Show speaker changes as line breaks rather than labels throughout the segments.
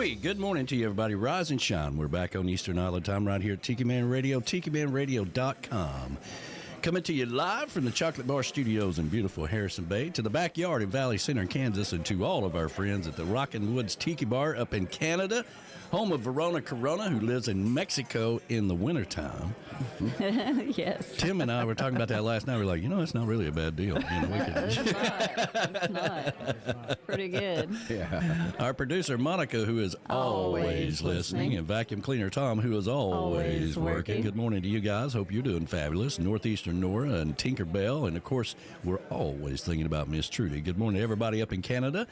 Hooey, good morning to you, everybody. Rise and shine. We're back on Eastern Island time right here at Tiki Man Radio, TikiManRadio.com. Coming to you live from the Chocolate Bar Studios in beautiful Harrison Bay, to the backyard in Valley Center, Kansas, and to all of our friends at the Rockin' Woods Tiki Bar up in Canada, home of Verona Corona, who lives in Mexico in the wintertime.
Yes.
Tim and I were talking about that last night. We're like, it's not really a bad deal.
It's not. Pretty good.
Yeah. Our producer, Monica, who is always listening, and vacuum cleaner, Tom, who is always working. Good morning to you guys. Hope you're doing fabulous. Northeastern Nora and Tinkerbell, and, of course, we're always thinking about Miss Trudy. Good morning to everybody up in Canada.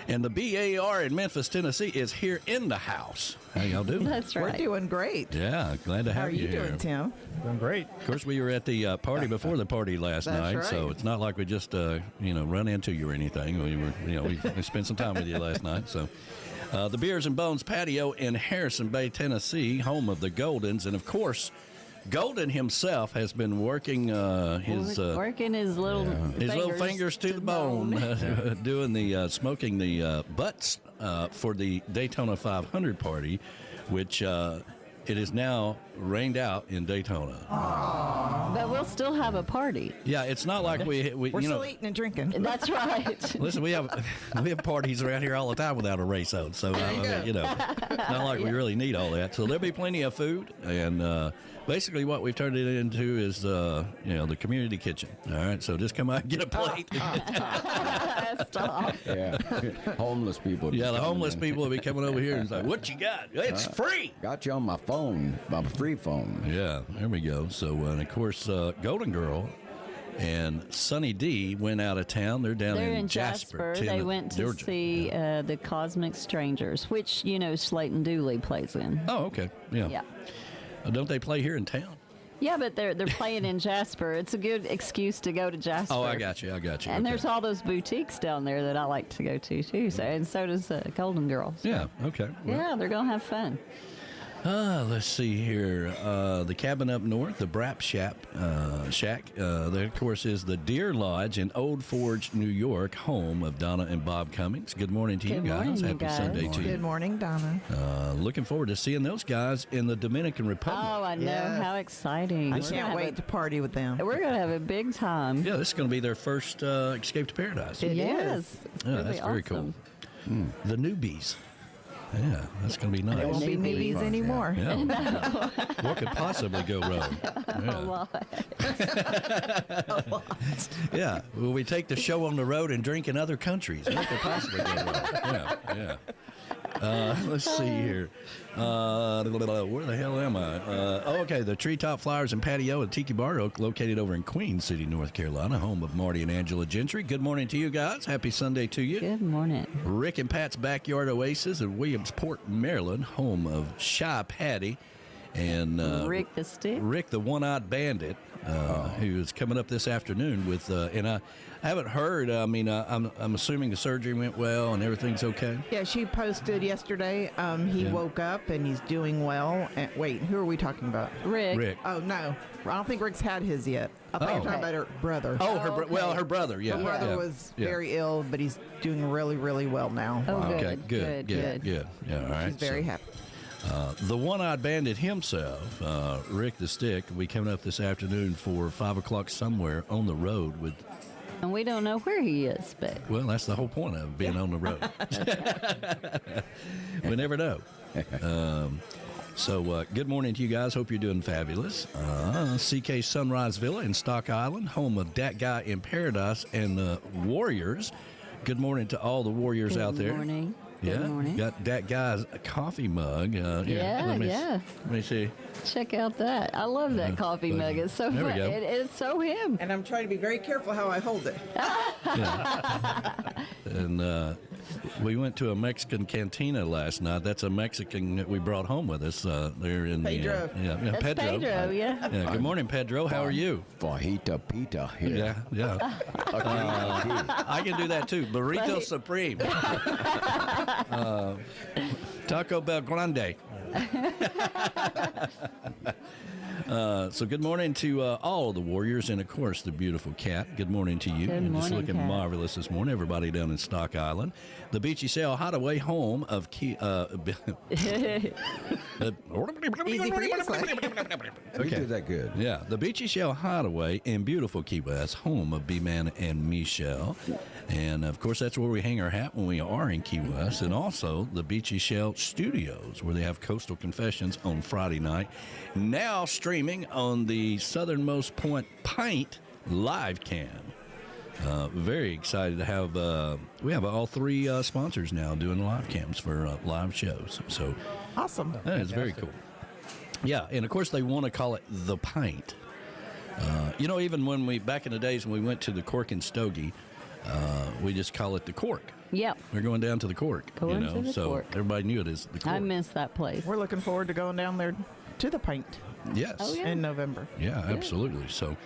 And the BAR in Memphis, Tennessee is here in the house. How y'all doing?
That's right.
We're doing great.
Yeah, glad to have you here.
How are you doing, Tim?
Doing great.
Of course, we were at the party before the party last night,
right.
so it's not like we just, run into you or anything. We spent some time with you last night. So, the Beers and Bones Patio in Harrison Bay, Tennessee, home of the Goldens, and of course, Golden himself has been working his little fingers to the bone, doing the smoking the butts for the Daytona 500 party, which it is now rained out in Daytona.
But we'll still have a party.
Yeah, it's not like we're
still eating and drinking.
That's right.
Listen, we have parties around here all the time without a race on, so it's not like we really need all that. So there'll be plenty of food, and basically what we've turned it into is the community kitchen. All right, so just come out and get a plate.
Stop.
Yeah, homeless people.
Yeah, the homeless people will be coming over here and say, "What you got? It's free."
Got you on my phone, my free phone.
Yeah, there we go. So, and of course, Golden Girl and Sunny D went out of town. They're in Jasper.
They went to
Georgia.
see the Cosmic Strangers, which Slayton Dooley plays in.
Oh, okay. Yeah.
Yeah.
Don't they play here in town?
Yeah, but they're playing in Jasper. It's a good excuse to go to Jasper.
Oh, I got you.
And there's all those boutiques down there that I like to go to too. So and so does Golden Girl. So.
Yeah. Okay. Well,
Yeah, they're gonna have fun.
Let's see here. The cabin up north, the Brap Shack. There, of course, is the Deer Lodge in Old Forge, New York, home of Donna and Bob Cummings. Good morning to you guys.
Morning,
Happy Sunday to you.
Good morning, Donna.
Looking forward to seeing those guys in the Dominican Republic.
Oh, I know.
Yes.
How exciting.
I can't wait to party with them.
We're going to have a big time.
Yeah, this is going to be their first Escape to Paradise.
It
Yes.
is.
It's
Yeah,
really
that's very cool.
awesome.
The newbies. Yeah, that's going to be nice.
There won't be
Newbies.
newbies anymore.
Yeah. What could possibly go wrong?
A
Yeah.
lot.
Yeah. Will we take the show on the road and drink in other countries? What could possibly go wrong? Yeah. Let's see here. Where the hell am I? Okay. The Treetop Flowers and Patio at Tiki Bar, located over in Queen City, North Carolina, home of Marty and Angela Gentry. Good morning to you guys. Happy Sunday to you.
Good morning.
Rick and Pat's Backyard Oasis in Williamsport, Maryland, home of Shy Patty and
Rick the Stick.
Rick the One-Eyed Bandit, who is coming up this afternoon with, and I haven't heard. I mean, I'm assuming the surgery went well and everything's okay.
Yeah, she posted yesterday. He woke up and he's doing well. And, wait, who are we talking about?
Rick.
Oh, no. I don't think Rick's had his yet. I think you're talking about her brother.
Oh, her brother. Yeah,
Her brother was very ill, but he's doing really, really well now.
Oh,
Okay,
good.
good. Yeah, all right.
She's very happy.
The One-Eyed Bandit himself, Rick the Stick, will be coming up this afternoon for 5 o'clock somewhere on the road with.
And we don't know where he is, but
Well, that's the whole point of being on the road. We never know. So, good morning to you guys. Hope you're doing fabulous. CK Sunrise Villa in Stock Island, home of Dat Guy in Paradise and the Warriors. Good morning to all the Warriors out there.
Good morning.
Yeah,
Good morning.
got that guy's coffee mug. Let me see.
Check out that. I love that coffee mug. It's so
There we
fun.
go.
It's so him.
And I'm trying to be very careful how I hold it.
And we went to a Mexican cantina last night. That's a Mexican that we brought home with us. There in
Pedro.
the
That's Pedro, yeah.
Yeah. Good morning, Pedro. How are you?
Fajita pita here.
Yeah. I can do that too. Burrito Supreme. Taco Bell Grande. So good morning to all of the Warriors and, of course, the beautiful Cat. Good morning to you.
Good
You're just
morning,
looking
Cat.
marvelous this morning. Everybody down in Stock Island. The Beachy Sail Hideaway, home of
Easy for you to say.
You did that good.
Yeah, the Beachy Shell Hideaway in beautiful Key West, home of B-Man and Michelle. And, of course, that's where we hang our hat when we are in Key West. And also the Beachy Shell Studios, where they have Coastal Confessions on Friday night. Now streaming on the Southernmost Point Pint live cam. Very excited to have, we have all three sponsors now doing live cams for live shows. So
Awesome.
that is very cool. Yeah, and of course they want to call it the Pint. Even when back in the days when we went to the Cork and Stogie, we just call it the Cork.
Yep.
We're going down to the Cork.
Going to the
so
Cork.
everybody knew it as the Cork.
I miss that place.
We're looking forward to going down there to the Pint
Yes.
Oh, yeah.
in November.
Yeah, absolutely. So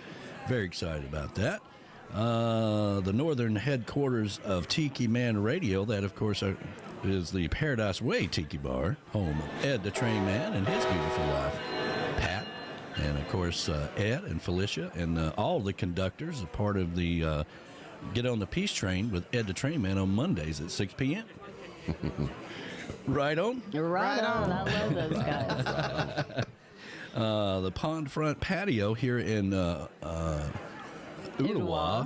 very excited about that. The northern headquarters of Tiki Man Radio, that, of course, is the Paradise Way Tiki Bar, home of Ed the Train Man and his beautiful wife, Pat. And, of course, Ed and Felicia and all the conductors, a part of the Get on the Peace Train with Ed the Train Man on Mondays at 6 p.m. Right on?
Right on. I love those guys.
The pond front patio here in Ottawa,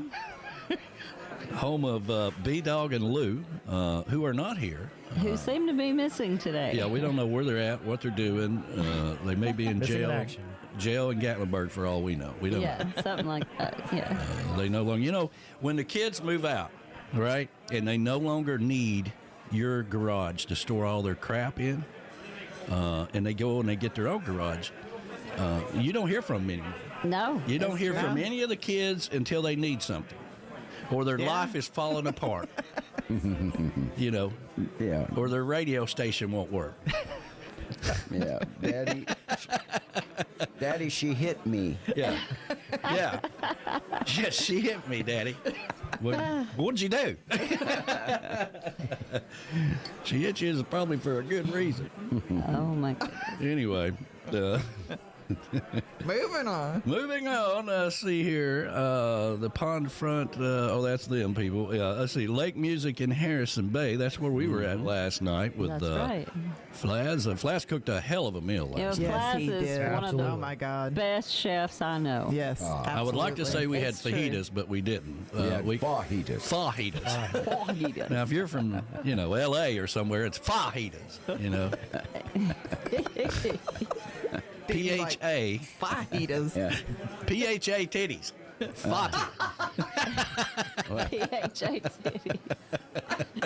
home of B-Dog and Lou, who are not here.
Who seem to be missing today.
Yeah, we don't know where they're at, what they're doing. They may be in
Missing in
jail.
action.
Jail in Gatlinburg for all we know. We don't know.
Yeah, something like that. Yeah.
They no longer, when the kids move out, right, and they no longer need your garage to store all their crap in, and they go and they get their own garage, you don't hear from them anymore.
No.
You don't
that's
hear
right.
from any of the kids until they need something, or their
Yeah.
life is falling apart,
Yeah.
or their radio station won't work.
Yeah. Daddy, she hit me.
Yeah. Yeah. Yes, she hit me, Daddy. What'd you do? She hit you probably for a good reason.
Oh, my God.
Anyway,
Moving on.
moving on. Let's see here. The pond front. That's them people. Yeah. Let's see. Lake Music in Harrison Bay. That's where we were at last night with
That's right.
Flaz. Flaz cooked a hell of a meal
You know,
last night.
Yes,
Flaz
he
is
did.
one of
Absolutely.
Oh,
the
my God.
best chefs I know.
Yes.
I would like to say we had
It's true.
fajitas, but we didn't.
Yeah,
We
fajitas.
fajitas.
Oh, he did.
Now, if you're from, L.A. or somewhere, it's fajitas, P-H-A,
Fajitas.
Yeah.
P-H-A titties. Fajitas.
P-H-A-T.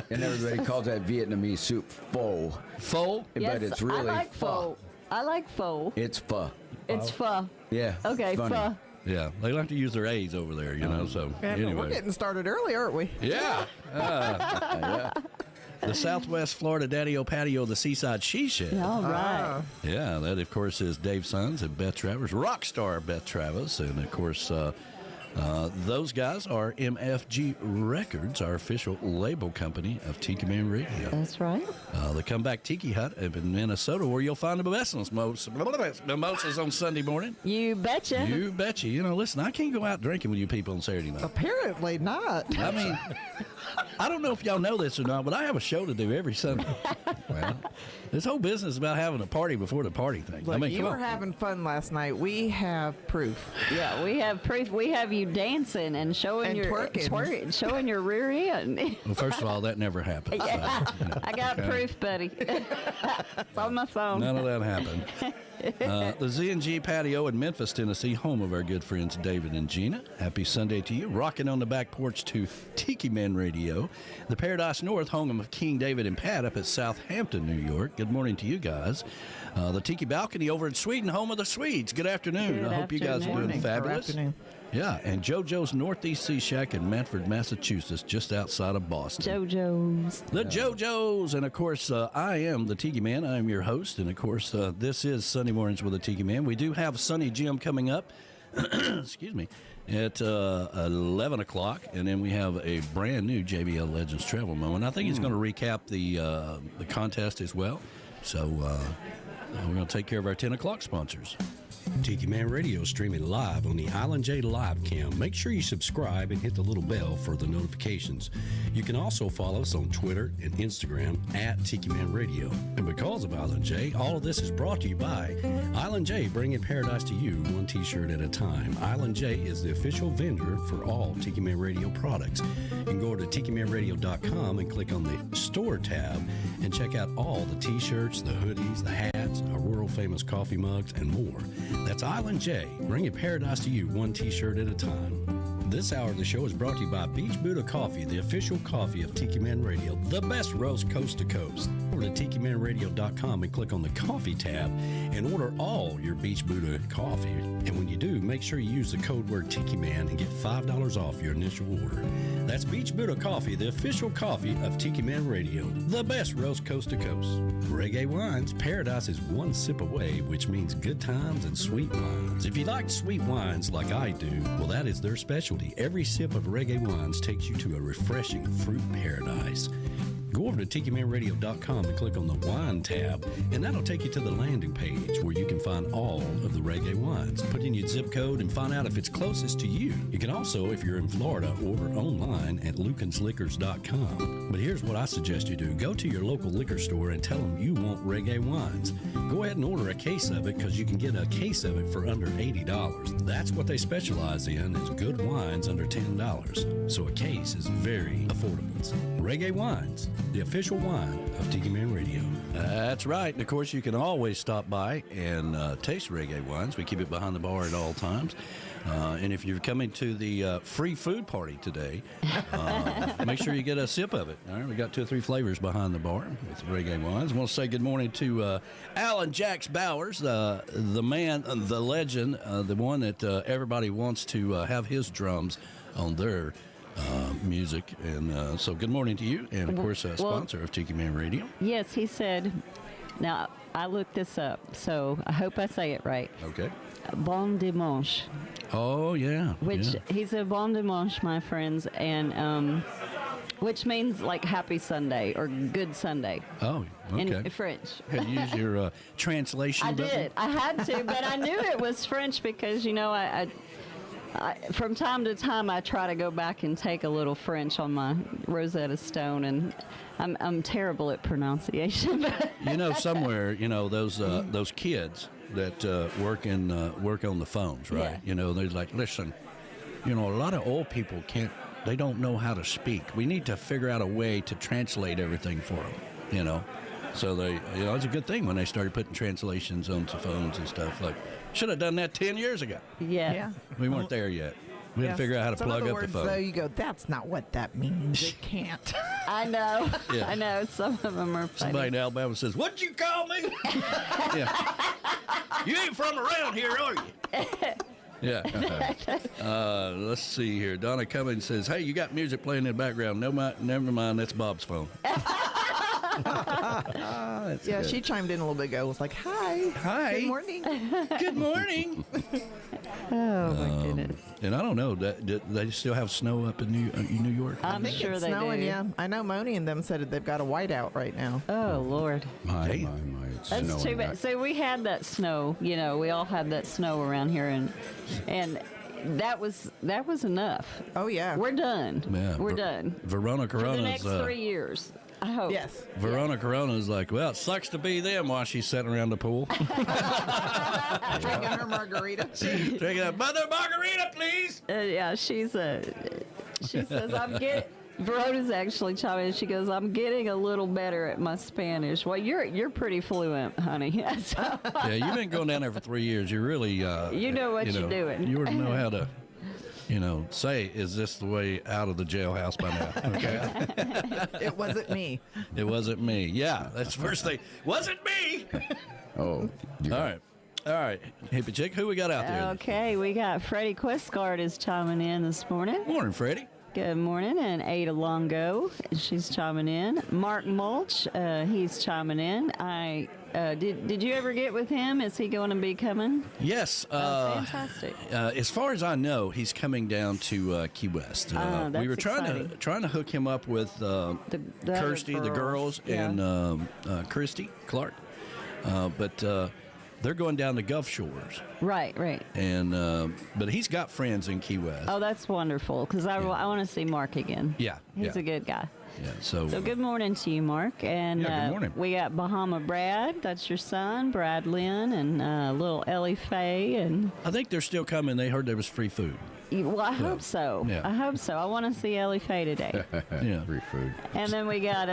And everybody calls that Vietnamese soup pho.
Pho?
Yes,
But it's really
I like pho. I like pho.
It's pho.
It's pho.
Yeah.
Okay,
funny.
pho.
Yeah, they like to use their A's over there, so
Yeah, but we're
anyway.
getting started early, aren't we?
Yeah.
Yeah.
The Southwest Florida Daddy-O Patio, the Seaside She Shed.
All right.
Yeah, that, of course, is Dave Sons and Beth Travers, rock star Beth Travers. And, of course, those guys are MFG Records, our official label company of Tiki Man Radio.
That's right.
The Comeback Tiki Hut up in Minnesota, where you'll find the mimosas on Sunday morning.
You betcha.
You betcha. Listen, I can't go out drinking with you people on Saturday night.
Apparently not.
I mean, I don't know if y'all know this or not, but I have a show to do every Sunday. Well, this whole business is about having a party before the party thing.
Look, you
come
were
on.
having fun last night. We have proof.
Yeah, we have proof. We have you dancing and showing
And
your
twerking.
showing your rear end.
Well, first of all, that never happened. So,
I got
okay.
proof, buddy. It's on my phone.
None of that happened. The Z&G Patio in Memphis, Tennessee, home of our good friends David and Gina. Happy Sunday to you. Rocking on the back porch to Tiki Man Radio. The Paradise North, home of King David and Pat up at Southampton, New York. Good morning to you guys. The Tiki Balcony over in Sweden, home of the Swedes. Good afternoon.
Good
I hope you guys are doing
afternoon.
Or
fabulous.
afternoon.
Yeah, and JoJo's Northeast Sea Shack in Manford, Massachusetts, just outside of Boston.
JoJo's.
The JoJo's, and of course, I am the Tiki Man. I am your host, and of course, this is Sunday Mornings with the Tiki Man. We do have Sunny Jim coming up, excuse me, at 11 o'clock, and then we have a brand new JBL Legends Travel moment. I think he's going to recap the contest as well. So we're going to take care of our 10 o'clock sponsors.
Tiki Man Radio streaming live on the Island J Live Cam. Make sure you subscribe and hit the little bell for the notifications. You can also follow us on Twitter and Instagram at Tiki Man Radio. And because of Island J, all of this is brought to you by Island J, bringing paradise to you one t-shirt at a time. Island J is the official vendor for all Tiki Man Radio products. You can go to tikimanradio.com and click on the store tab and check out all the t-shirts, the hoodies, the hats, our world famous coffee mugs, and more. That's Island J, bringing paradise to you one t-shirt at a time. This hour of the show is brought to you by Beach Buddha Coffee, the official coffee of Tiki Man Radio, the best roast coast to coast. Go to tikimanradio.com and click on the coffee tab and order all your Beach Buddha coffee. And when you do, make sure you use the code word Tiki Man and get $5 off your initial order. That's Beach Buddha Coffee, the official coffee of Tiki Man Radio, the best roast coast to coast. Reggae Wines, paradise is one sip away, which means good times and sweet wines. If you like sweet wines like I do, well, that is their specialty. Every sip of Reggae Wines takes you to a refreshing fruit paradise. Go over to tikimanradio.com and click on the wine tab, and that'll take you to the landing page where you can find all of the Reggae Wines. Put in your zip code and find out if it's closest to you. You can also, if you're in Florida, order online at lucansliquors.com. But here's what I suggest you do. Go to your local liquor store and tell them you want Reggae Wines. Go ahead and order a case of it, because you can get a case of it for under $80. That's what they specialize in, is good wines under $10. So a case is very affordable. Reggae Wines, the official wine of Tiki Man Radio.
That's right. And, of course, you can always stop by and taste Reggae Wines. We keep it behind the bar at all times. And if you're coming to the free food party today, make sure you get a sip of it. All right, we got 2 or 3 flavors behind the bar with Reggae Wines. I want to say good morning to Alan Jax Bowers, the man, the legend, the one that everybody wants to have his drums on their music. And so good morning to you, and of course a sponsor of Tiki Man Radio.
Yes, he said, now I looked this up, so I hope I say it right.
Okay.
Bon dimanche.
Oh, yeah.
Which,
yeah.
he said bon dimanche, my friends, and which means like happy Sunday or good Sunday.
Oh, okay.
In French.
Had you used your translation
I
button?
did. I had to, but I knew it was French because, you know, I from time to time I try to go back and take a little French on my Rosetta Stone, and I'm terrible at pronunciation.
You know, somewhere, you know, those kids that work on the phones, right?
Yeah.
You know, they're like, listen, you know, a lot of old people they don't know how to speak. We need to figure out a way to translate everything for them, you know. So it's a good thing when they started putting translations onto phones and stuff. Like, should have done that 10 years ago.
Yeah.
We weren't there yet. We had to figure out how to
Some
plug
of the
up the
words,
phone.
though, you go, that's not what that means. It can't.
I know.
Yeah.
I know. Some of them are funny.
Somebody in Alabama says, "What'd you call me?" Yeah. You ain't from around here, are you? Yeah. Let's see here. Donna Cummings says, "Hey, you got music playing in the background." No, never mind. That's Bob's phone.
Yeah,
good.
she chimed in a little bit ago. Was like, "Hi,
Hi.
good morning."
Good morning.
Oh, my goodness.
And I don't know. Do they still have snow up in New York?
I'm
think
sure
it's
they
snowing.
do.
Yeah, I know Moni and them said that they've got a whiteout right now.
Oh, Lord.
My,
Hey.
it's
That's
snowing
too bad.
out.
So we had that snow, you know, we all had that snow around here, and that was enough.
Oh yeah.
We're done.
Yeah,
We're done.
Verona
For the
Corona's
next 3 years, I hope.
Yes.
Verona Corona's like, well, it sucks to be them while she's sitting around the pool.
Drinking her margarita.
Drinking a mother margarita, please.
Yeah, she says, Verona's actually chiming in. She goes, I'm getting a little better at my Spanish. Well, you're pretty fluent, honey. So,
Yeah, you've been going down there for 3 years. You really,
you know what you're doing.
You already know how to, say, is this the way out of the jailhouse by now? Okay.
It wasn't me.
It wasn't me. Yeah, that's the first thing. Wasn't me.
Oh,
All right. Hippie chick, who we got out there?
Okay, we got Freddie Questguard is chiming in this morning.
Morning, Freddie.
Good morning. And Ada Longo, she's chiming in. Mark Mulch, he's chiming in. Did you ever get with him? Is he going to be coming?
Yes.
Fantastic.
As far as I know, he's coming down to Key West.
That's
we were trying
exciting.
to hook him up with
the
Kirsty,
other
the girls,
Yeah.
and Christy Clark, but they're going down to Gulf Shores.
Right.
And but he's got friends in Key West.
Oh, that's wonderful, because I want to see Mark again.
Yeah,
He's
yeah.
a good guy.
Yeah. So
Good morning to you, Mark. And
Yeah, good morning.
we got Bahama Brad. That's your son, Brad Lynn, and little Ellie Faye. And
I think they're still coming. They heard there was free food.
well, I hope so.
Yeah.
I hope so. I want to see Ellie Faye today.
Yeah.
Free food.
And then we got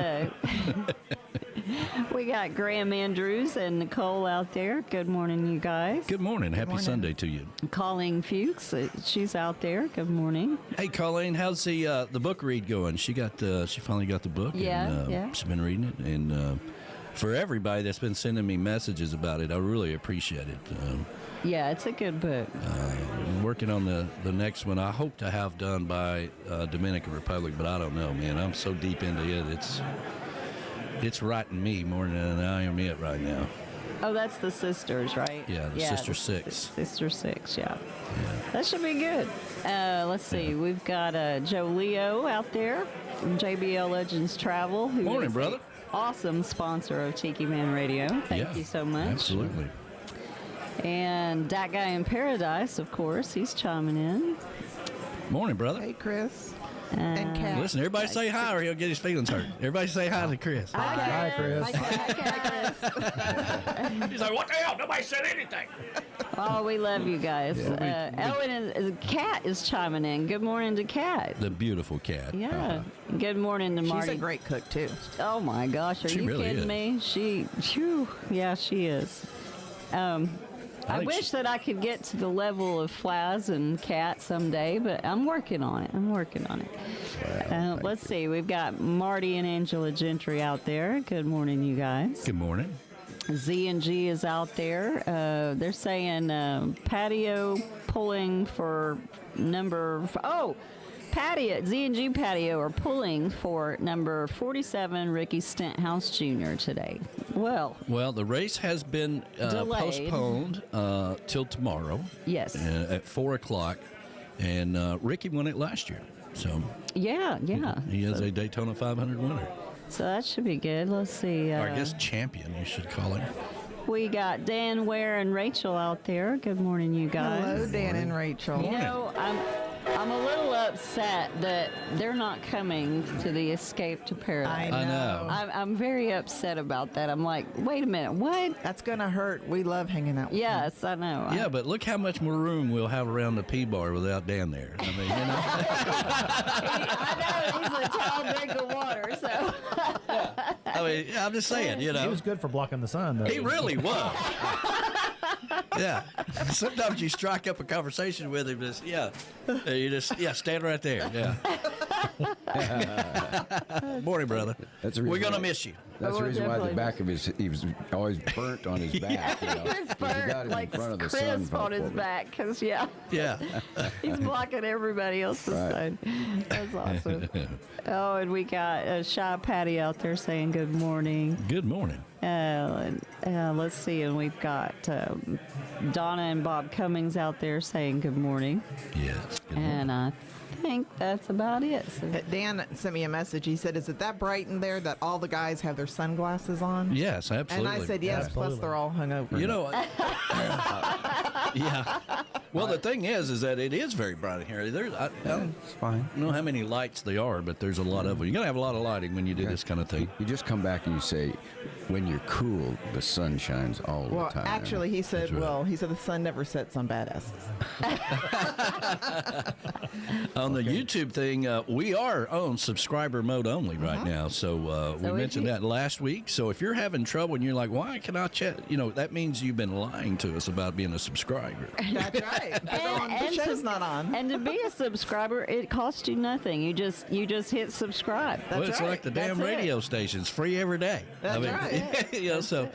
we got Graham Andrews and Nicole out there. Good morning, you guys.
Good morning. Happy
morning.
Sunday to you.
Colleen Fuchs, she's out there. Good morning.
Hey, Colleen, how's the book read going? She finally got the book.
Yeah,
and,
yeah.
She's been reading it, and for everybody that's been sending me messages about it, I really appreciate it.
Yeah, it's a good book.
I'm working on the next one. I hope to have done by Dominican Republic, but I don't know, man. I'm so deep into it. It's writing me more than I am it right now.
Oh, that's the sisters, right?
Yeah, the Sister Six.
Sister Six, yeah. That should be good. Let's see. We've got Joe Leo out there from JBL Legends Travel. Who
Morning,
is
brother.
an awesome sponsor of Tiki Man Radio. Thank
Yeah,
you so much.
Absolutely.
And that guy in Paradise, of course, he's chiming in.
Morning, brother.
Hey, Chris. And Kat.
Listen, everybody say hi or he'll get his feelings hurt. Everybody say hi to Chris.
Hi, Chris.
He's like, what the hell? Nobody said anything.
Oh, we love you guys. Ellen Kat is chiming in. Good morning to Kat.
The beautiful cat.
Yeah. Good morning to Marty.
She's a great cook, too.
Oh my gosh, are
She
you
really
kidding
is.
me? Yeah, she is. I
think
wish that I could get to the level of Flaz and Kat someday, but I'm working on it. Let's see. We've got Marty and Angela Gentry out there. Good morning, you guys.
Good morning.
Z and G is out there. They're saying patio pulling for patio, Z&G Patio are pulling for number 47, Ricky Stenthouse Jr. today. Well,
the race has been
Delayed.
postponed till tomorrow.
yes.
At 4 o'clock, and Ricky won it last year. So
Yeah.
he is a Daytona 500 winner.
So that should be good. Let's see.
Or I guess champion, you should call him.
We got Dan Ware and Rachel out there. Good morning, you guys.
Hello, Dan and Rachel.
You know, I'm a little upset that they're not coming to the Escape to Paradise.
I know.
I'm very upset about that. I'm like, wait a minute, what?
That's going to hurt. We love hanging out with
Yes, I know.
Yeah, but look how much more room we'll have around the P bar without Dan there. I mean, you know.
I know he's a tall drink of water, so.
I mean, I'm just saying, you know.
He was good for blocking the sun, though.
He really was. Yeah. Sometimes you strike up a conversation with him. Stand right there. Yeah. Morning, brother.
That's the
We're
reason
gonna
why-
miss you.
That's the
Oh,
reason why the
definitely.
back of he was always burnt on his back. You know,
He was
'cause he got
burnt
it
like
in front of the sun.
crisp on his back, because, yeah,
Yeah.
he's blocking everybody else's
Right.
sun. That's awesome. Oh, and we got Shy Patty out there saying good morning.
Good morning.
Let's see, and we've got Donna and Bob Cummings out there saying good morning.
Yes. Good morning.
And I think that's about it. So,
Dan sent me a message. He said, is it that bright in there that all the guys have their sunglasses on?
Yes, absolutely.
And I said, yes, plus
Absolutely.
they're all hungover.
You know, yeah. Well, the thing is that it is very bright in here. I don't
It's fine.
know how many lights they are, but there's a lot of them. You got to have a lot of lighting when you do this kind of thing.
You just come back and you say, when you're cool, the sun shines all
Well,
the time.
actually, he said,
right.
he said the sun never sets on badasses.
On the YouTube thing, we are on subscriber mode only right now. So we
So if
mentioned
you-
that last week. So if you're having trouble and you're like, why can I chat? You know, that means you've been lying to us about being a subscriber.
That's right. right. The show's not on.
And to be a subscriber, it costs you nothing. You just hit subscribe.
Well, it's
right.
like the damn
That's it.
radio stations, free every day.
That's right.
You know, so.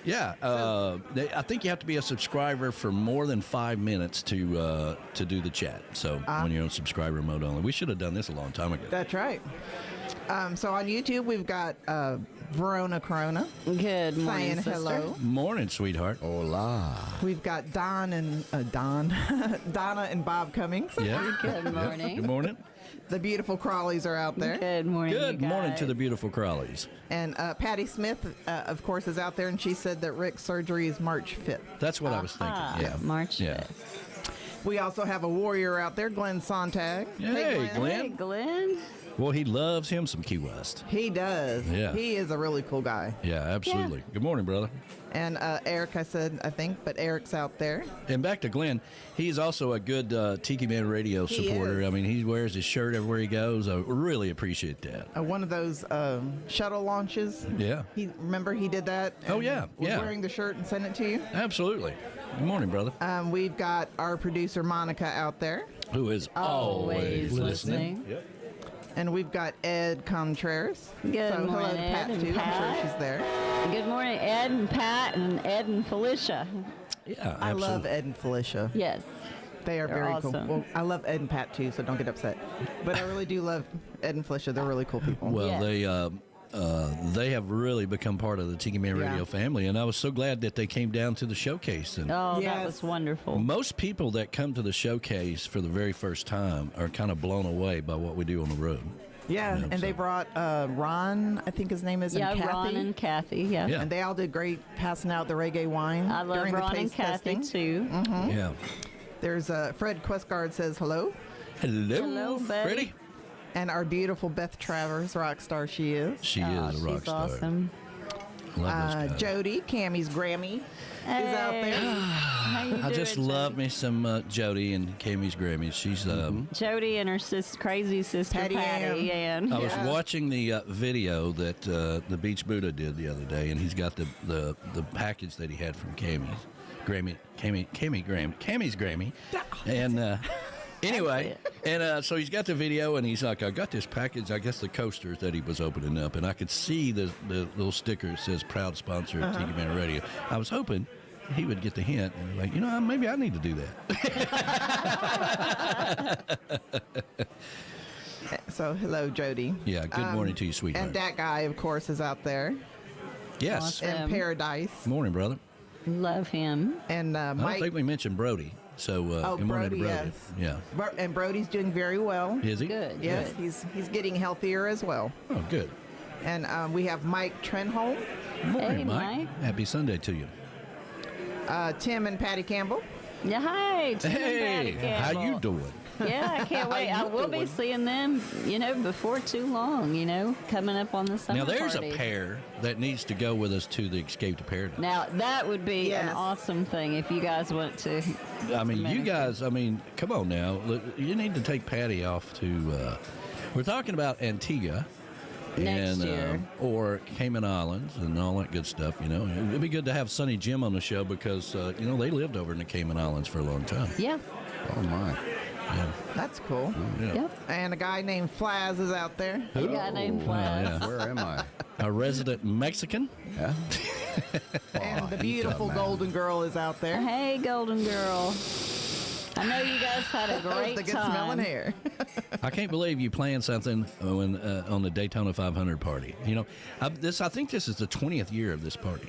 Yeah, I think you have to be a subscriber for more than 5 minutes to do the chat. So when you're on subscriber mode only, we should have done this a long time ago.
That's right. So on YouTube, we've got Verona Corona
Good morning,
saying
sister.
hello.
Morning, sweetheart.
Hola.
We've got Donna and Bob Cummings.
Yeah.
Good morning.
Good morning.
The beautiful Crawleys are out there.
Good morning.
Good
you
morning
guys.
to the beautiful Crawleys.
And Patty Smith, of course, is out there, and she said that Rick's surgery is March 5th.
That's what I was thinking. Yeah.
March
Yeah.
5th.
We also have a warrior out there, Glenn Sontag.
Hey,
Hey,
Glenn.
Glenn.
Well, he loves him some Key West.
He does.
Yeah.
He is a really cool guy.
Yeah, absolutely. Good morning, brother.
And Eric, I said, I think, but Eric's out there.
And back to Glenn, he's also a good Tiki Man Radio
He
supporter.
is.
I mean, he wears his shirt everywhere he goes. I really appreciate that.
One of those shuttle launches.
Yeah,
Remember he did that?
Oh,
and
yeah,
Was
yeah.
wearing the shirt and sent it to you.
absolutely. Good morning, brother.
We've got our producer Monica out there,
Who is
Always listening.
Yep.
and we've got Ed Contreras.
Good
so hello
morning,
to Pat
Ed and
too. I'm
Pat.
sure she's there.
Good morning, Ed and Pat and Ed and Felicia.
Yeah,
I love
absolutely.
Ed and Felicia.
Yes.
They are
They're
very
awesome.
cool. Well, I love Ed and Pat too, so don't get upset. But I really do love Ed and Felicia. They're really cool people.
Well,
Yeah.
they have really become part of the Tiki Man
Yeah.
Radio family, and I was so glad that they came down to the showcase. And
Oh, that
Yes.
was wonderful.
most people that come to the showcase for the very first time are kind of blown away by what we do on the road.
Yeah,
Yeah,
and they
so-
brought Ron, I think his name is,
Yeah,
and Kathy.
Ron and Kathy. Yeah.
Yeah.
And they all did great passing out the reggae wine
I love
during
Ron
the
and
taste
Kathy
testing.
too.
Yeah.
There's Fred Questgard says hello,
Hello,
Hello, buddy.
Freddie.
and our beautiful Beth Travers, rock star she is.
She
Oh,
is a rock
she's
star.
awesome.
Love those guys.
Jody, Cammy's Grammy, is out there.
How you
I just
doing,
love
Jody?
me some Jody and Cammy's Grammys. She's.
Jody and her crazy sister
Patty
Patty Ann.
I was
Yeah.
watching the video that the Beach Buddha did the other day, and he's got the package that he had from Cammy's Grammy, and. Anyway, and so he's got the video, and he's like, I got this package, I guess the coasters that he was opening up, and I could see the little sticker that says proud sponsor of Tiki Man Radio. I was hoping he would get the hint, and like, maybe I need to do that.
So hello, Jody.
Yeah, good morning to you, sweetheart.
And that guy, of course, is out there
Yes.
Awesome.
in Paradise.
Morning, brother.
Love him.
And
I don't
Mike.
think we mentioned Brody, so good morning
Brody,
to Brody.
yes.
Yeah.
And Brody's doing very well.
Is he?
Good.
Yes,
Good.
he's getting healthier as well.
Oh, good.
And we have Mike Trenholm,
Morning,
Hey,
Mike.
Mike.
Happy Sunday to you.
Tim and Patty Campbell.
Yeah, hi. Tim and
Hey,
Patty
how you
Campbell.
doing?
Yeah, I can't wait. I
you
will be
doing?
seeing them, before too long, coming up on the summer
Now, there's
party.
a pair that needs to go with us to the Escape to Paradise.
Now, that would be an
Yes.
awesome thing if you guys went to.
I mean, you
Americana.
guys, come on now. Look, you need to take Patty off to, we're talking about Antigua.
Next
and,
year.
or Cayman Islands and all that good stuff, It'd be good to have Sonny Jim on the show because, they lived over in the Cayman Islands for a long time.
Yeah.
Oh, my.
Yeah.
That's cool.
Yeah.
Yep.
And a guy named Flaz is out there.
A guy named Flash.
yeah.
Where am I?
A resident Mexican.
Yeah?
And the beautiful golden girl is out there.
Hey, Golden Girl. I know you guys had a great
The good
time.
smelling hair.
I can't believe you planned something on the Daytona 500 party. I think this is the 20th year of this party.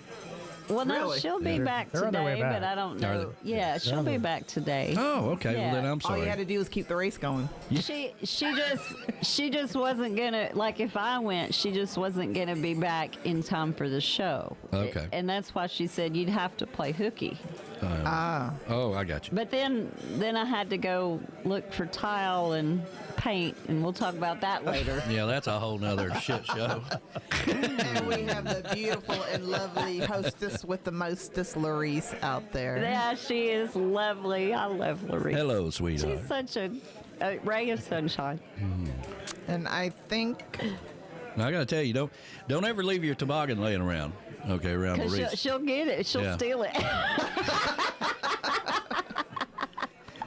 Well, no,
Really?
she'll be back
They're on their way
today,
back.
but I don't
Are
know.
they?
Yeah, she'll
on
be
their-
back today.
Oh, okay.
Yeah.
Well, then I'm
All you
sorry.
had to do was keep the race going.
She just wasn't gonna, like, if I went, she just wasn't gonna be back in time for the show.
Okay.
And that's why she said you'd have to play hooky.
Oh, I got you.
But then I had to go look for tile and paint, and we'll talk about that later.
Yeah, that's a whole nother shit show.
And we have the beautiful and lovely hostess with the mostest, Larice, out there.
Yeah, she is lovely. I love Lorraine.
Hello, sweetheart.
She's such a ray of sunshine.
And I think
Now, I got to tell you, don't ever leave your toboggan laying around. Okay, around the
Because
wreath.
she'll get it. She'll
Yeah.
steal it.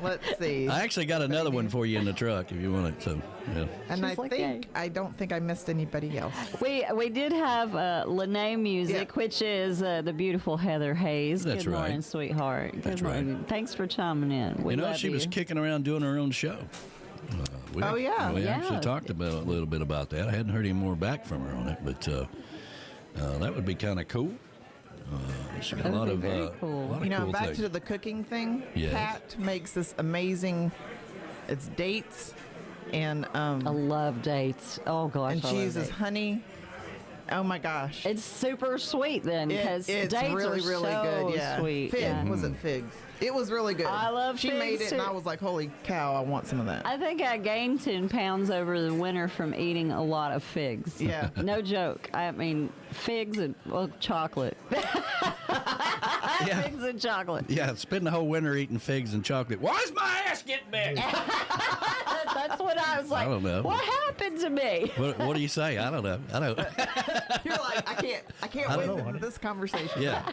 Let's see.
I actually got another one for you in the truck if you want it. So, yeah.
And
She's like,
I don't think I missed anybody else.
We did have Lene Music,
Yeah.
which is the beautiful Heather Hayes.
That's
Good morning,
right.
sweetheart. Good
That's right.
morning. Thanks for chiming in. We
You know,
love
she was kicking around doing her own show. We
Oh, yeah.
We
Yeah.
actually talked about a little bit about that. I hadn't heard any more back from her on it, but that would be kind of cool. She got a
That
lot
would
of,
be very cool.
a lot of
You know,
cool
back
things.
to the cooking thing.
Yes.
Pat makes this amazing. It's dates and
I love dates. Oh gosh,
and
I
she
love
uses
dates.
honey. Oh my gosh.
It's super sweet then, because
It's
dates
really,
are
really
so
good. Yeah.
sweet.
Fig.
Yeah.
Was it figs? It was really good.
I love
She made
figs,
it, and
too.
I was like, "Holy cow! I want some of that."
I think I gained 10 pounds over the winter from eating a lot of figs.
Yeah.
No joke. I mean, figs and chocolate.
Yeah.
Figs and chocolate.
Yeah, spend the whole winter eating figs and chocolate. Why's my ass getting big?
That's what I was like.
don't know.
What happened to me?
What do you say? I don't know. I don't.
You're like, I can't
I
wait
don't
into
know.
this conversation.
Yeah.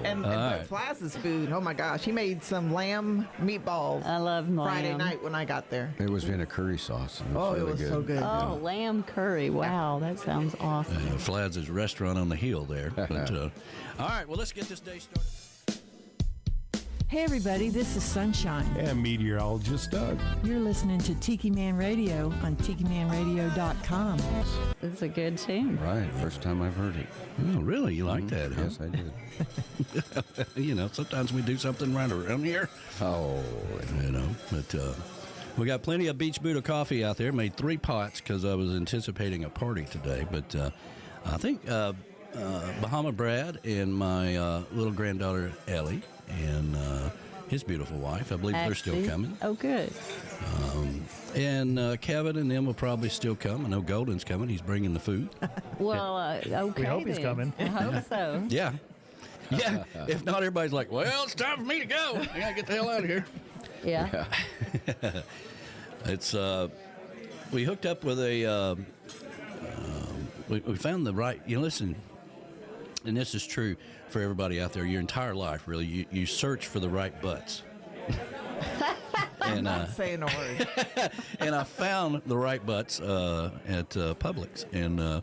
And
right.
Flass's food. Oh my gosh, he made some lamb meatballs
I love lamb.
Friday night when I got there.
It was in a curry sauce. And
Oh, it
really
was
good.
so good.
Oh, lamb curry. Wow, that sounds awesome.
Flads' restaurant on the hill there. But, all right, well, let's get this day started.
Hey everybody, this is Sunshine.
And meteorologist Doug.
You're listening to Tiki Man Radio on TikiManRadio.com.
It's a good tune.
Right, first time I've heard it.
Oh, really? You like that, huh?
Yes, I did.
You know, sometimes we do something right around here.
Oh,
You know, but we got plenty of Beach Buddha coffee out there. Made 3 pots because I was anticipating a party today. But I think Bahama Brad and my little granddaughter Ellie and his beautiful wife, I believe they're still
Actually-
coming.
Oh, good.
And Kevin and them will probably still come. I know Golden's coming. He's bringing the food.
Well, okay.
We hope he's
then.
coming.
I hope so.
Yeah. Yeah. If not, everybody's like, well, it's time for me to go. I got to get the hell out of here.
Yeah.
It's we hooked up with a we found the right, you know, listen, and this is true for everybody out there, your entire life really, you search for the right butts. And
Not saying a word.
and I found the right butts at Publix, and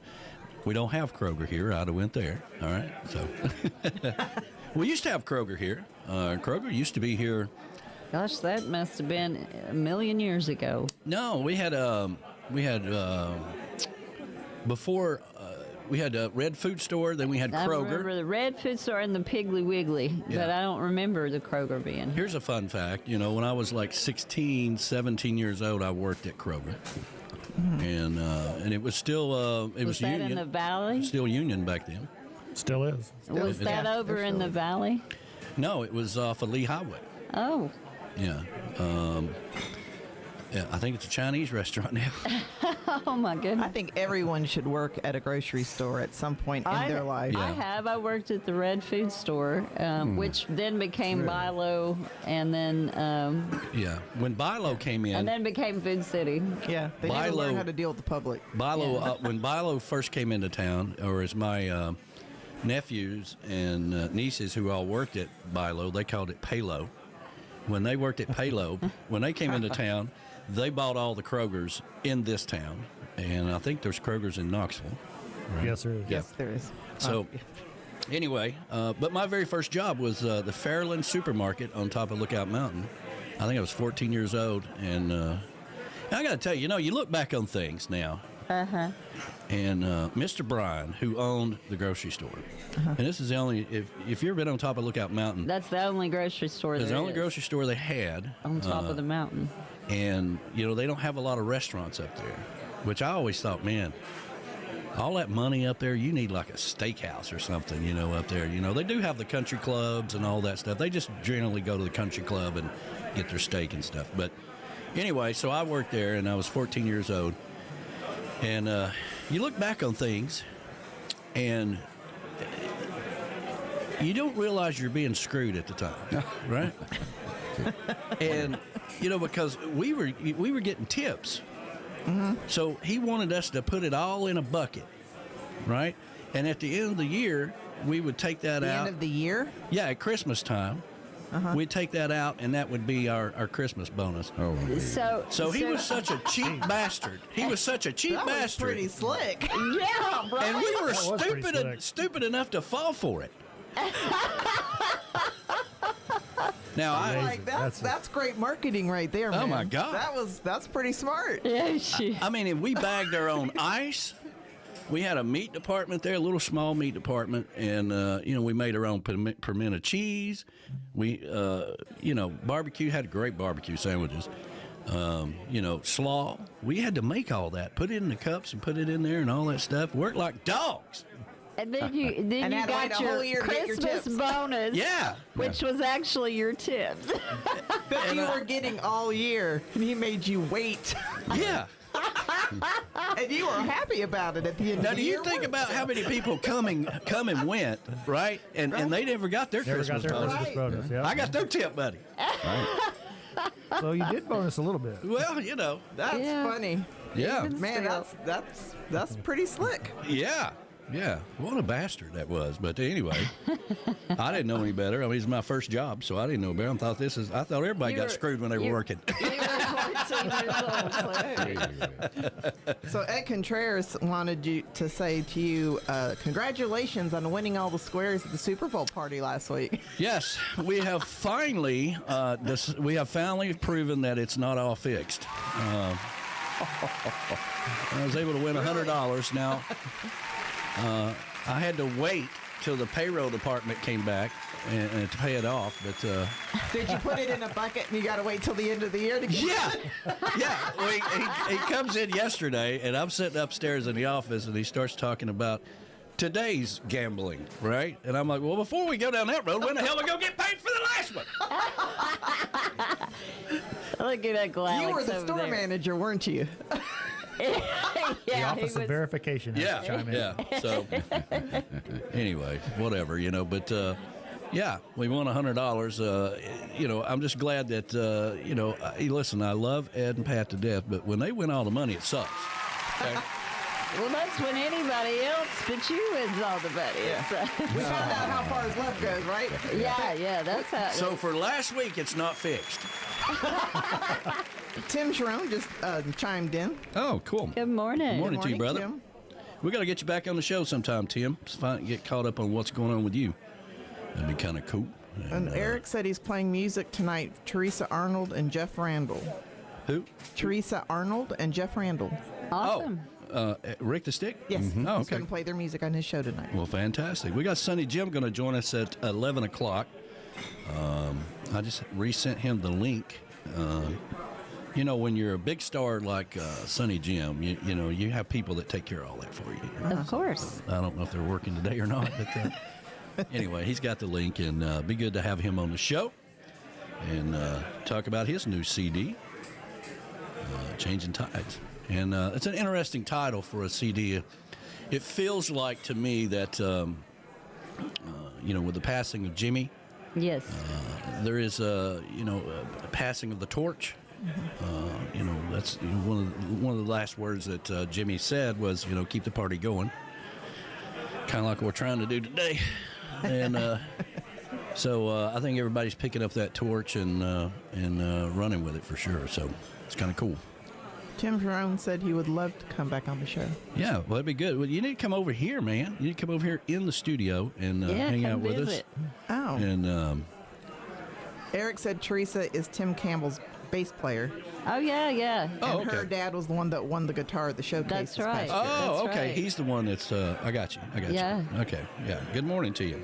we don't have Kroger here. I'd have went there. All right, so we used to have Kroger here. Kroger used to be here.
Gosh, that must have been a million years ago.
No, we had before we had a Red Food Store. Then we had
I
Kroger.
remember the Red Food Store and the Piggly Wiggly, but
Yeah.
I don't remember the Kroger being.
Here's a fun fact. You know, when I was like 16, 17 years old, I worked at Kroger, and it was still it was
that
union.
in the valley?
Still union back then.
Still is.
Was that
Yeah,
over
they're
in the
still-
valley?
No, it was off of Lee Highway.
Oh,
Yeah. Yeah, I think it's a Chinese restaurant now.
oh my
I
goodness.
think everyone should work at a grocery store at some point in their life.
I have. I worked at the Red Food Store, which then became Bilo, and then
Yeah. When Bilo came in,
became Food City.
Yeah, they need to learn
Bilo-
how to deal with the public.
Bilo, when Bilo first came into town, or as my nephews and nieces who all worked at Bilo, they called it Palo. When they worked at Palo, when they came into town, they bought all the Krogers in this town, and I think there's Krogers in Knoxville. Right?
Yes, there is.
Yeah.
Yes, there is.
So, anyway, but my very first job was the Fairland Supermarket on top of Lookout Mountain. I think I was 14 years old, and I got to tell you, you know, you look back on things now. And Mr. Bryan, who owned the grocery store, and this is the only, if you've ever been on top of Lookout Mountain,
That's the only grocery store
it's
there
the only
is
grocery store they had.
on top of the mountain.
And, you know, they don't have a lot of restaurants up there, which I always thought, man, all that money up there, you need like a steakhouse or something, you know, up there. You know, they do have the country clubs and all that stuff. They just generally go to the country club and get their steak and stuff. But anyway, so I worked there, and I was 14 years old. And you look back on things, and you don't realize you're being screwed at the time, right? And you know, because we were getting tips, so he wanted us to put it all in a bucket, right? And at the end of the year, we would take that
The
out.
end of the year?
Yeah, at Christmas time, we'd take that out, and that would be our Christmas bonus.
Oh,
So he was such a cheap bastard. He was such a cheap
That was
bastard.
pretty slick.
Yeah, right.
And we were
That was pretty slick.
stupid enough to fall for it. Now
Like that's great marketing right there, man.
Oh, my God.
That's pretty smart.
Yeah, she.
I mean, if we bagged our own ice. We had a meat department there, a little small meat department, and we made our own pimento cheese. We barbecue, had great barbecue sandwiches. Slaw. We had to make all that, put it in the cups and put it in there and all that stuff. Worked like dogs.
And then you
And had to wait
got
a
your
whole year to get your
Christmas
tips.
bonus.
Yeah.
Which was actually your tips.
That you were getting all year, and he made you wait.
Yeah.
And you were happy about it at the end
Now,
of the
do
year.
you think about how many people come and went, right? And they never got their
Never
Christmas
got their
bonus.
Christmas bonus. Yeah.
I got their tip, buddy.
So you did bonus a little bit.
Well,
That's
Yeah.
funny.
yeah.
Man, that's pretty slick.
Yeah. Yeah. What a bastard that was. But anyway, I didn't know any better. I mean, it's my first job, so I didn't know better. I thought everybody got screwed when they were working.
You were 14 years old, so hey.
So Ed Contreras wanted you to say to you, congratulations on winning all the squares at the Super Bowl party last week.
Yes, we have finally proven that it's not all fixed. I was able to win $100. Now, I had to wait till the payroll department came back and to pay it off, but
Did you put it in a bucket and you got to wait till the end of the year to get
yeah. Well, he comes in yesterday, and I'm sitting upstairs in the office, and he starts talking about today's gambling, right? And I'm like, well, before we go down that road, when the hell are we going to get paid for the last one?
Look at that glass.
You were the store manager, weren't you?
The
Yeah,
Office of Verification. has to chime in.
Yeah. So anyway, whatever, but we won $100. I'm just glad that listen, I love Ed and Pat to death, but when they win all the money, it sucks. Okay?
Well, that's when anybody else but you wins all the money. Yeah,
We found out how far his left goes, right?
yeah, that's how.
So for last week, it's not fixed.
Tim Sharon just chimed in.
Oh, cool.
Good morning.
Good morning to you, brother.
Tim.
We got to get you back on the show sometime, Tim. Get caught up on what's going on with you. That'd be kind of cool.
And Eric said he's playing music tonight. Teresa Arnold and Jeff Randall.
Who?
Teresa Arnold and Jeff Randall.
Awesome.
Rick the Stick?
Yes,
Oh,
he's
okay.
going to play their music on his show tonight.
Well, fantastic. We got Sonny Jim going to join us at 11 o'clock. I just resent him the link. When you're a big star like Sonny Jim, you have people that take care of all that for you.
Of course.
I don't know if they're working today or not, but anyway, he's got the link, and be good to have him on the show and talk about his new CD, Changing Tides. And it's an interesting title for a CD. It feels like to me that, with the passing of Jimmy,
Yes.
there is a passing of the torch. That's one of the last words that Jimmy said was, keep the party going. Kind of like what we're trying to do today. And so I think everybody's picking up that torch and running with it for sure. So it's kind of cool.
Tim Sharon said he would love to come back on the show.
Yeah, well, that'd be good. Well, you need to come over here, man. You need to come over here in the studio and hang
come
out with
visit.
us.
Oh.
And
Eric said Teresa is Tim Campbell's bass player.
Oh, yeah.
Oh,
And her
okay.
dad was the one that won the guitar at the showcase.
That's
this
right.
past year.
Oh,
That's
okay.
right.
He's the one that's. I got you.
Yeah.
Okay. Yeah. Good morning to you.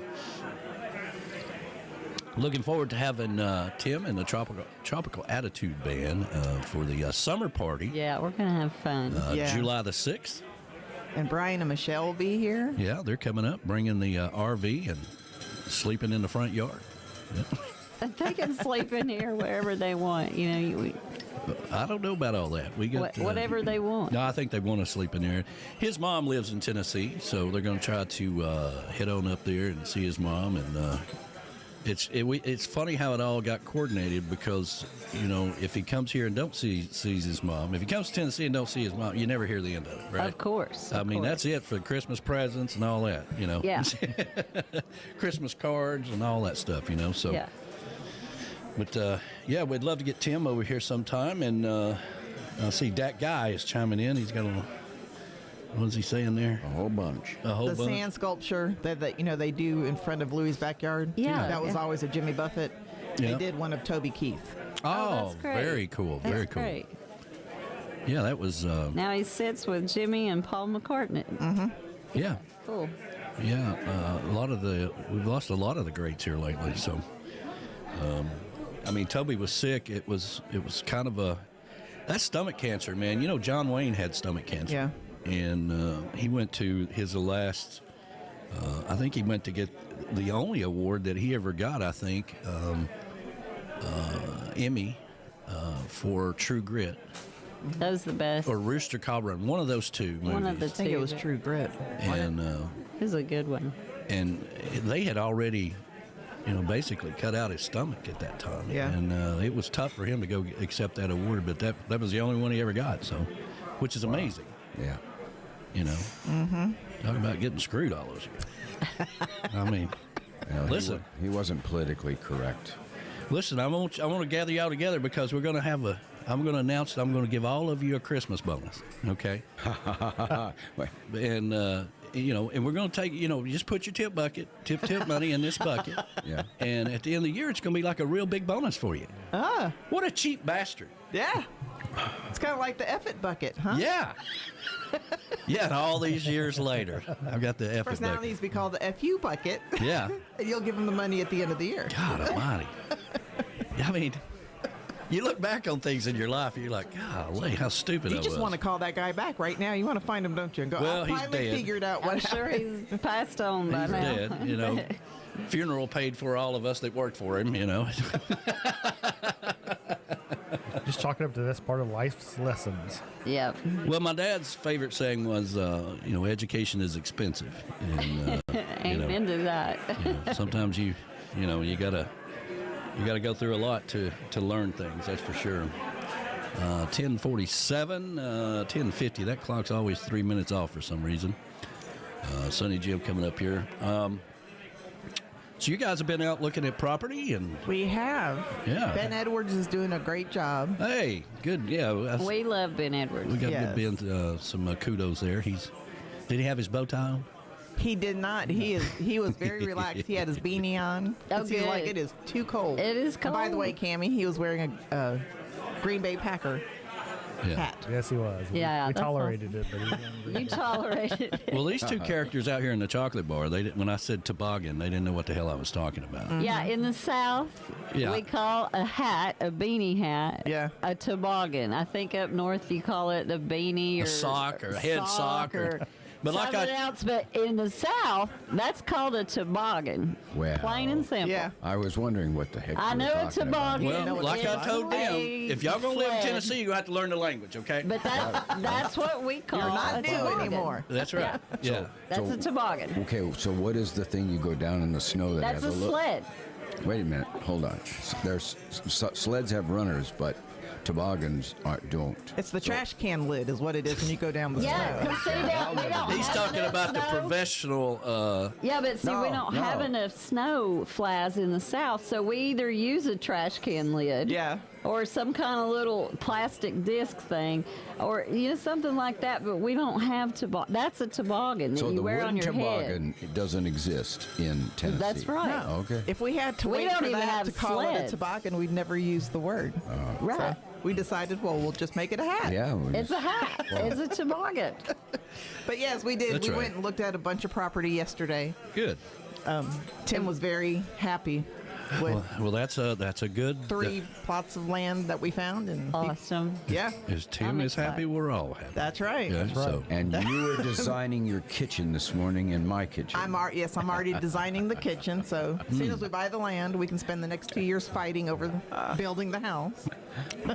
Looking forward to having Tim and the Tropical Attitude Band for the summer party.
Yeah, we're going to have fun.
Yeah.
July the 6th.
And Brian and Michelle will be here.
Yeah, they're coming up, bringing the RV and sleeping in the front yard.
They can sleep in here wherever they want.
I don't know about all that. We got
Whatever they want.
No, I think they want to sleep in there. His mom lives in Tennessee, so they're going to try to head on up there and see his mom. And it's funny how it all got coordinated because if he comes here and don't sees his mom, if he comes to Tennessee and don't see his mom, you never hear the end of it, right?
Of course.
I mean, that's it for Christmas presents and all that,
Yeah.
Christmas cards and all that stuff, So.
Yeah.
But yeah, we'd love to get Tim over here sometime. And I see that guy is chiming in. He's got a little. What is he saying there?
A whole bunch.
A whole
The
bunch.
sand sculpture that they do in front of Louis' backyard.
Yeah.
That was always a Jimmy Buffett.
Yeah.
They did one of Toby Keith.
Oh,
that's great.
very cool. Very
That's
cool.
great.
Yeah, that was.
Now he sits with Jimmy and Paul McCartney.
Yeah.
Cool.
Yeah, we've lost a lot of the greats here lately. So, I mean, Toby was sick. It was kind of that's stomach cancer, man. You know, John Wayne had stomach cancer.
Yeah.
And he went to his last. I think he went to get the only award that he ever got. I think Emmy for True Grit
That was the best.
or Rooster Cogburn. One of those two movies.
One of the
I think it
two.
was True Grit.
And
It was a good one.
and they had already, basically cut out his stomach at that time.
Yeah.
And it was tough for him to go accept that award, but that was the only one he ever got. So, which is amazing.
Yeah.
Mm-hmm.
Talking about getting screwed all those years. I mean, listen.
He wasn't politically correct.
Listen, I want to gather y'all together because we're going to have I'm going to announce that I'm going to give all of you a Christmas bonus. Okay. And and we're going to take, you just put your tip money in this bucket.
Yeah.
And at the end of the year, it's going to be like a real big bonus for you.
Ah,
What a cheap bastard.
yeah. It's kind of like the F-it bucket, huh?
Yeah. Yeah, and all these years later, I've got the F
First now it needs to be called the FU bucket.
Yeah.
And you'll give them the money at the end of the year.
God almighty. I mean, you look back on things in your life, and you're like, golly, how stupid I
You
was.
just want to call that guy back right now. You want to find him, don't you? And go,
Well,
I
he's
finally
dead.
figured out what
I'm sure
happened.
he's passed on by
He's
now.
dead, Funeral paid for all of us that worked for him,
Just chalk it up to this part of life's lessons.
Yep.
Well, my dad's favorite saying was, education is expensive. And,
Amen to that.
sometimes you gotta go through a lot to learn things. That's for sure. 10:47, 10:50. That clock's always 3 minutes off for some reason. Sonny Jim coming up here. So you guys have been out looking at property and
We have.
Yeah.
Ben Edwards is doing a great job.
hey, good. Yeah,
We love Ben Edwards.
we got
Yes.
good Ben some kudos there. Did he have his bow tie on?
He did not. He was very relaxed. He had his beanie on.
Oh,
He's like,
good.
it is too cold.
It is
And by the
cold.
way, Cammie, he was wearing a Green Bay Packer
Yeah.
hat.
Yes, he was.
Yeah,
we
that's
tolerated it, but he didn't.
You tolerate it.
Well, these two characters out here in the chocolate bar, when I said toboggan, they didn't know what the hell I was talking about.
Yeah, in the South,
Yeah.
we call a hat, a beanie hat,
Yeah.
a toboggan. I think up north you call it a beanie or
A sock or a head sock or- but like
something else. But in the South, that's called a toboggan.
Well,
Plain and simple.
Yeah.
I was wondering what the heck
I
you were
know a
talking about.
toboggan.
Well, like I
It's
told them,
a
if y'all gonna live in
sled.
Tennessee, you have to learn the language, okay?
But that's what we call
You're not
a
new
toboggan.
anymore.
That's right. Yeah.
That's a toboggan.
Okay, so what is the thing you go down in the snow that
That's
has
a
little...
sled.
Wait a minute, hold on. Sleds have runners, but toboggans don't.
It's the trash can lid is what it is when you go down the
Yeah,
snow.
'cause see, we don't
He's
have
talking
enough
about the
snow.
professional.
Yeah, but see, we
No,
don't
no.
have enough snow flies in the South, so we either use a trash can lid,
Yeah.
or some kind of little plastic disc thing, or something like that. But we don't have toboggan. That's a toboggan that
So
you
the
wear on
wooden
your head.
toboggan it doesn't exist in Tennessee.
That's right.
No.
Okay.
If we had to
We
wait
don't
for
even
that
have
to call it a
sleds.
toboggan, we'd never use the word.
Right.
We decided, well, we'll just make it a hat.
Yeah.
It's a hat. It's a toboggan.
But yes, we did.
That's
We
right.
went and looked at a bunch of property yesterday.
Good.
Tim was very happy with
Well, that's a good.
3 plots of land that we found, and
Awesome.
yeah,
Is Tim
I'm
is happy?
excited.
We're all happy.
that's right.
Yeah, so
And you were designing your kitchen this morning in my kitchen.
I'm already designing the kitchen. So as soon as we buy the land, we can spend the next 2 years fighting over building the house.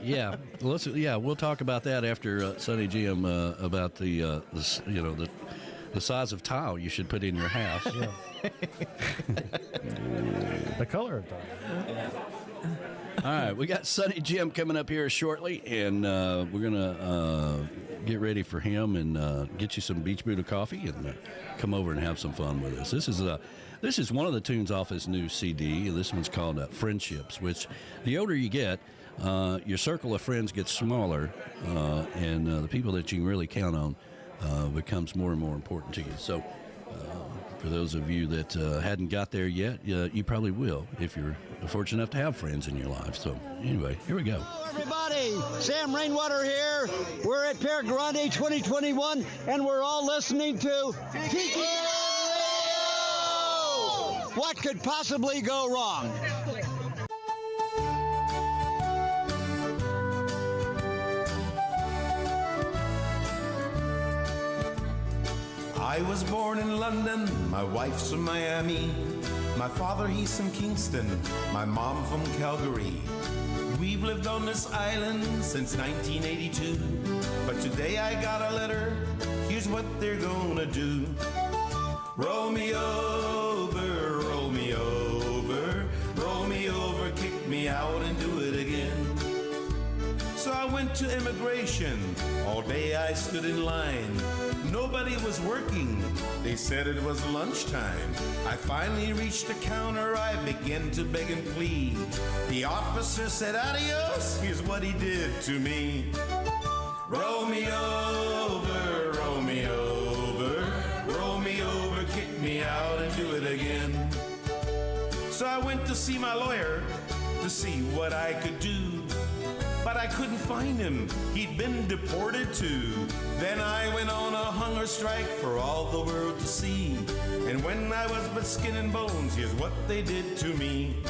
yeah, we'll talk about that after Sonny Jim about the size of tile you should put in your house.
The color of time.
All right, we got Sonny Jim coming up here shortly, and we're gonna get ready for him and get you some Beach Buddha coffee and come over and have some fun with us. This is one of the tunes off his new CD. This one's called Friendships, which the older you get, your circle of friends gets smaller, and the people that you can really count on becomes more and more important to you. So for those of you that hadn't got there yet, you probably will if you're fortunate enough to have friends in your life. So anyway, here we go.
Hello, everybody. Sam Rainwater here. We're at Pier Grande 2021, and we're all listening to Tiki Man Radio. What could possibly go wrong?
I was born in London, my wife's from Miami. My father, he's from Kingston, my mom from Calgary. We've lived on this island since 1982. But today I got a letter, here's what they're gonna do. Roll me over, roll me over, roll me over, kick me out and do it again. So I went to immigration, all day I stood in line. Nobody was working, they said it was lunchtime. I finally reached the counter, I began to beg and plead. The officer said, adios, here's what he did to me. Roll me over, roll me over, roll me over, kick me out and do it again. So I went to see my lawyer to see what I could do. But I couldn't find him, he'd been deported too. Then I went on a hunger strike for all the world to see. And when I was but skin and bones, here's what they did to me.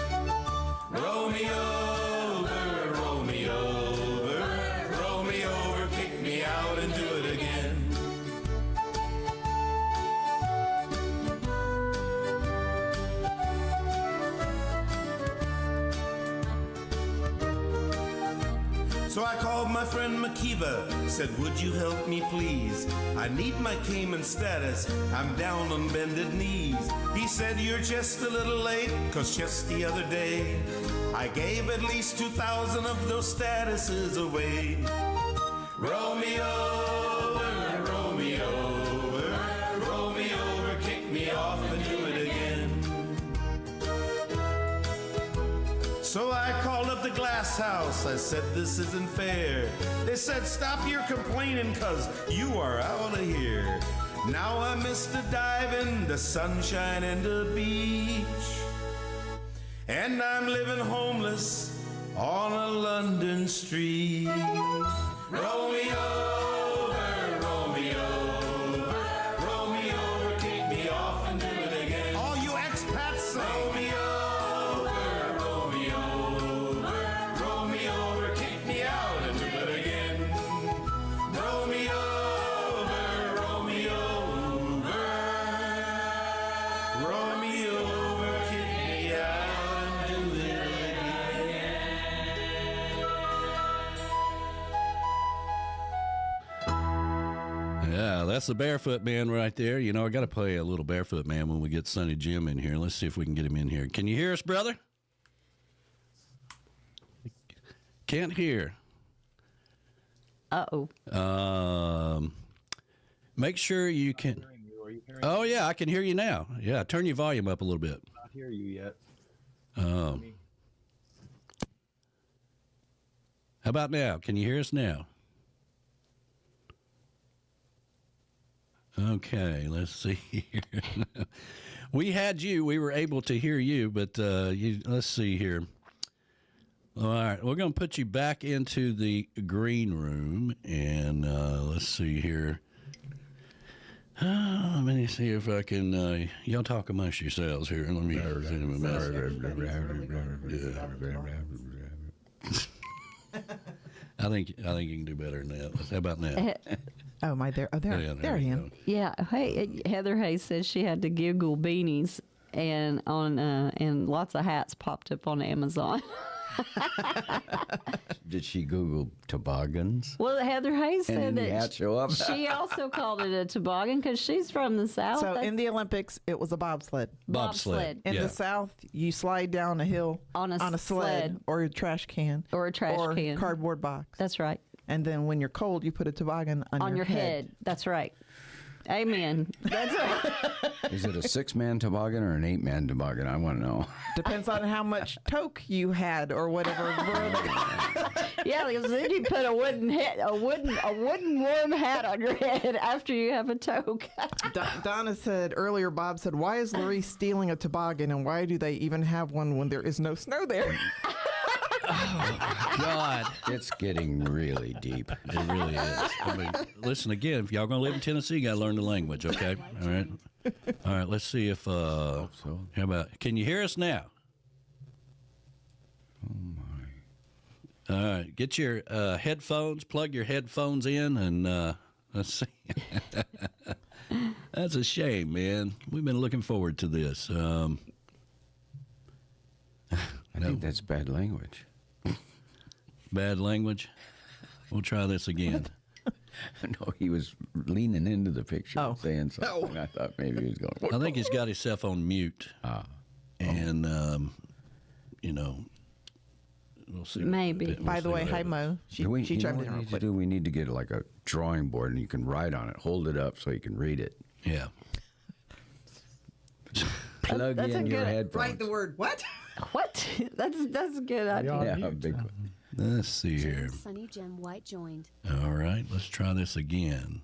Roll me over, roll me over, roll me over, kick me out and do it again. So I called my friend Makiva, said, would you help me please? I need my Cayman status, I'm down on bended knees. He said, you're just a little late, cause just the other day, I gave at least 2,000 of those statuses away. Roll me over, roll me over, roll me over, kick me off and do it again. So I called up the glass house, I said this isn't fair. They said stop your complaining cause you are out of here. Now I miss the diving, the sunshine and the beach. And I'm living homeless on a London street. Roll me over, roll me over, roll me over, kick me off and do it again. All you expats say, roll me over, roll me over, roll me over, kick me out and do it again. Roll me over, roll me over, roll me over, kick me out and do it again.
Yeah, that's the Barefoot Man right there. You know, I got to play a little Barefoot Man when we get Sonny Jim in here. Let's see if we can get him in here. Can you hear us, brother? Can't hear.
Uh-oh.
Make sure you can. Oh, yeah, I can hear you now. Yeah, turn your volume up a little bit.
Not hear you yet.
How about now? Can you hear us now? Okay, let's see here. We had you. We were able to hear you, but let's see here. All right, we're going to put you back into the green room, and let's see here. Let me see if I can. Y'all talk amongst yourselves here. Let me send him a message. I think you can do better than that. How about now?
Oh, my there. Oh, there.
Yeah,
there I am.
Yeah. Hey, Heather Hayes says she had to Google beanies, and lots of hats popped up on Amazon.
Did she Google toboggans?
Well, Heather Hayes said
And
that
hat show up?
she also called it a toboggan because she's from the South.
So in the Olympics, it was a bobsled.
bobsled.
In the South, you slide down a hill
On a
sled
sled.
or a trash can
Or a trash
or
can.
cardboard box.
That's right.
And then when you're cold, you put a toboggan on
your head. That's right. Amen. That's right.
Is it a 6-man toboggan or an 8-man toboggan? I want to know.
Depends on how much toke you had or whatever.
Yeah, because then you put a wooden warm hat on your head after you have a toque.
Donna said earlier, Bob said, why is Larice stealing a toboggan and why do they even have one when there is no snow there?
Oh, God.
It's getting really deep.
It really is. I mean, listen, again, if y'all going to live in Tennessee, you got to learn the language, okay? All right? All right, let's see if, how about, can you hear us now?
Oh, my.
All right, get your headphones, plug your headphones in, and let's see. That's a shame, man. We've been looking forward to this.
I think that's bad language.
Bad language? We'll try this again.
No, he was leaning into the picture saying something. I thought maybe he was going.
I think he's got himself on mute. And, we'll see.
Maybe.
By the way, hi, Mo. She chimed in real quick.
We need to get like a drawing board and you can write on it. Hold it up so you can read it.
Yeah.
Plug in your headphones.
Write the word what?
What? That's a good idea.
Yeah, big one.
Let's see here.
Sunny Jim White joined.
All right, let's try this again.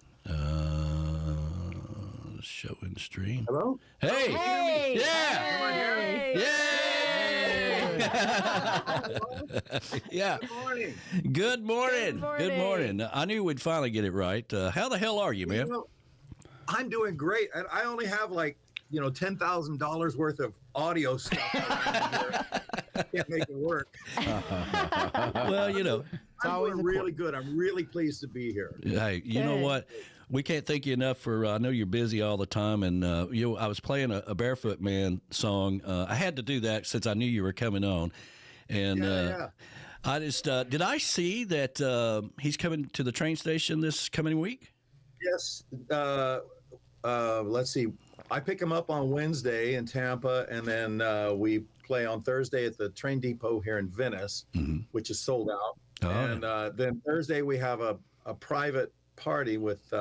Show and stream.
Hello?
Hey!
Hey!
Yeah!
Yay!
Yeah.
Good morning.
Good morning. Good morning. I knew we'd finally get it right. How the hell are you, man?
You know, I'm doing great. And I only have $10,000 worth of audio stuff around here. I can't make it work.
Well,
I'm doing really good. I'm really pleased to be here.
Hey, you know what? We can't thank you enough for. I know you're busy all the time, and I was playing a Barefoot Man song. I had to do that since I knew you were coming on, and I just did I see that he's coming to the train station this coming week?
Yes. Let's see. I pick him up on Wednesday in Tampa, and then we play on Thursday at the train depot here in Venice, which is sold out. And then Thursday we have a private party with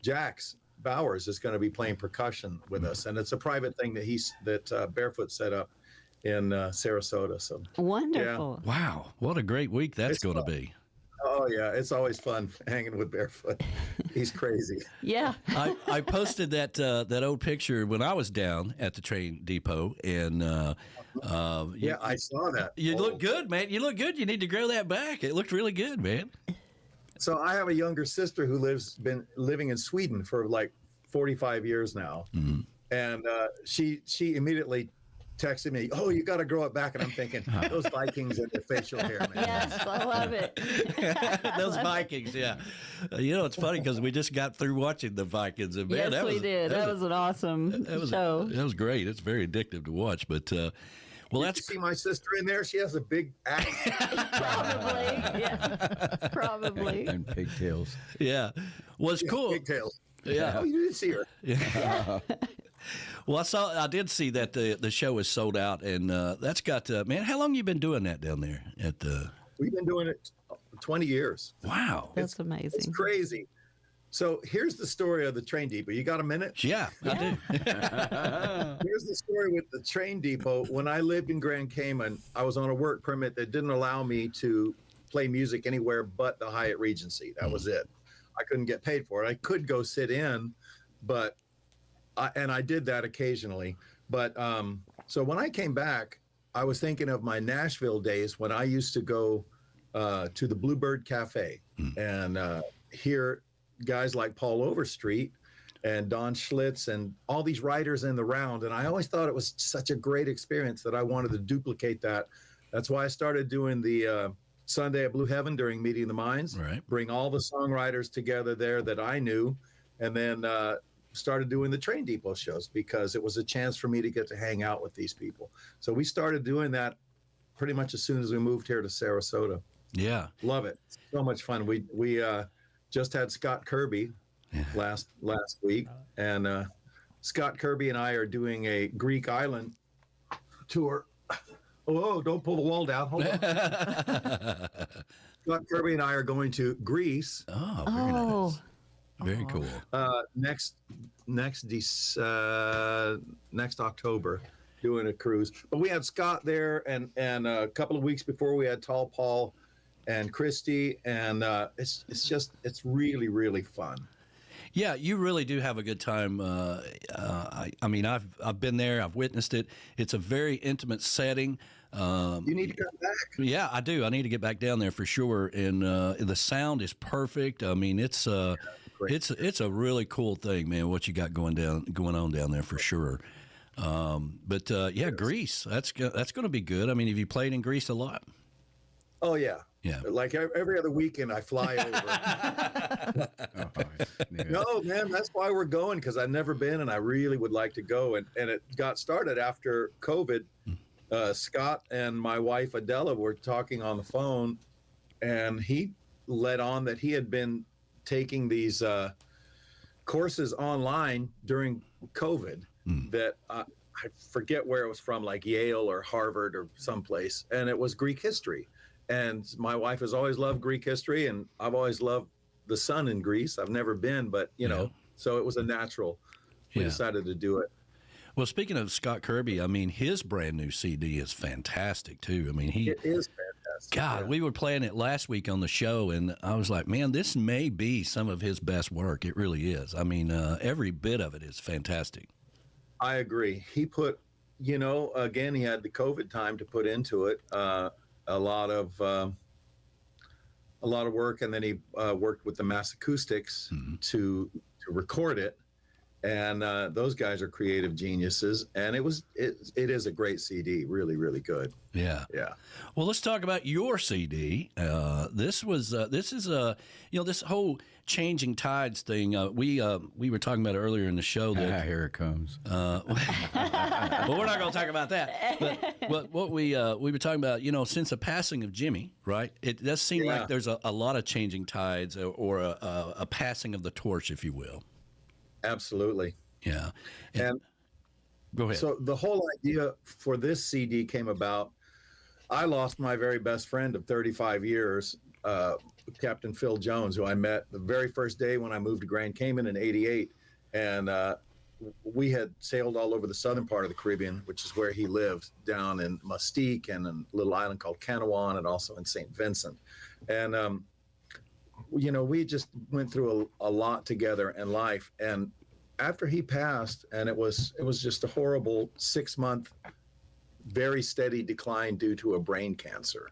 Jax Bowers is going to be playing percussion with us, and it's a private thing that Barefoot set up in Sarasota. So
wonderful!
Yeah.
Wow, what a great week that's going to be.
Oh yeah, it's always fun hanging with Barefoot. He's crazy.
Yeah.
I posted that old picture when I was down at the train depot, and
yeah, I saw that.
You look good, man. You look good. You need to grow that back. It looked really good, man.
So I have a younger sister who been living in Sweden for like 45 years now, and she immediately texted me, "Oh, you got to grow it back," and I'm thinking, those Vikings and their facial hair, man.
Yes, I love it.
Those Vikings, yeah. It's funny because we just got through watching the Vikings, and man,
yes, we did. That was an awesome show.
That was great. It's very addictive to watch, but. Well,
you see my sister in there. She has a big axe.
Probably, yeah. Probably.
And pigtails.
Yeah. Well, it's cool.
Pigtails.
Yeah.
Oh, you didn't see her.
Yeah. Well, I did see that the show is sold out, and that's got man. How long you been doing that down there at the?
We've been doing it 20 years.
Wow,
that's amazing.
It's crazy. So here's the story of the train depot. You got a minute?
Yeah, I do.
Here's the story with the train depot. When I lived in Grand Cayman, I was on a work permit that didn't allow me to play music anywhere but the Hyatt Regency. That was it. I couldn't get paid for it. I could go sit in, but I did that occasionally. But so when I came back, I was thinking of my Nashville days when I used to go to the Bluebird Cafe and hear guys like Paul Overstreet and Don Schlitz and all these writers in the round. And I always thought it was such a great experience that I wanted to duplicate that. That's why I started doing the Sunday at Blue Heaven during Meeting the Minds, bring all the songwriters together there that I knew, and then started doing the train depot shows because it was a chance for me to get to hang out with these people. So we started doing that pretty much as soon as we moved here to Sarasota.
Yeah.
Love it. So much fun. We just had Scott Kirby last week, and Scott Kirby and I are doing a Greek island tour. Oh, don't pull the wall down. Hold on. Scott Kirby and I are going to Greece.
Oh, very nice. Very cool.
Next October, doing a cruise. But we had Scott there, and a couple of weeks before we had Tall Paul and Christy, and it's really, really fun.
Yeah, you really do have a good time. I mean, I've been there. I've witnessed it. It's a very intimate setting.
You need to come back.
Yeah, I do. I need to get back down there for sure. And the sound is perfect. I mean, it's a really cool thing, man. What you got going on down there for sure. But Greece. That's going to be good. I mean, have you played in Greece a lot?
Oh yeah.
Yeah.
Like every other weekend, I fly over. No, man, that's why we're going, because I've never been, and I really would like to go. And it got started after COVID. Scott and my wife Adela were talking on the phone, and he led on that he had been taking these courses online during COVID that I forget where it was from, like Yale or Harvard or someplace, and it was Greek history. And my wife has always loved Greek history, and I've always loved the sun in Greece. I've never been, but so it was a natural. We decided to do it.
Well, speaking of Scott Kirby, I mean, his brand new CD is fantastic too. I mean,
it is fantastic.
God, we were playing it last week on the show, and I was like, man, this may be some of his best work. It really is. I mean, every bit of it is fantastic.
I agree. He put, again, he had the COVID time to put into it. A lot of work, and then he worked with the Mass Acoustics to record it, and those guys are creative geniuses, and it is a great CD, really, really good.
Yeah. Well, let's talk about your CD. This is this whole changing tides thing. We were talking about it earlier in the show that
here it comes.
Well, we're not going to talk about that. But what we were talking about, since the passing of Jimmy, right? It does seem like there's a lot of changing tides, or a passing of the torch, if you will.
Absolutely.
Yeah.
And
go ahead.
So the whole idea for this CD came about. I lost my very best friend of 35 years, Captain Phil Jones, who I met the very first day when I moved to Grand Cayman in '88. And we had sailed all over the southern part of the Caribbean, which is where he lived, down in Mustique and a little island called Canawan, and also in St. Vincent. And, we just went through a lot together in life. And after he passed, and it was just a horrible 6-month, very steady decline due to a brain cancer.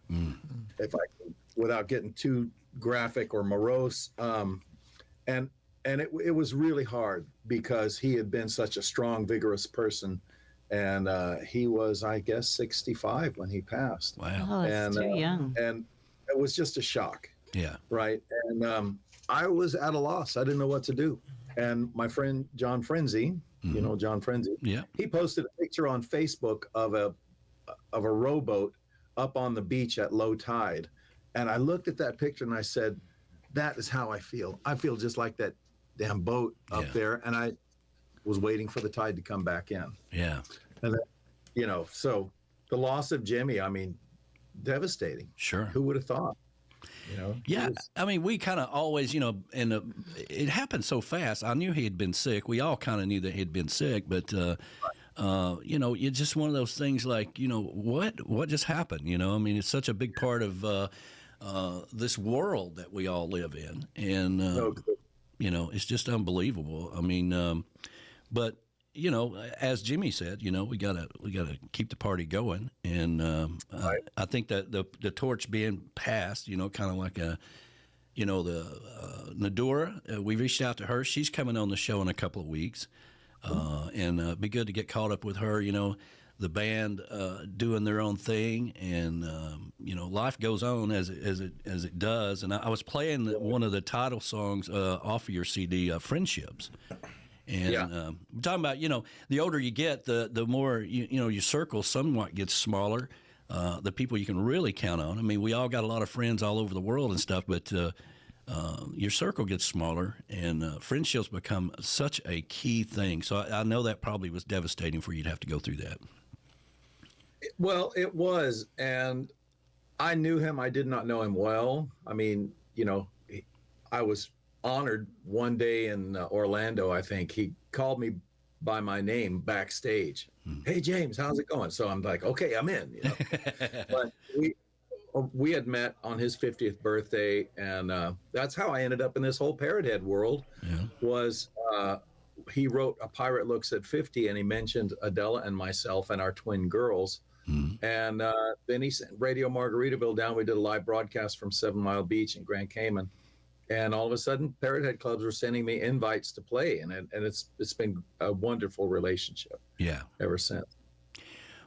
If I could, without getting too graphic or morose, and it was really hard, because he had been such a strong, vigorous person, and he was, I guess, 65 when he passed.
Wow.
Oh, that's too young.
And it was just a shock.
Yeah.
Right. And I was at a loss. I didn't know what to do. And my friend John Frenzy, John Frenzy, he posted a picture on Facebook of a rowboat up on the beach at low tide. And I looked at that picture and I said, that is how I feel. I feel just like that damn boat up there. And I was waiting for the tide to come back in.
Yeah.
And then, so the loss of Jimmy, I mean, devastating.
Sure.
Who would have thought?
I mean, we kind of always, and it happened so fast. I knew he had been sick. We all kind of knew that he'd been sick, but it's just one of those things, like, what just happened? I mean, it's such a big part of this world that we all live in, and it's just unbelievable. I mean, but as Jimmy said, we gotta keep the party going, and I think that the torch being passed, kind of like the Nadura. We reached out to her. She's coming on the show in a couple of weeks, and it'd be good to get caught up with her. The band doing their own thing, and life goes on as it does. And I was playing one of the title songs off of your CD, Friendships. And we're talking about, the older you get, the more, your circle somewhat gets smaller. The people you can really count on. I mean, we all got a lot of friends all over the world and stuff, but your circle gets smaller, and friendships become such a key thing. So I know that probably was devastating for you to have to go through that.
Well, it was. And I knew him. I did not know him well. I mean, I was honored one day in Orlando. I think he called me by my name backstage. Hey, James, how's it going? So I'm like, okay, I'm in. But we had met on his 50th birthday, and that's how I ended up in this whole Parrot Head world. Was he wrote A Pirate Looks at 50, and he mentioned Adela and myself and our twin girls. And then he sent Radio Margaritaville down. We did a live broadcast from 7 Mile Beach in Grand Cayman. And all of a sudden, Parrot Head clubs were sending me invites to play, and it's been a wonderful relationship. Ever since.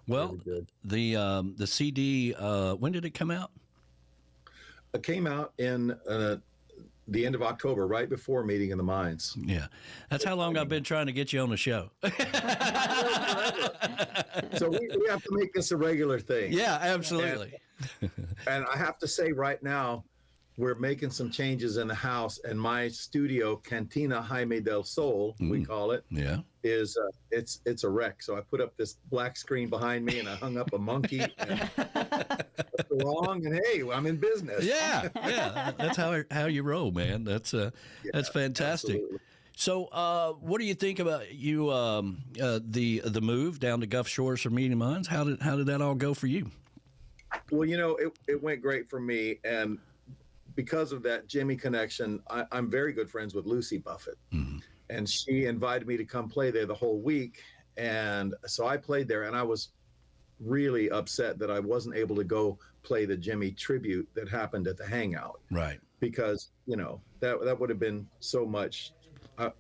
Well, really the CD, when did it come out?
It came out in the end of October, right before Meeting in the Minds.
Yeah, that's how long I've been trying to get you on the show.
So we have to make this a regular thing.
Yeah, absolutely.
And I have to say, right now, we're making some changes in the house, and my studio, Cantina Jaime del Sol, we call it, is it's a wreck. So I put up this black screen behind me, and I hung up a monkey. And wrong, and hey, I'm in business.
Yeah, that's how you roll, man. That's fantastic.
Absolutely.
So, what do you think about you the move down to Gulf Shores for Meeting Minds? How did that all go for you?
Well, it went great for me, and because of that Jimmy connection, I'm very good friends with Lucy Buffett, and she invited me to come play there the whole week, and so I played there, and I was really upset that I wasn't able to go play the Jimmy tribute that happened at the Hangout,
right?
Because that would have been so much, that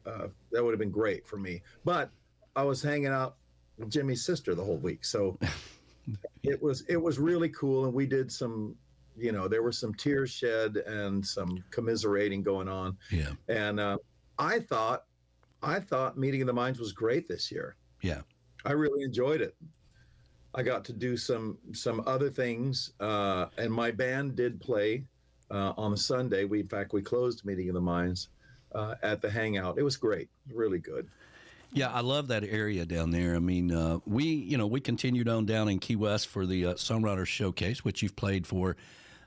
would have been great for me, but I was hanging out with Jimmy's sister the whole week, so it was really cool, and we did some. There were some tears shed and some commiserating going on.
Yeah. And
I thought Meeting in the Minds was great this year.
Yeah.
I really enjoyed it. I got to do some other things, and my band did play on a Sunday. We closed Meeting in the Minds at the Hangout. It was great. Really good.
Yeah, I love that area down there. I mean, we continued on down in Key West for the Songwriters Showcase, which you've played for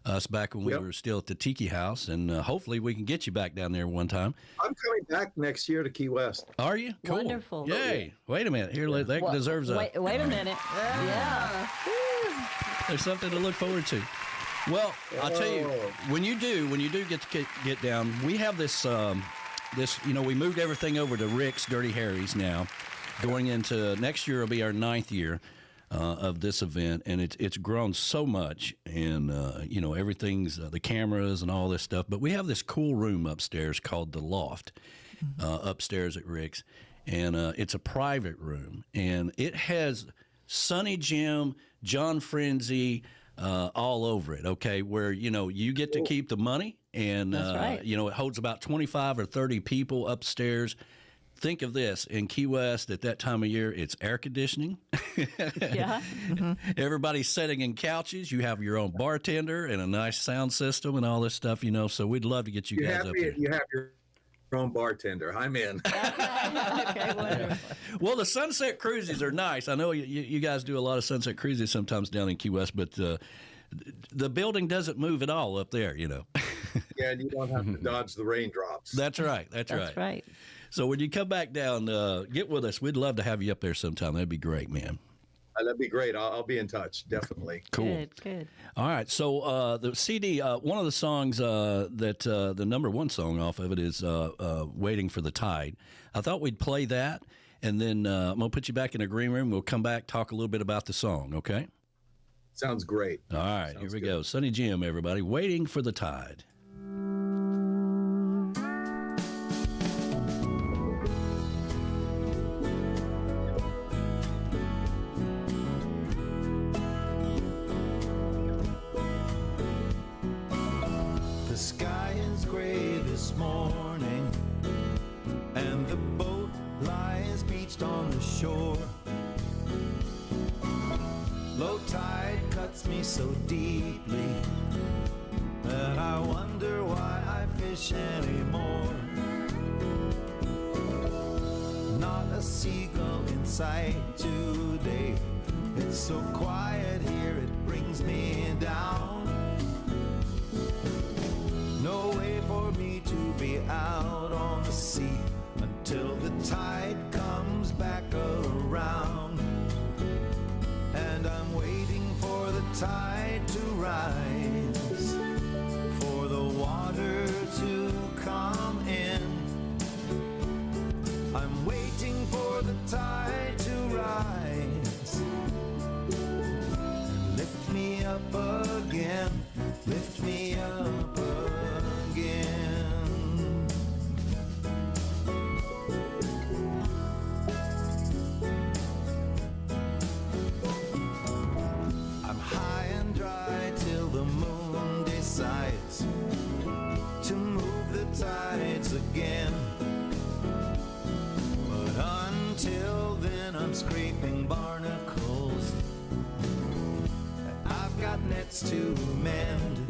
us back when we were still at the Tiki House, and hopefully we can get you back down there one time.
I'm coming back next year to Key West.
Are you? Cool.
Wonderful.
Yay. Wait a minute. Here, that deserves a...
Wait a minute. Yeah.
There's something to look forward to. Well, I'll tell you, when you do get down, we have this, we moved everything over to Rick's Dirty Harry's now. Going into next year will be our 9th year of this event, and it's grown so much, and everything's the cameras and all this stuff. But we have this cool room upstairs called the Loft, upstairs at Rick's, and it's a private room, and it has Sonny Jim, John Frenzy, all over it. Okay, where you get to keep the money, and
right.
it holds about 25 or 30 people upstairs. Think of this, in Key West at that time of year, it's air conditioning.
Yeah.
Everybody's sitting in couches. You have your own bartender and a nice sound system and all this stuff, so we'd love to get you guys up there.
You have your own bartender. I'm in.
Okay, wonderful.
Well, the sunset cruises are nice. I know you guys do a lot of sunset cruises sometimes down in Key West, but the building doesn't move at all up there,
Yeah, and you don't have to dodge the raindrops.
That's right. That's right. So when you come back down, get with us. We'd love to have you up there sometime. That'd be great, man.
That'd be great. I'll be in touch, definitely.
Cool.
Good.
All right. So the CD, one of the songs that the number one song off of it is Waiting for the Tide. I thought we'd play that, and then I'm going to put you back in the green room. We'll come back, talk a little bit about the song, okay?
Sounds great.
All right. Here we go. Sonny Jim, everybody. Waiting for the Tide.
The sky is gray this morning, and the boat lies beached on the shore. Low tide cuts me so deeply that I wonder why I fish anymore. Not a seagull in sight today. It's so quiet here, it brings me down. No way for me to be out on the sea until the tide comes back around. And I'm waiting for the tide to rise, for the water to come in. I'm waiting for the tide to rise. Lift me up again, lift me up again. I'm high and dry till the moon decides to move the tides again. But until then I'm scraping barnacles, and I've got nets to mend.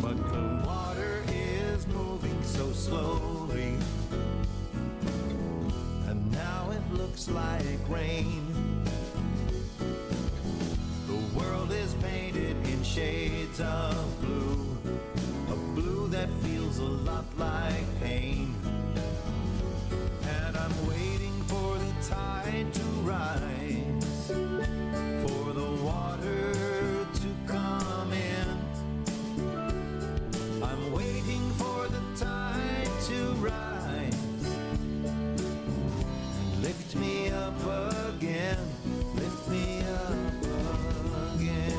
But the water is moving so slowly, and now it looks like rain. The world is painted in shades of blue, a blue that feels a lot like pain. And I'm waiting for the tide to rise, for the water to come in. I'm waiting for the tide to rise. Lift me up again, lift me up again.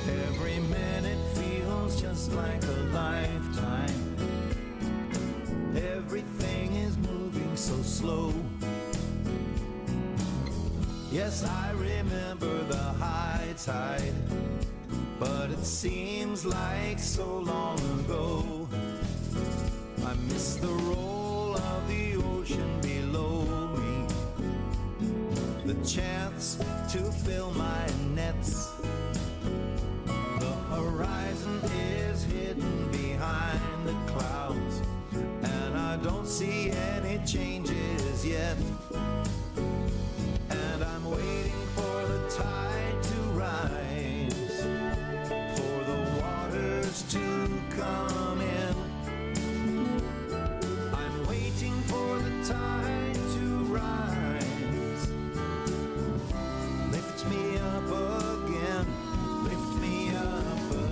Every minute feels just like a lifetime. Everything is moving so slow. Yes, I remember the high tide, but it seems like so long ago. I miss the roll of the ocean below me, the chance to fill my nets. The horizon is hidden behind the clouds, and I don't see any changes yet. And I'm waiting for the tide to rise, for the waters to come in. I'm waiting for the tide to rise. Lift me up again, lift me up again.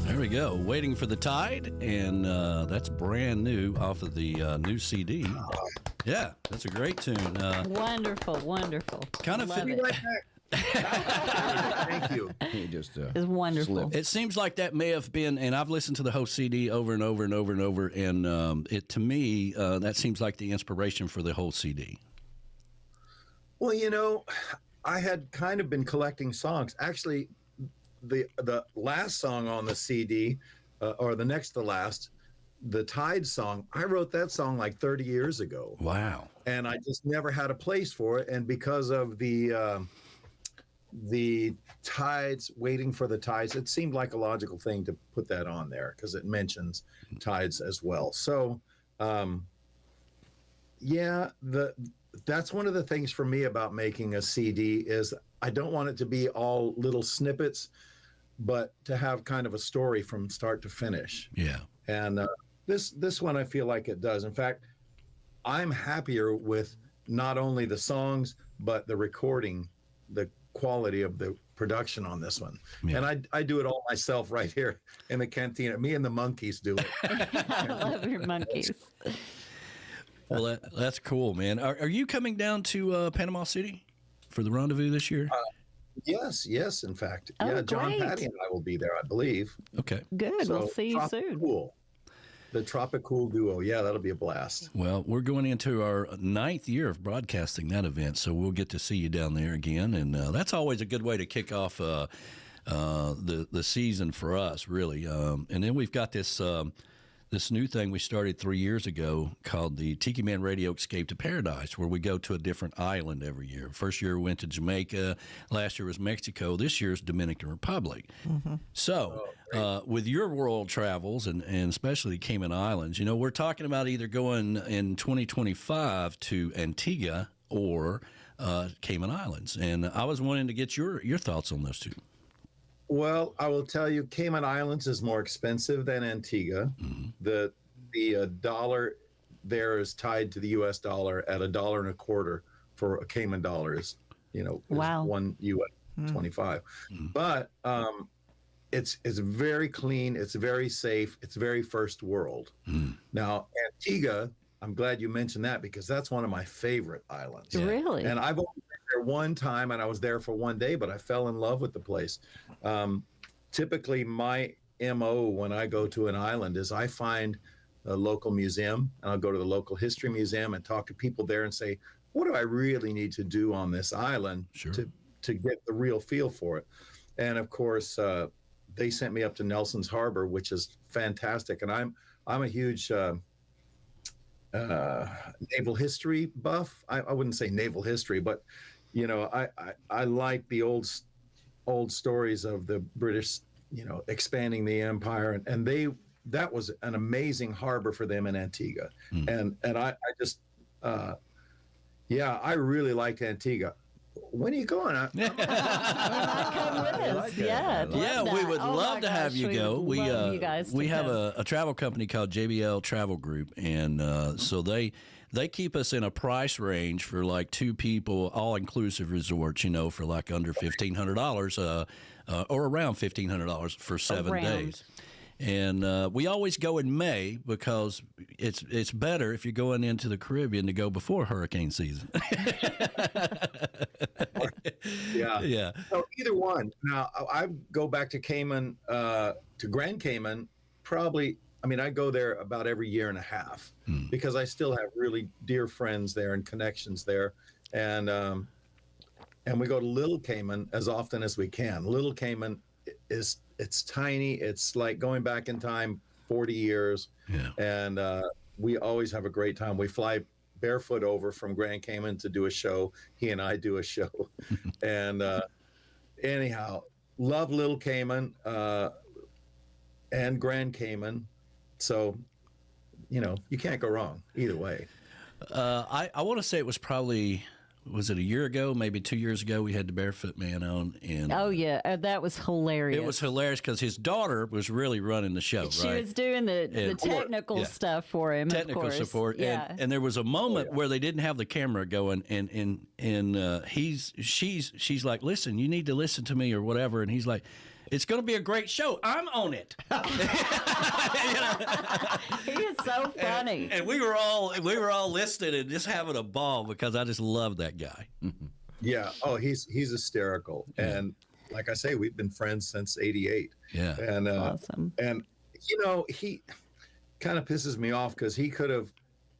There we go. Waiting for the Tide, and that's brand new off of the new CD. Yeah, that's a great tune.
Wonderful, wonderful.
Kind of
Love
fit.
it.
Thank you.
He just
It's wonderful.
slipped.
It seems like that may have been, and I've listened to the whole CD over and over and over and over, and it to me that seems like the inspiration for the whole CD.
Well, you know, I had kind of been collecting songs. Actually, the last song on the CD, or the next to last, the Tide song, I wrote that song like 30 years ago.
Wow.
And I just never had a place for it. And because of the tides, waiting for the tides, it seemed like a logical thing to put that on there because it mentions tides as well. So, yeah, that's one of the things for me about making a CD is I don't want it to be all little snippets, but to have kind of a story from start to finish.
Yeah.
And this one I feel like it does. In fact, I'm happier with not only the songs, but the recording, the quality of the production on this one. Yeah. And I do it all myself right here in the cantina. Me and the monkeys do it.
I love your monkeys.
Well, that's cool, man. Are you coming down to Panama City for the rendezvous this year?
Yes. In fact,
Oh,
John
great.
Patty and I will be there, I believe.
Okay.
Good.
So,
We'll see you soon.
Tropicool. The Tropicool duo. Yeah, that'll be a blast.
Well, we're going into our 9th year of broadcasting that event, so we'll get to see you down there again, and that's always a good way to kick off the season for us, really. And then we've got this new thing we started 3 years ago called the Tiki Man Radio Escape to Paradise, where we go to a different island every year. First year we went to Jamaica. Last year was Mexico. This year's Dominican Republic.
Mm-hmm.
So with your world travels and especially Cayman Islands, we're talking about either going in 2025 to Antigua or Cayman Islands. And I was wanting to get your thoughts on those two.
Well, I will tell you, Cayman Islands is more expensive than Antigua.
Mm-hmm.
The dollar there is tied to the U.S. dollar at $1.25 for a Cayman dollar. Is
Wow.
one U.S. 25.
Mm-hmm.
But it's very clean. It's very safe. It's very first world.
Mm-hmm.
Now, Antigua, I'm glad you mentioned that because that's one of my favorite islands.
Really?
And I've only been there one time, and I was there for one day, but I fell in love with the place. Typically, my MO when I go to an island is I find a local museum, and I'll go to the local history museum and talk to people there and say, what do I really need to do on this island to get the real feel for it? And of course, they sent me up to Nelson's Harbor, which is fantastic. And I'm a huge naval history buff. I wouldn't say naval history, but I like the old stories of the British, expanding the empire, and that was an amazing harbor for them in Antigua, and I just I really liked Antigua. When are you going?
Come with us. Yeah, I'd love
Yeah, we
that.
would
Oh
love
my
to have
gosh,
you
we
go.
would love you guys
We
to
have
go.
a travel company called JBL Travel Group, and so they keep us in a price range for like two people, all inclusive resorts. For like under $1,500 or around $1,500 for 7 days. And we always go in May because it's better if you're going into the Caribbean to go before hurricane season.
Yeah. So either one. Now I go back to Cayman, to Grand Cayman, probably. I mean, I go there about every year and a half because I still have really dear friends there and connections there, and we go to Little Cayman as often as we can. Little Cayman it's tiny. It's like going back in time 40 years, and we always have a great time. We fly barefoot over from Grand Cayman to do a show. He and I do a show, and anyhow, love Little Cayman and Grand Cayman. So, you can't go wrong either way.
I want to say it was probably, was it a year ago, maybe 2 years ago, we had the Barefoot Man on. And
oh, yeah. That was hilarious.
It was hilarious because his daughter was really running the show,
She
right?
was doing the technical stuff for him,
technical
of course.
support.
Yeah.
And there was a moment where they didn't have the camera going, and she's like, listen, you need to listen to me or whatever. And he's like, it's going to be a great show. I'm on it.
He is so funny.
And we were all listening and just having a ball because I just love that guy.
Yeah. Oh, he's hysterical. And like I say, we've been friends since '88.
Yeah.
And
awesome.
And he kind of pisses me off because he could have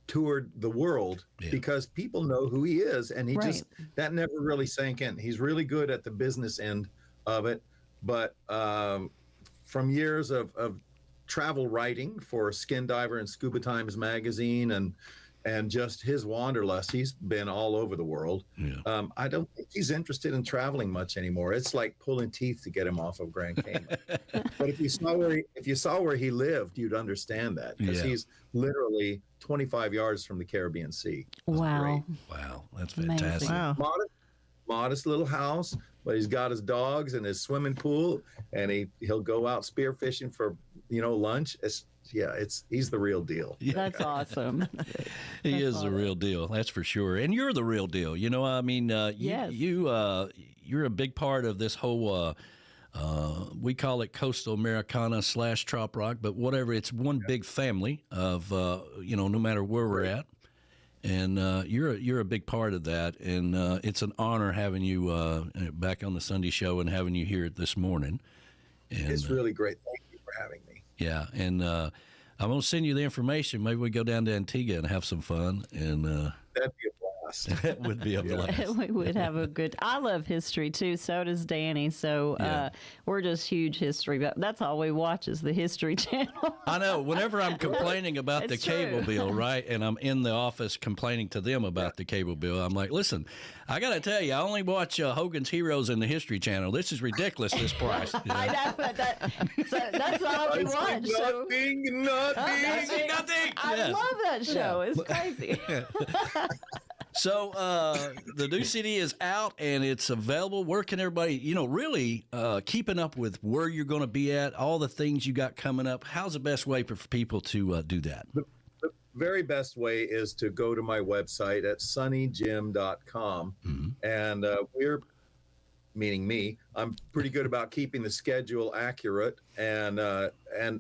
toured the world because people know who he is, and he just that never really sank in. He's really good at the business end of it. But from years of travel writing for Skin Diver and Scuba Times magazine and just his wanderlust, he's been all over the world.
Yeah.
I don't think he's interested in traveling much anymore. It's like pulling teeth to get him off of Grand Cayman. But if you saw where he lived, you'd understand that because he's literally 25 yards from the Caribbean Sea.
Wow.
Wow, that's fantastic.
Wow.
Modest little house, but he's got his dogs and his swimming pool, and he'll go out spearfishing for lunch. He's the real deal.
That's awesome.
He is the real deal, that's for sure. And you're the real deal. I mean,
Yes.
you're a big part of this whole. We call it Coastal Americana / Trop Rock, but whatever. It's one big family of no matter where we're at. And you're a big part of that, and it's an honor having you back on the Sunday show and having you here this morning. And,
it's really great. Thank you for having me.
Yeah, and I'm going to send you the information. Maybe we go down to Antigua and have some fun. And
that'd be a blast.
That would be a blast.
We would have a good. I love history too. So does Danny. So we're just huge history. But that's all we watch is the History Channel.
I know. Whenever I'm complaining about the cable bill, right, and I'm in the office complaining to them about the cable bill, I'm like, listen, I got to tell you, I only watch Hogan's Heroes and the History Channel. This is ridiculous, this price. You know?
I know, but that's all we watch.
Nothing.
I love that show. It's crazy.
So the new CD is out and it's available. Where can everybody, really keeping up with where you're going to be at, all the things you got coming up? How's the best way for people to do that?
The very best way is to go to my website at sunnygym.com. And we're, meaning me, I'm pretty good about keeping the schedule accurate. And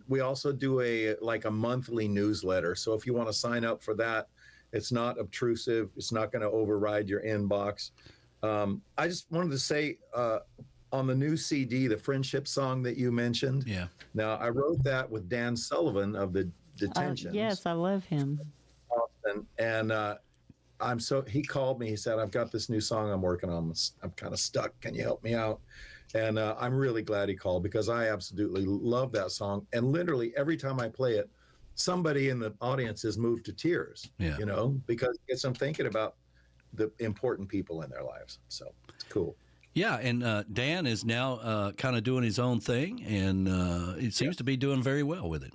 we also do a monthly newsletter. So if you want to sign up for that, it's not obtrusive. It's not going to override your inbox. I just wanted to say on the new CD, the friendship song that you mentioned.
Yeah.
Now, I wrote that with Dan Sullivan of the Detentions.
Yes, I love him.
And he called me. He said, I've got this new song I'm working on. I'm kind of stuck. Can you help me out? And I'm really glad he called because I absolutely love that song. And literally every time I play it, somebody in the audience is moved to tears, because it gets them thinking about the important people in their lives. So it's cool.
Yeah, and Dan is now kind of doing his own thing, and it seems to be doing very well with it.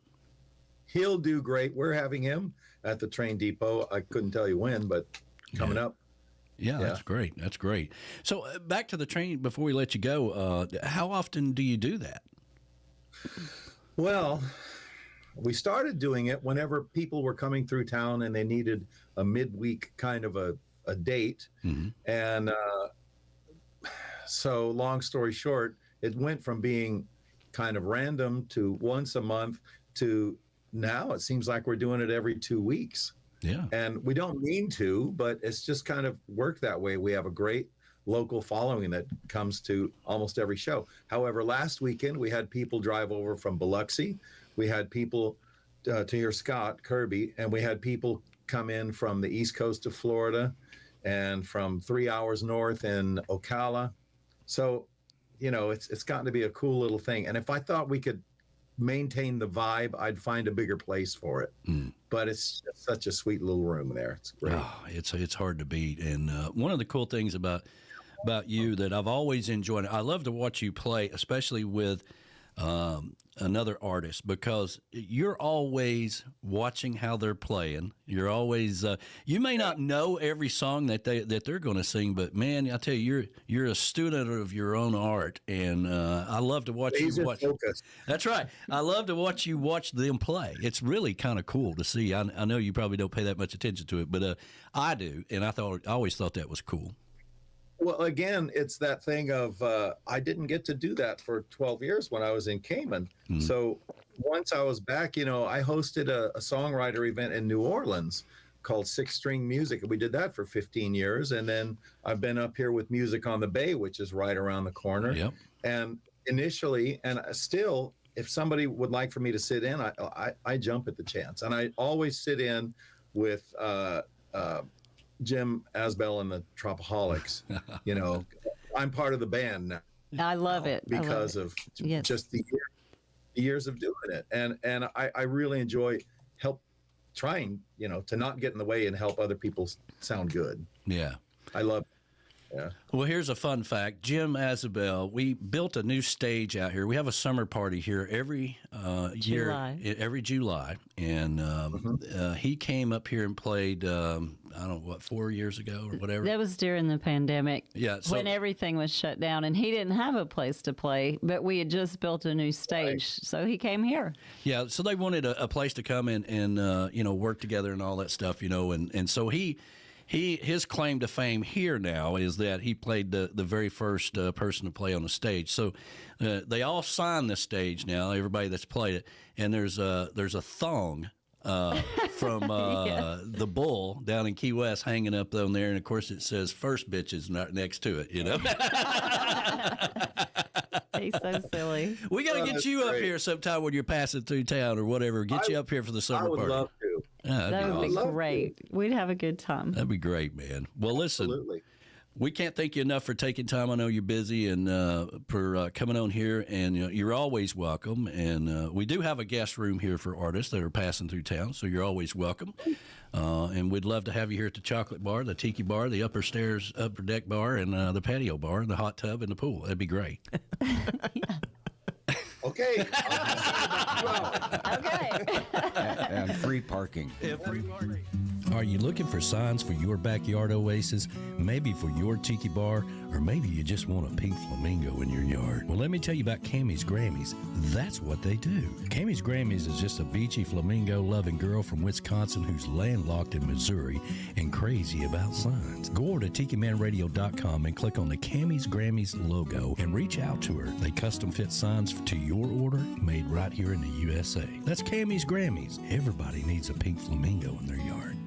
He'll do great. We're having him at the train depot. I couldn't tell you when, but coming up.
Yeah, that's great. That's great. So back to the train before we let you go. How often do you do that?
Well, we started doing it whenever people were coming through town and they needed a midweek kind of a date. And so long story short, it went from being kind of random to once a month to now it seems like we're doing it every 2 weeks.
Yeah.
And we don't mean to, but it's just kind of worked that way. We have a great local following that comes to almost every show. However, last weekend we had people drive over from Biloxi. We had people to hear Scott Kirby, and we had people come in from the east coast of Florida and from 3 hours north in Ocala. So, it's gotten to be a cool little thing. And if I thought we could maintain the vibe, I'd find a bigger place for it. But it's just such a sweet little room there. It's great.
Oh, it's hard to beat. And one of the cool things about you that I've always enjoyed, I love to watch you play, especially with another artist, because you're always watching how they're playing. You're always you may not know every song that they're going to sing, but man, I tell you, you're a student of your own art, and I love to watch you watch.
Focus.
That's right. I love to watch you watch them play. It's really kind of cool to see. I know you probably don't pay that much attention to it, but I do, and I always thought that was cool.
Well, again, it's that thing of I didn't get to do that for 12 years when I was in Cayman. So once I was back, I hosted a songwriter event in New Orleans called Six String Music. And we did that for 15 years. And then I've been up here with Music on the Bay, which is right around the corner.
Yep.
And initially, and still, if somebody would like for me to sit in, I jump at the chance. And I always sit in with Jim Asbell and the Tropaholics. I'm part of the band now.
I love it
because of just the years of doing it, and I really enjoy trying to not get in the way and help other people sound good.
Yeah,
I love. Yeah.
Well, here's a fun fact. Jim Asbell, we built a new stage out here. We have a summer party here every year, every July. And he came up here and played, 4 years ago or whatever.
That was during the pandemic.
Yeah. So,
when everything was shut down, and he didn't have a place to play, but we had just built a new stage. Right. So he came here.
Yeah. So they wanted a place to come and work together and all that stuff, and so his claim to fame here now is that he played the very first person to play on the stage. So they all sign the stage now, everybody that's played it, and there's a thong from the Bull down in Key West hanging up on there. And, of course, it says First Bitches next to it, you know.
He's so silly.
We got to get you up here sometime when you're passing through town or whatever. Get you up here for the summer party.
I would love to.
That would be great. We'd have a good time.
That'd be great, man. Well, listen.
Absolutely.
We can't thank you enough for taking time. I know you're busy and for coming on here, and you're always welcome. And we do have a guest room here for artists that are passing through town, so you're always welcome. And we'd love to have you here at the Chocolate Bar, the Tiki Bar, the upper deck bar, and the patio bar, the hot tub, and the pool. That'd be great.
Okay.
Okay.
And free parking.
Yeah, free parking. Are you looking for signs for your backyard oasis? Maybe for your tiki bar, or maybe you just want a pink flamingo in your yard. Well, let me tell you about Cammie's Grammys. That's what they do. Cammie's Grammys is just a beachy flamingo-loving girl from Wisconsin who's landlocked in Missouri and crazy about signs. Go over to TikiManRadio.com and click on the Cammie's Grammys logo and reach out to her. They custom fit signs to your order, made right here in the USA. That's Cammie's Grammys. Everybody needs a pink flamingo in their yard.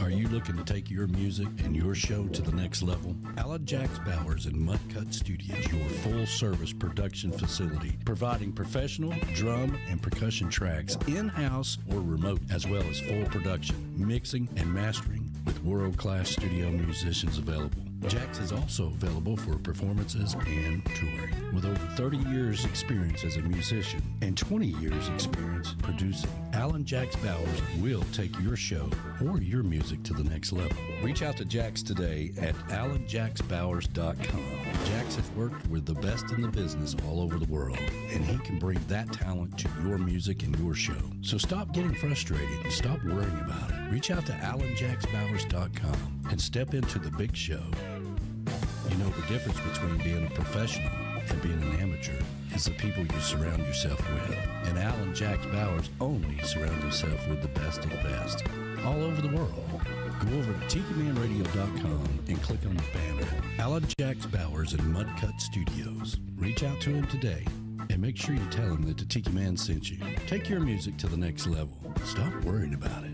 Are you looking to take your music and your show to the next level? Alan Jax Bowers and Mudcut Studios, your full-service production facility, providing professional drum and percussion tracks in-house or remote, as well as full production, mixing, and mastering with world-class studio musicians available. Jax is also available for performances and touring. With over 30 years experience as a musician and 20 years experience producing, Alan Jax Bowers will take your show or your music to the next level. Reach out to Jax today at alanjaxbowers.com. Jax has worked with the best in the business all over the world, and he can bring that talent to your music and your show. So stop getting frustrated and stop worrying about it. Reach out to alanjaxbowers.com and step into the big show. You know, the difference between being a professional and being an amateur is the people you surround yourself with. And Alan Jax Bowers only surrounds himself with the best of the best all over the world. Go over to TikiManRadio.com and click on the banner, Alan Jax Bowers and Mudcut Studios. Reach out to him today and make sure you tell him that the Tiki Man sent you. Take your music to the next level. Stop worrying about it.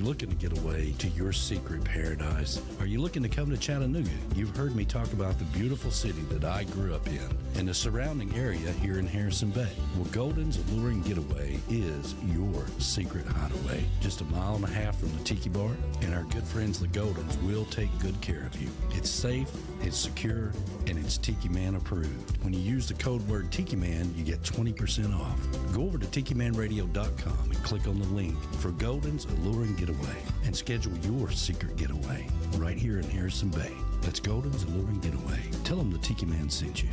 Looking to get away to your secret paradise? Are you looking to come to Chattanooga? You've heard me talk about the beautiful city that I grew up in and the surrounding area here in Harrison Bay. Well, Golden's Alluring Getaway is your secret hideaway. Just a mile and a half from the Tiki Bar, and our good friends the Goldens will take good care of you. It's safe, it's secure, and it's Tiki Man approved. When you use the code word Tiki Man, you get 20% off. Go over to TikiManRadio.com and click on the link for Golden's Alluring Getaway and schedule your secret getaway right here in Harrison Bay. That's Golden's Alluring Getaway. Tell them the Tiki Man sent you.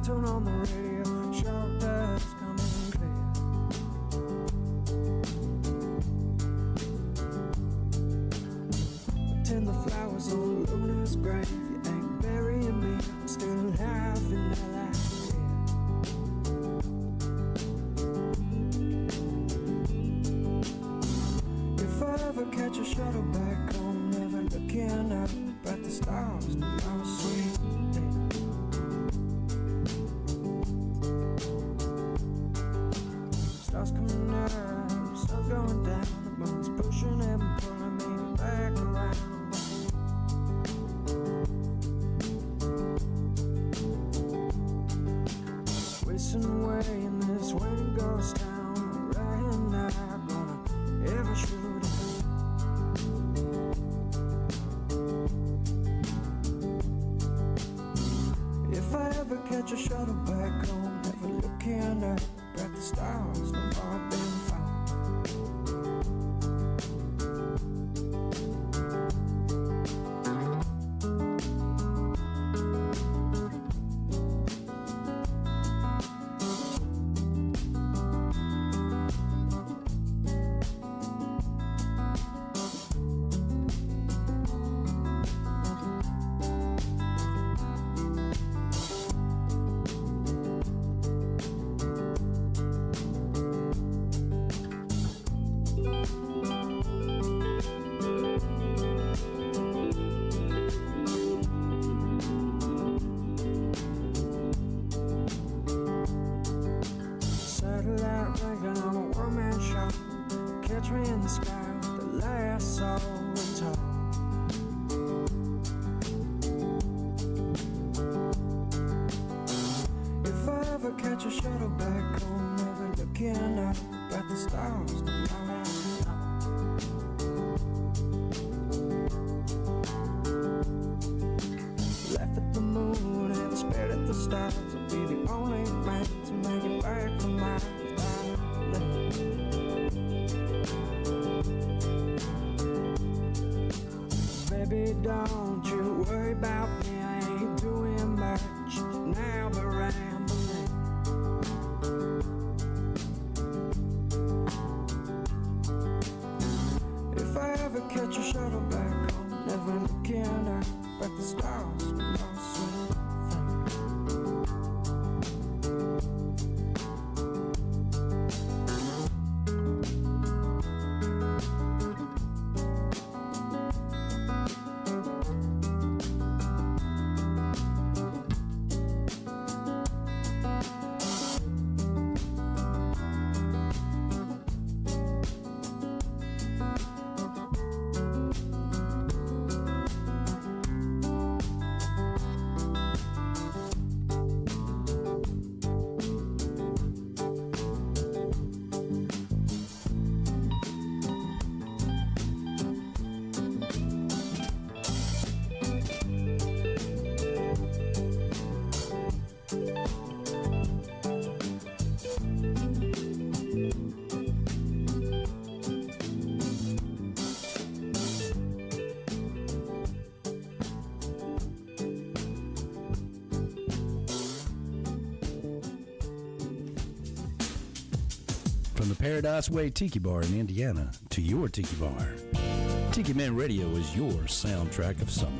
Turn on the radio, shout that's coming clear. Tend the flowers on Luna's grave. You ain't burying me, I'm still half in LA. If I ever catch a shuttle back home, never looking up at the stars, I was sweet. catch a shuttle back home, never looking up at the stars, no more been found. Catch me in the sky with the last song and talk. If I ever catch a shuttle back home, never looking up at the stars, no more. Left at the moon and spared at the stars, I'll be the only man to make it back from my island. Baby, don't you worry about me, I ain't doing much now but rambling. If I ever catch a shuttle back home, never looking up at the stars, no sweet thing.
From the Paradise Way Tiki Bar in Indiana to your Tiki Bar, Tiki Man Radio is your soundtrack of summer.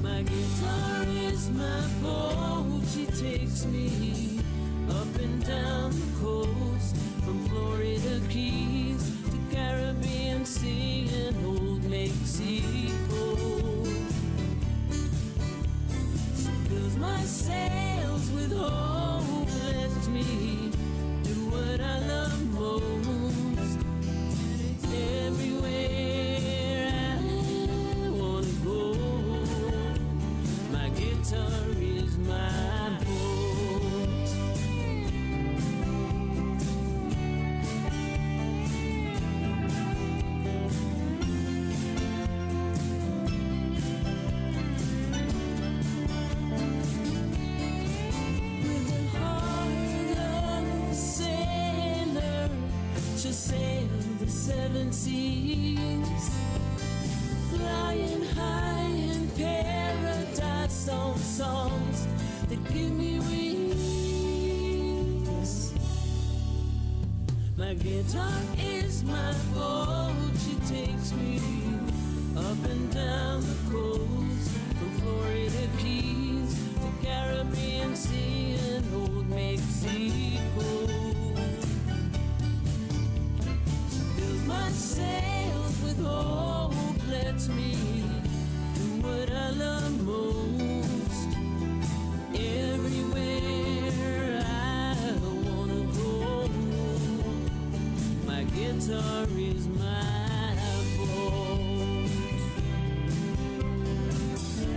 My guitar is my
sails with hope lets me do what I love most. Everywhere I wanna go, my guitar is my boat. With the heart of a sailor, she'll sail the seven seas, flying high in paradise on songs that give me wings. My guitar is my boat, she takes me up and down the coast, from Florida Keys to Caribbean Sea and old Mexico. Fills my sails with hope, lets me do what I love most. Everywhere I wanna go, my guitar is my boat,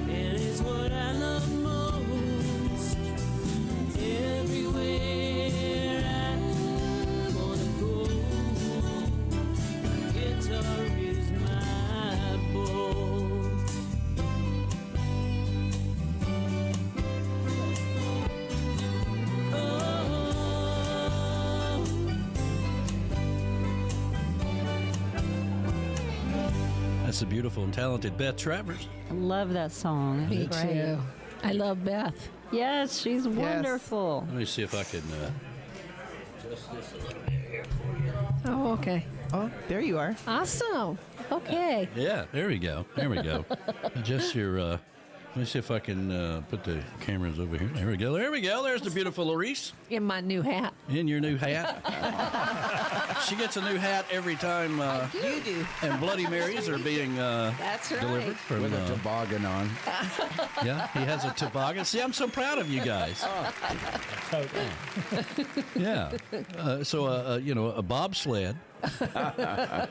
and it's what I love most. Everywhere I wanna go, my guitar is my boat.
That's the beautiful and talented Beth Travers.
I love that song.
Me
It's great.
too. I love Beth.
Yes, she's wonderful.
Let me see if I can.
Oh, okay.
Oh, there you are.
Awesome. Okay.
Yeah, there we go. There we go. Adjust your. Let me see if I can put the cameras over here. There we go. There we go. There's the beautiful Larice
In my new hat.
in your new hat. She gets a new hat every time.
You do.
And Bloody Marys are being
That's right.
delivered from.
With a toboggan on.
Yeah, he has a toboggan. See, I'm so proud of you guys. Yeah. So, you know, a bobsled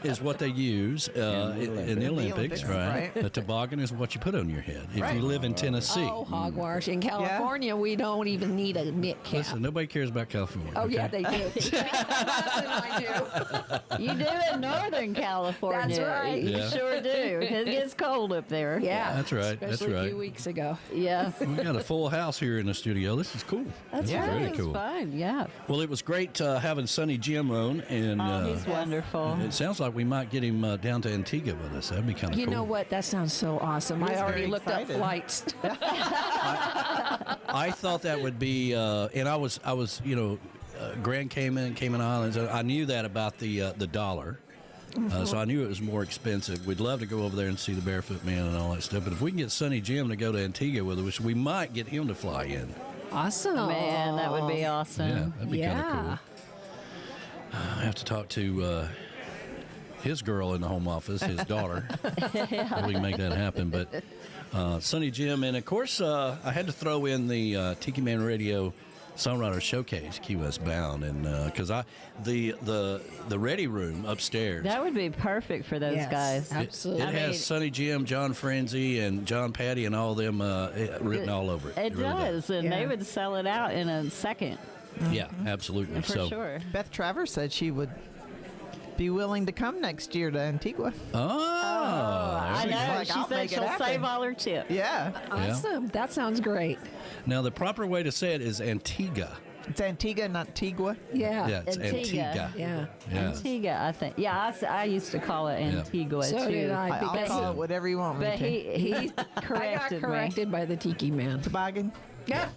is what they use in the Olympics, right? A toboggan is what you put on your head if you live in Tennessee.
Oh, hogwash. In California, we don't even need a knit cap.
Listen, nobody cares about California.
Oh,
okay?
yeah, they do. I do.
You do in Northern California.
That's right.
You
Yeah.
sure do. It gets cold up there.
Yeah.
That's right. That's
Especially a
right.
few weeks ago.
Yeah.
We got a full house here in the studio. This is cool.
That's
Yeah.
right.
Very
It's
cool.
fun. Yeah.
Well, it was great having Sonny Jim on, and
He's wonderful.
it sounds like we might get him down to Antigua with us. That'd be kind of
You
cool.
know what? That sounds so awesome. I
He's
already
very
looked
excited.
up flights.
I thought that would be, and I was, you know, Grand Cayman Islands. I knew that about the dollar, so I knew it was more expensive. We'd love to go over there and see the Barefoot Man and all that stuff. But if we can get Sonny Jim to go to Antigua with us, we might get him to fly in.
Awesome.
Man, that would be awesome.
Yeah, that'd be kind of
Yeah.
cool. I have to talk to his girl in the home office, his daughter. So we can make that happen. But Sonny Jim, and of course, I had to throw in the Tiki Man Radio Songwriter Showcase, Key West Bound, and because the Ready Room upstairs.
That would be perfect for those
Yes,
guys.
absolutely.
It has Sonny Jim, John Frenzy, and John Patty, and all them written all over it.
It
really
does, and they would sell it out in a second.
Yeah, absolutely.
For
so,
sure.
Beth Travers said she would be willing to come next year to Antigua.
I know.
Like,
She
I'll
said
make it
she'll
happen.
save all her tips.
Yeah.
Awesome. That sounds great.
Now, the proper way to say it is Antigua.
It's Antigua, not Tigua.
Yeah.
Yeah, it's
Antigua.
Antigua.
Yeah.
Yeah.
Antigua, I think. Yeah, I used to call it Antigua
So
too.
did I.
I'll
Because
call it whatever you want me
But
to.
he
I got
corrected me.
corrected by the Tiki Man.
Toboggan.
Yeah.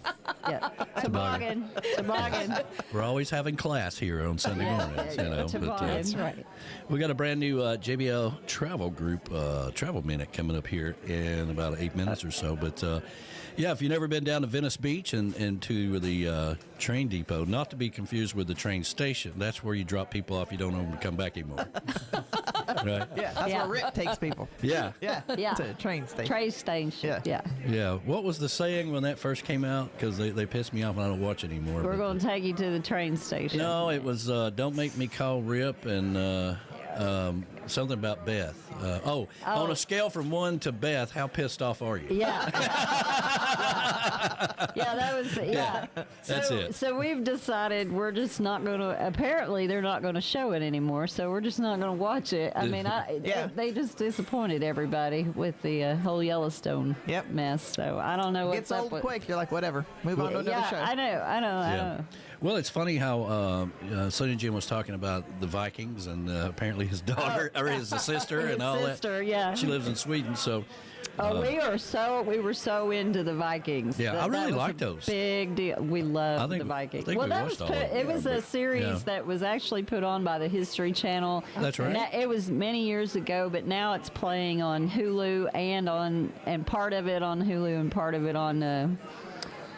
Toboggan. Toboggan.
We're always having class here on Sunday
Yeah.
mornings, you know.
Toboggan.
That's right.
We got a brand new JBL Travel Group Travel Minute coming up here in about 8 minutes or so. But yeah, if you've never been down to Venice Beach and to the train depot, not to be confused with the train station. That's where you drop people off. You don't know them to come back anymore. Right.
Yeah, that's where Rick takes people.
Yeah.
Yeah.
Yeah.
To a train station.
Train station. Yeah.
Yeah. What was the saying when that first came out? Because they pissed me off and I don't watch it anymore.
We're going to take you to the train station.
No, it was don't make me call Rip and something about Beth. On a scale from 1 to Beth, how pissed off are you?
Yeah. Yeah, that was, yeah.
That's it.
So we've decided we're just not going to, apparently they're not going to show it anymore, so we're just not going to watch it. I mean, they just disappointed everybody with the whole Yellowstone mess, so I don't know what's
Gets
up
old
with.
quick. You're like, whatever. Move on to another show.
I know.
Well, it's funny how Sonny Jim was talking about the Vikings and apparently his daughter or his sister and all that.
Yeah.
She lives in Sweden, so.
We were so into the Vikings.
Yeah, I really like those.
Big deal. We love the Vikings.
Well, that was
it was a series that was actually put on by the History Channel.
That's right.
It was many years ago, but now it's playing on Hulu and part of it on Hulu and part of it on.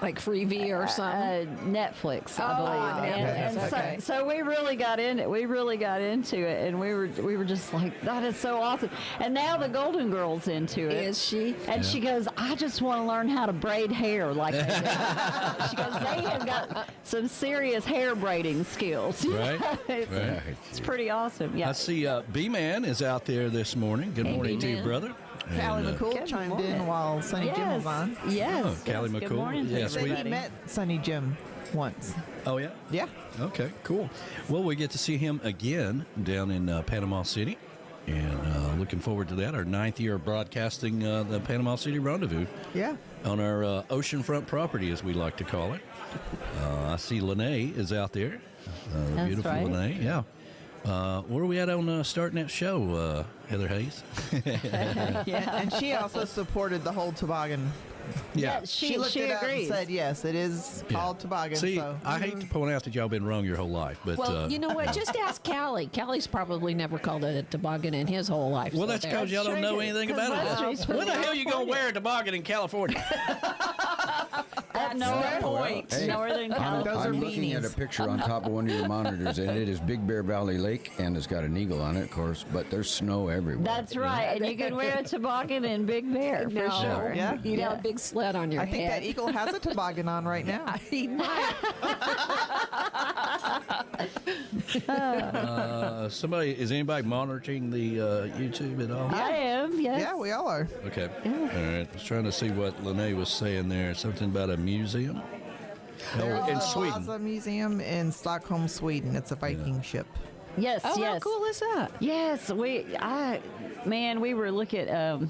Like Freevee or something?
Netflix, I believe. So we really got into it, and we were just like, that is so awesome. And now the Golden Girl's into it.
Is she?
And she goes, I just want to learn how to braid hair like they do. She goes, they have got some serious hair braiding skills.
Right.
It's pretty awesome. Yeah.
I see B-Man is out there this morning. Good morning to you, brother.
Callie
And,
McCool chimed in while Sonny Jim was on.
Yes.
Oh, Callie
Good
McCool.
morning to
Yes,
everybody.
We met Sonny Jim once.
Oh, yeah?
Yeah.
Okay, cool. Well, we get to see him again down in Panama City. And looking forward to that. Our 9th year of broadcasting the Panama City Rendezvous.
Yeah.
On our oceanfront property, as we like to call it. I see Lene is out there.
That's
Beautiful
right.
Lene, yeah. Where are we at on starting that show, Heather Hayes?
Yeah, and she also supported the whole toboggan.
Yeah.
She looked it up and
agrees.
said, yes, it is called toboggan.
See,
so.
I hate to point out that y'all been wrong your whole life, but
Well, you know what? Just ask Callie. Callie's probably never called it a toboggan in his whole life.
well, that's because y'all don't know anything about it. When the hell you gonna wear a toboggan in California?
At Northern Point,
Hey,
Northern California.
Those are
I'm looking at a
beanies.
picture on top of one of your monitors, and it is Big Bear Valley Lake, and it's got an eagle on it, of course, but there's snow everywhere.
That's right, and you can wear a toboggan in Big Bear for sure.
Yeah.
You'd have a big sled on your
I
head.
think that eagle has a toboggan on right now.
He might.
Is anybody monitoring the YouTube at all?
I am, yes.
Yeah, we all are.
Okay. All right. I was trying to see what Lene was saying there. Something about a museum?
There's
in
the
Sweden.
Vasa Museum in Stockholm, Sweden. It's a Viking ship.
Yes,
Oh,
yes.
how cool is that?
Yes, we were looking at,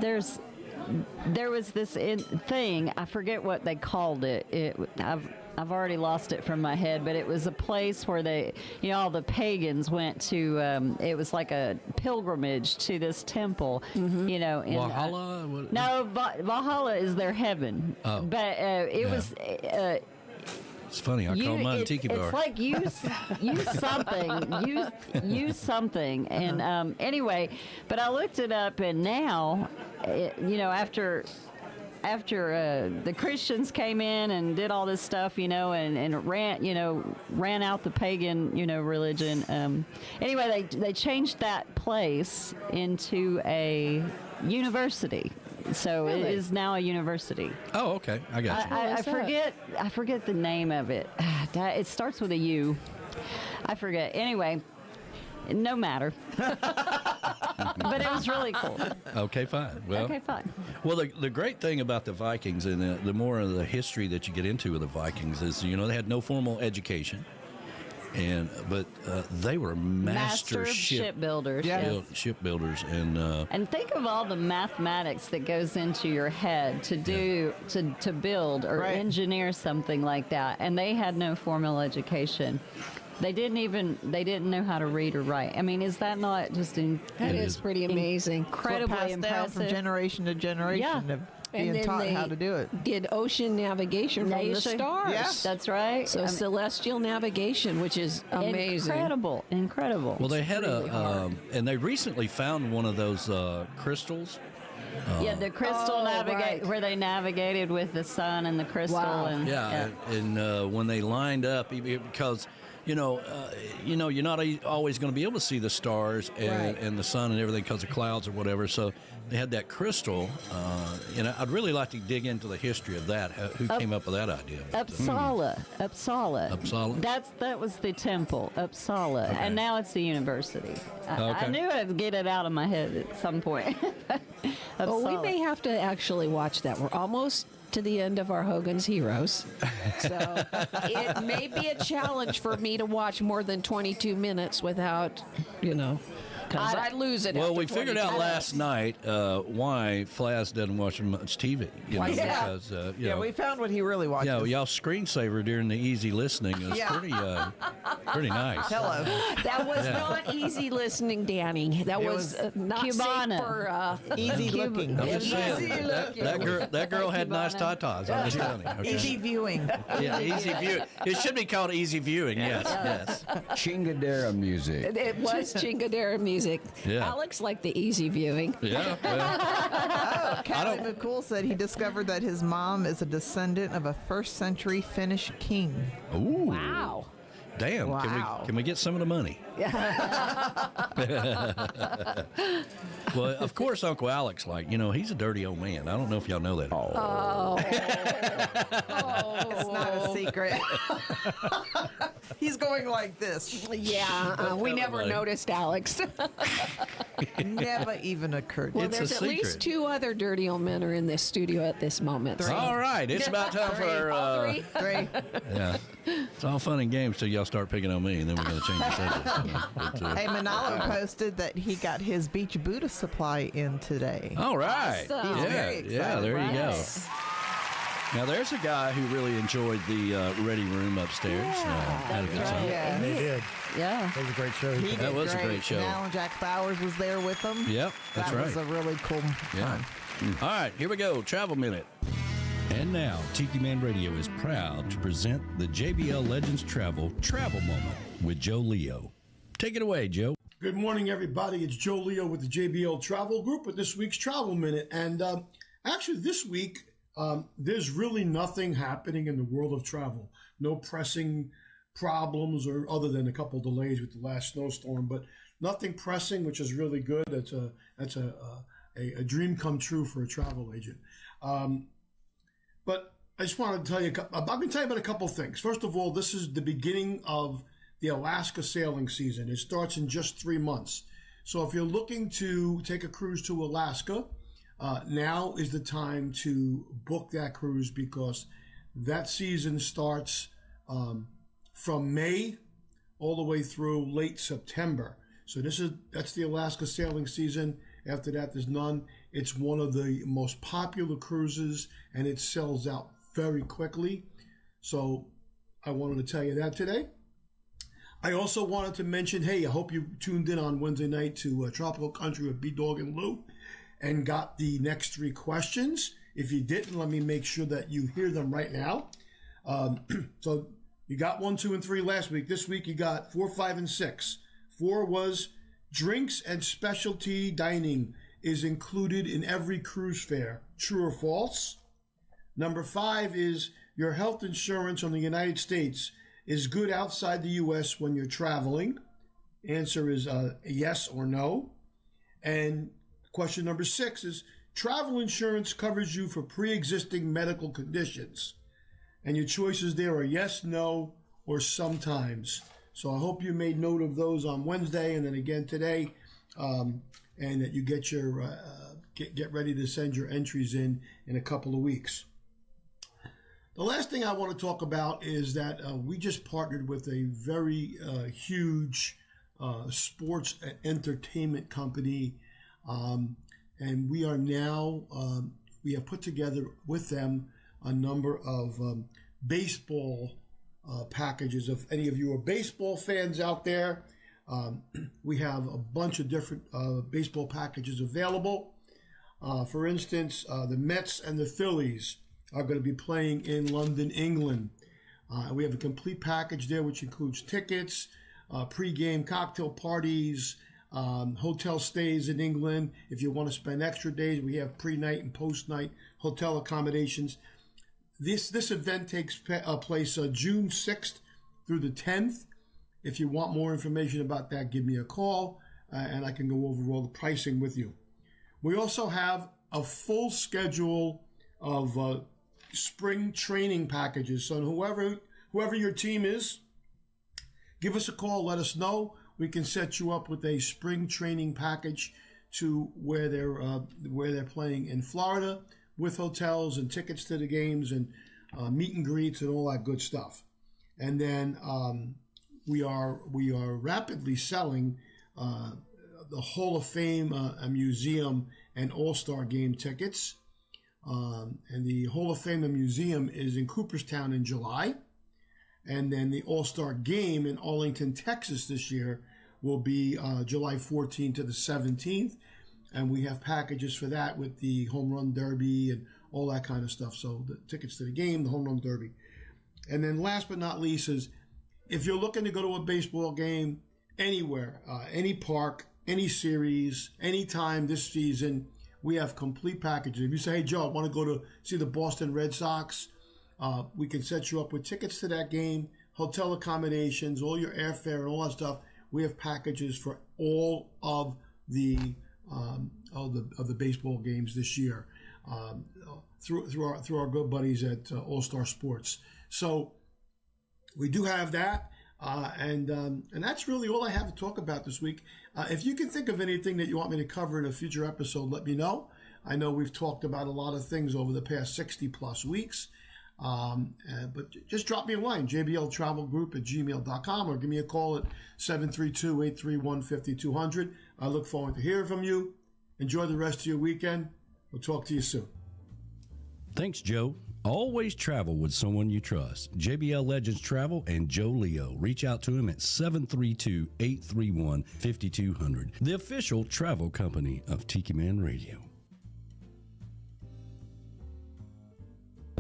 there was this thing, I forget what they called it. I've already lost it from my head, but it was a place where all the pagans went to, it was like a pilgrimage to this temple, in
Valhalla?
no, Valhalla is their heaven.
Oh.
But it was,
It's funny. I call mine Tiki Bar.
it's like use something, and anyway. But I looked it up, and now, after the Christians came in and did all this stuff, and ran out the pagan, religion. Anyway, they changed that place into a university. So
Really?
it is now a university.
Oh, okay. I got you.
I forget the name of it. It starts with a U. I forget. Anyway, no matter. But it was really cool.
Okay, fine. Well,
Okay, fine.
Well, the great thing about the Vikings and the more of the history that you get into with the Vikings is, they had no formal education. But they were master
shipbuilders.
Shipbuilders, and
think of all the mathematics that goes into your head to build or engineer something like that, and they had no formal education. They didn't know how to read or write. I mean, is that not just
That is pretty amazing.
Incredibly
Passed down
impressive.
from generation to generation of being taught how to do it.
Did ocean navigation from the stars.
Yeah.
That's right.
So celestial navigation, which is amazing.
Incredible.
well, they had and they recently found one of those crystals.
The crystal
right.
where they navigated with the sun and the crystal.
Wow.
And,
And when they lined up, because you're not always going to be able to see the stars and the sun and everything because of clouds or whatever. So they had that crystal, and I'd really like to dig into the history of that. Who came up with that idea?
Uppsala.
Uppsala.
That was the temple, Uppsala, and now it's the university. I knew I'd get it out of my head at some point.
Well, we may have to actually watch that. We're almost to the end of our Hogan's Heroes. So it may be a challenge for me to watch more than 22 minutes without, because I lose it.
Well, we figured out last night why Flaz doesn't watch much TV. Because
we found what he really watches.
Yeah, y'all screensaver during the easy listening is pretty nice.
Hello.
That was not easy listening, Danny. That was not
Cubana.
safe for
easy looking.
I'm just saying, that girl had nice tatas. I'm just telling you. Okay?
Easy viewing.
Yeah, easy viewing. It should be called easy viewing. Yes.
Chingadera music.
It was Chingadera music.
Yeah.
Alex liked the easy viewing.
Yeah. Well,
Callie McCool said he discovered that his mom is a descendant of a first-century Finnish king.
Ooh.
Wow.
Damn.
Wow.
Can we get some of the money? Well, of course, Uncle Alex, he's a dirty old man. I don't know if y'all know that.
Oh.
It's not a secret. He's going like this.
Yeah, we never noticed Alex.
Never even occurred.
Well,
It's
there's
a
at
secret.
least 2 other dirty old men are in this studio at this moment.
All right, it's about time for
Three.
yeah. It's all fun and games till y'all start picking on me, and then we're going to change the subject. But,
Hey, Manalo posted that he got his Beach Buddha supply in today.
all right.
Awesome.
He's very
Yeah,
excited.
there you go.
Right.
Now, there's a guy who really enjoyed the Ready Room upstairs. Had a good time.
Yeah.
They did.
Yeah.
That was a great show.
He
That
did
was a great show.
And Alan Jack Bowers was there with them.
Yep, that's
that
right.
was a really cool
Yeah.
time.
All right, here we go. Travel Minute.
And now, Tiki Man Radio is proud to present the JBL Legends Travel Moment with Joe Leo.
Take it away, Joe.
Good morning, everybody. It's Joe Leo with the JBL Travel Group with this week's Travel Minute. And actually, this week, there's really nothing happening in the world of travel. No pressing problems, or other than a couple delays with the last snowstorm, but nothing pressing, which is really good. That's a dream come true for a travel agent. But I just wanted to tell you, I'm going to tell you about a couple things. First of all, this is the beginning of the Alaska sailing season. It starts in just 3 months. So if you're looking to take a cruise to Alaska, now is the time to book that cruise, because that season starts from May all the way through late September. So that's the Alaska sailing season. After that, there's none. It's one of the most popular cruises, and it sells out very quickly. So I wanted to tell you that today. I also wanted to mention, hey, I hope you tuned in on Wednesday night to Tropical Country with B-Dog and Lou and got the next 3 questions. If you didn't, let me make sure that you hear them right now. So you got 1, 2, and 3 last week. This week you got 4, 5, and 6. 4 was drinks and specialty dining is included in every cruise fare. True or false? Number 5 is your health insurance on the United States is good outside the U.S. when you're traveling. Answer is yes or no. And question number 6 is travel insurance covers you for pre-existing medical conditions. And your choices there are yes, no, or sometimes. So I hope you made note of those on Wednesday and then again today, and that you get your get ready to send your entries in a couple of weeks. The last thing I want to talk about is that we just partnered with a very huge sports and entertainment company, and we are now we have put together with them a number of baseball packages. If any of you are baseball fans out there, we have a bunch of different baseball packages available. For instance, the Mets and the Phillies are going to be playing in London, England. We have a complete package there, which includes tickets, pre-game cocktail parties, hotel stays in England. If you want to spend extra days, we have pre-night and post-night hotel accommodations. This event takes place June 6th through the 10th If you want more information about that, give me a call, and I can go over all the pricing with you. We also have a full schedule of spring training packages. So whoever your team is, give us a call, let us know. We can set you up with a spring training package to where they're playing in Florida, with hotels and tickets to the games and meet and greets and all that good stuff. And then we are rapidly selling the Hall of Fame Museum and All-Star Game tickets. And the Hall of Fame and Museum is in Cooperstown in July. And then the All-Star Game in Arlington, Texas this year will be July 14th to the 17th. And we have packages for that with the Home Run Derby and all that kind of stuff. So the tickets to the game, the Home Run Derby. And then last but not least is, if you're looking to go to a baseball game anywhere, any park, any series, anytime this season, we have complete packages. If you say, hey, Joe, I want to go to see the Boston Red Sox, we can set you up with tickets to that game, hotel accommodations, all your airfare and all that stuff. We have packages for all of the baseball games this year through our good buddies at All Star Sports. So we do have that, and that's really all I have to talk about this week. If you can think of anything that you want me to cover in a future episode, let me know. I know we've talked about a lot of things over the past 60 plus weeks. But just drop me a line, jbltravelgroup@gmail.com, or give me a call at 732-831-5200. I look forward to hearing from you. Enjoy the rest of your weekend. We'll talk to you soon.
Thanks, Joe. Always travel with someone you trust. JBL Legends Travel and Joe Leo. Reach out to him at 732-831-5200. The official travel company of Tiki Man Radio.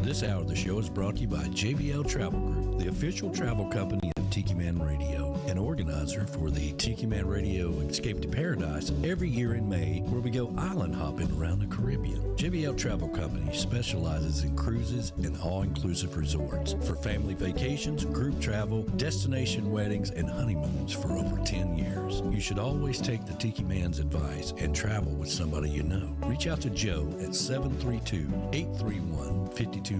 This hour of the show is brought to you by JBL Travel Group, the official travel company of Tiki Man Radio, an organizer for the Tiki Man Radio Escape to Paradise every year in May, where we go island hopping around the Caribbean. JBL Travel Company specializes in cruises and all-inclusive resorts for family vacations, group travel, destination weddings, and honeymoons for over 10 years. You should always take the Tiki Man's advice and travel with somebody you know. Reach out to Joe at 732-831-5200.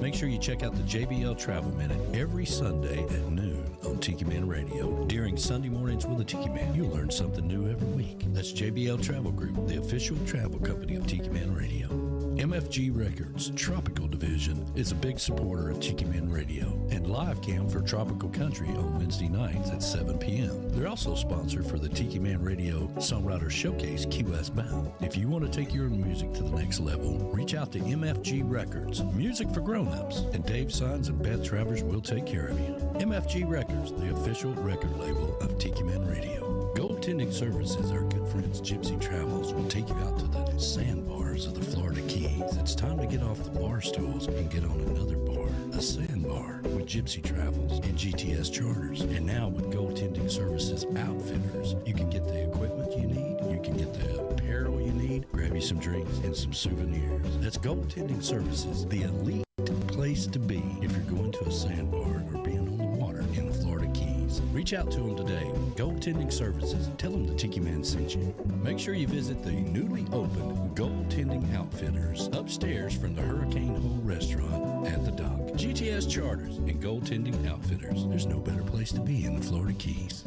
Make sure you check out the JBL Travel Minute every Sunday at noon on Tiki Man Radio. During Sunday mornings with the Tiki Man, you'll learn something new every week. That's JBL Travel Group, the official travel company of Tiki Man Radio. MFG Records Tropical Division is a big supporter of Tiki Man Radio and live cam for Tropical Country on Wednesday nights at 7 p.m. They're also sponsor for the Tiki Man Radio Songwriter Showcase Key West Bound. If you want to take your music to the next level, reach out to MFG Records, music for grown-ups, and Dave Sines and Beth Travers will take care of you. MFG Records, the official record label of Tiki Man Radio. Goaltending services, our good friends Gypsy Travels will take you out to the sandbars of the Florida Keys. It's time to get off the bar stools and get on another bar, a sandbar, with Gypsy Travels and GTS Charters. And now with Goaltending Services Outfitters, you can get the equipment you need, you can get the apparel you need, grab you some drinks and some souvenirs. That's Goaltending Services, the elite place to be if you're going to a sandbar or being on the water in the Florida Keys. Reach out to them today. Goaltending Services. Tell them the Tiki Man sent you. Make sure you visit the newly opened Goaltending Outfitters upstairs from the Hurricane Hole restaurant at the dock. GTS Charters and Goaltending Outfitters. There's no better place to be in the Florida Keys.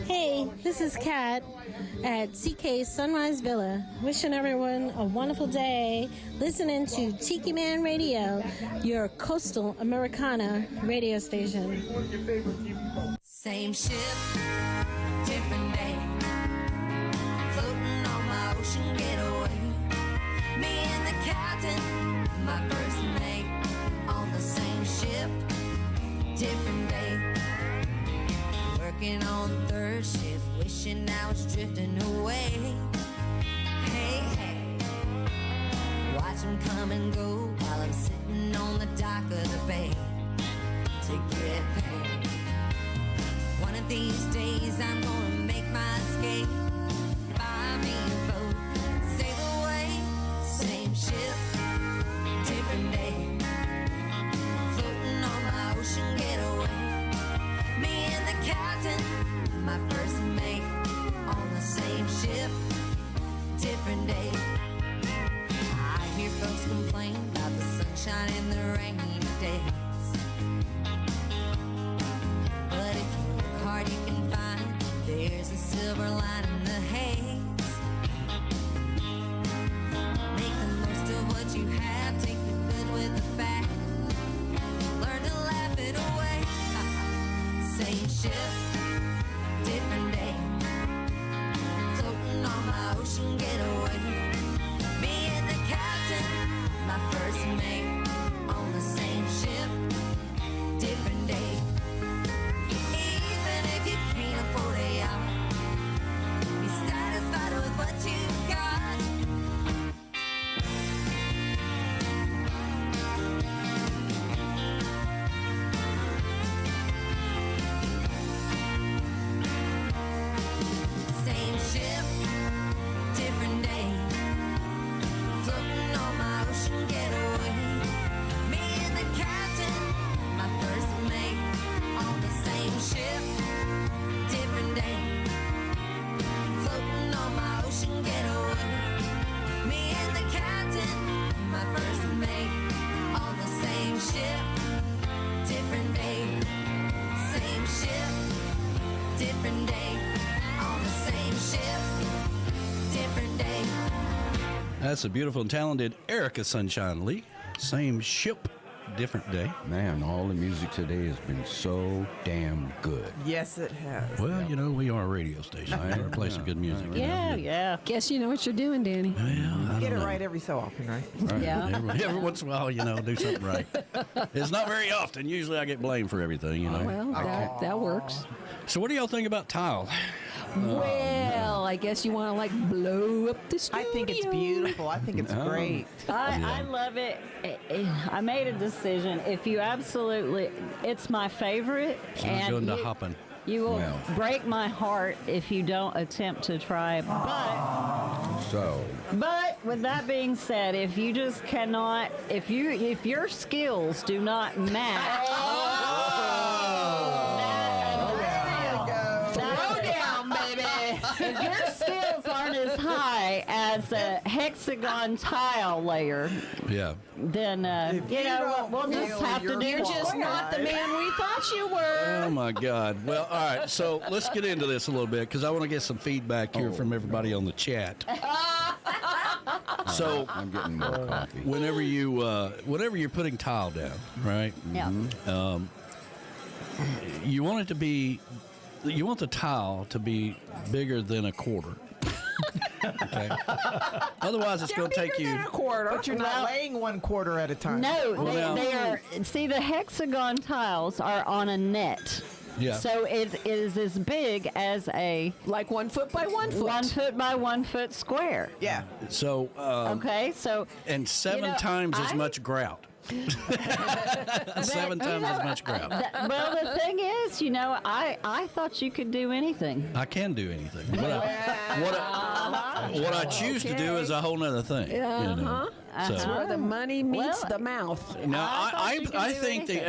Hey, this is Kat at CK Sunrise Villa. Wishing everyone a wonderful day. Listening to Tiki Man Radio, your coastal Americana radio station.
Same ship, different day. Floating on my ocean getaway. Me and the captain, my first mate. On the same ship, different day. Working on third shift, wishing I was drifting away. Hey, hey, watch them come and go while I'm sitting on the dock of the bay to get paid. One of these days I'm gonna make my escape. Buy me a boat, sail away, same ship, different
That's the beautiful and talented Erica Sunshine Lee. Same ship, different day.
Man, all the music today has been so damn good.
Yes, it has.
Well, you know, we are a radio station. We gotta play some good music. you know.
Yeah.
Guess you know what you're doing, Danny.
Well, I
Get it
don't know.
right every so often, right?
Right.
Yeah.
Every once in a while, you know, do something right. It's not very often. Usually I get blamed for everything, you know.
Well, that works.
So what do y'all think about tile?
Well, I guess you want to like blow up the
I
studio.
think it's beautiful. I think it's great.
I love it. I made a decision. If you it's my favorite.
So we're
And
going to hopping.
you will
Well.
break my heart if you don't attempt to try. But with that being said, if you just cannot, if your skills do not match. If your skills aren't as high as a hexagon tile layer,
Yeah.
then we'll just have to do.
You're just not the man we thought you were.
Oh my God. Well, all right. So let's get into this a little bit because I want to get some feedback here from everybody on the chat. So
I'm getting more coffee.
whenever you're putting tile down, right?
Yeah.
You want the tile to be bigger than a quarter. Okay. Otherwise, it's going to take you.
A quarter.
But you're not laying 1/4 at a time.
No,
Well,
they are. See, the hexagon tiles are on a net.
Yeah.
So it is as big as a
Like 1 foot by 1 foot.
1 foot by 1 foot square.
Yeah.
So.
Okay, so
And seven times as much grout. 7 times as much grout.
Well, the thing is, I thought you could do anything.
I can do anything. What I choose to do is a whole nother thing.
That's where the money meets the mouth.
Now,
I
I think the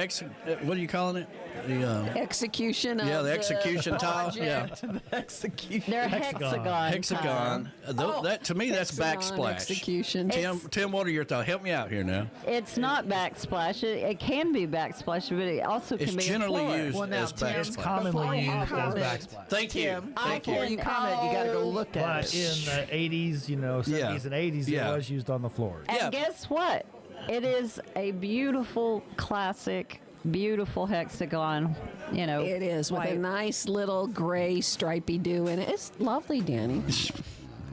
what are you calling it? The
execution of
the execution tile. Yeah,
Execution.
They're hexagon.
hexagon. That to me, that's
Hexagon
backsplash.
execution.
Tim, what are your thoughts? Help me out here now.
It's not backsplash. It can be backsplash, but it also can
It's
be
generally
a floor.
used
Well, now,
as
Tim,
backsplash.
Commonly used as
comment,
backsplash.
Thank you.
Tim,
Thank
before
you.
you comment, you got to go look at
But
it.
in the 80s, 70s and 80s,
Yeah.
it was used on the floor.
And
Yeah.
guess what? It is a beautiful, classic, beautiful hexagon.
It is with a
white.
nice little gray stripy dew in it. It's lovely, Danny.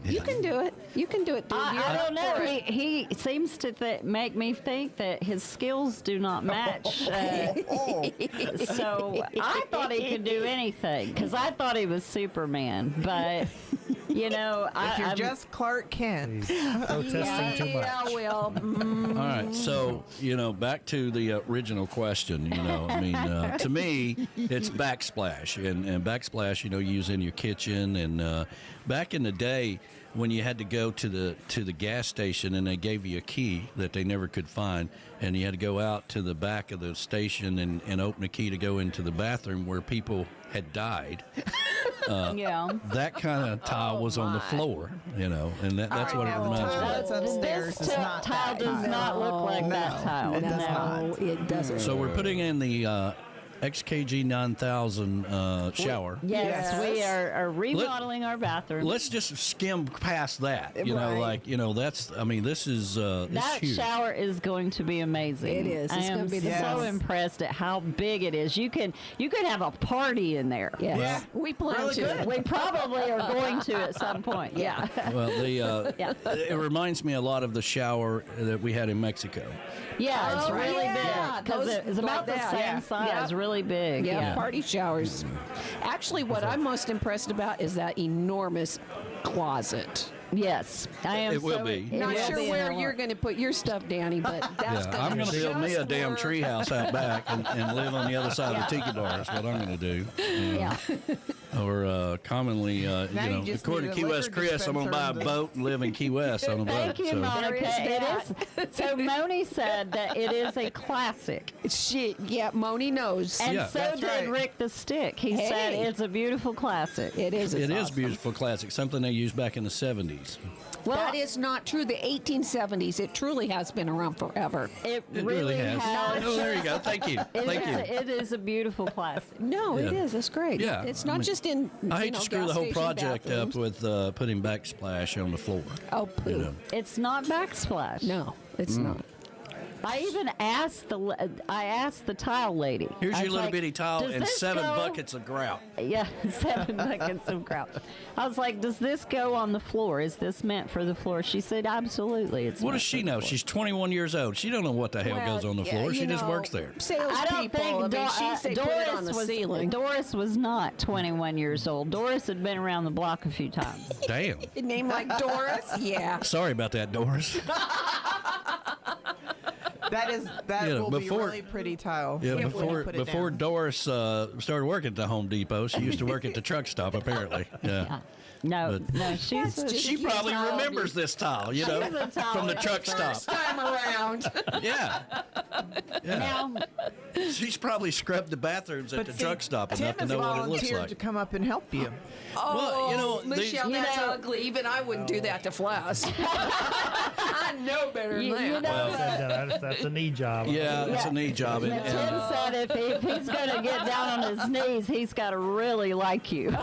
You can do it. You can do it. Dude. You're
I don't
up for
know.
it.
He seems to make me think that his skills do not match. So I thought he could do anything because I thought he was Superman. But
if you're just Clark Kent.
Protesting too much.
Yeah, well.
All right, so back to the original question. To me, it's backsplash, and backsplash. You use in your kitchen, and back in the day when you had to go to the gas station and they gave you a key that they never could find, and you had to go out to the back of the station and open a key to go into the bathroom where people had died. That kind of tile was on the floor, and that's what it reminds me of.
Toilets upstairs
This
is not
tile
that
does
tile.
not look like that tile.
It does
No.
not.
It doesn't.
So we're putting in the XKG 9000 shower.
Yes, we are remodeling our bathroom.
Let's just skim past that. This is
That
huge.
shower is going to be amazing.
It is.
I
It's
am
gonna be the
so
best.
impressed at how big it is. You could have a party in there.
Yes.
Well-
We plan to.
We probably are going to at some point. Yeah.
Well, it reminds me a lot of the shower that we had in Mexico.
Yeah, it's
Oh,
really
yeah.
big because
Those
it's about the
like that.
same
Yeah.
size.
Yeah.
Really big.
Yeah, party showers. Actually, what I'm most impressed about is that enormous closet.
Yes, I am.
It will be.
Not sure where you're going to put your stuff, Danny, but that's
I'm going to build me a damn
work.
tree house out back and live on the other side of the tiki bar is what I'm going to do.
Yeah.
Or commonly,
you just
according
need
to Key
a
West
liquor
Chris, I'm going to buy a
dispenser.
boat and live in Key West on a boat.
Thank you,
So-
Monica.
There is
It is. So Moni said that it is a classic.
Shit, yeah, Moni knows.
And
Yeah.
so
That's
did
right.
Rick the Stick. He said
Hey.
it's a beautiful classic.
It is. It's
It is
awesome.
beautiful classic, something they used back in the 70s.
Well,
That is not true. The 1870s, it truly has been around forever.
it
It
really has.
Oh, there you go. Thank you. Thank you.
It is a beautiful classic.
No, it
Yeah.
is. It's great.
Yeah,
It's
I
not
mean-
just used in.
I hate to screw the whole project up with putting backsplash on the floor.
Oh, poo.
You know.
It's not backsplash.
No, it's not.
I even asked the tile lady.
Here's
I
your
was
little
like,
bitty tile
"Does
and
this
7
go-"
buckets of grout.
Yeah, 7 buckets of grout. I was like, "Does this go on the floor? Is this meant for the floor?" She said, "Absolutely, it's."
What
meant
does she
for the
know?
floor."
She's 21 years old. She don't know what the hell goes on the floor. She just works there.
I don't think
ceiling.
Doris was not 21 years old. Doris had been around the block a few times.
Damn.
Name like Doris? Yeah.
Sorry about that, Doris.
That will be really pretty tile.
Yeah,
when you put it
before
down.
Doris started working at the Home Depot, she used to work at the truck stop, apparently. Yeah.
No,
She probably remembers this tile, you know,
She's a tile
from the truck
expert.
stop.
Time around.
Yeah.
Now,
She's probably scrubbed the bathrooms at
But
the
see,
truck stop
Tim
enough to
has
know what it looks
volunteered
like.
to come up and help you.
Oh,
Well, you know,
Michelle,
these-
that's ugly. Even I wouldn't do that to Flash. I know better than that.
That's a knee job.
Yeah, it's a knee job.
Tim said if he's going to get down on his knees, he's got to really like you.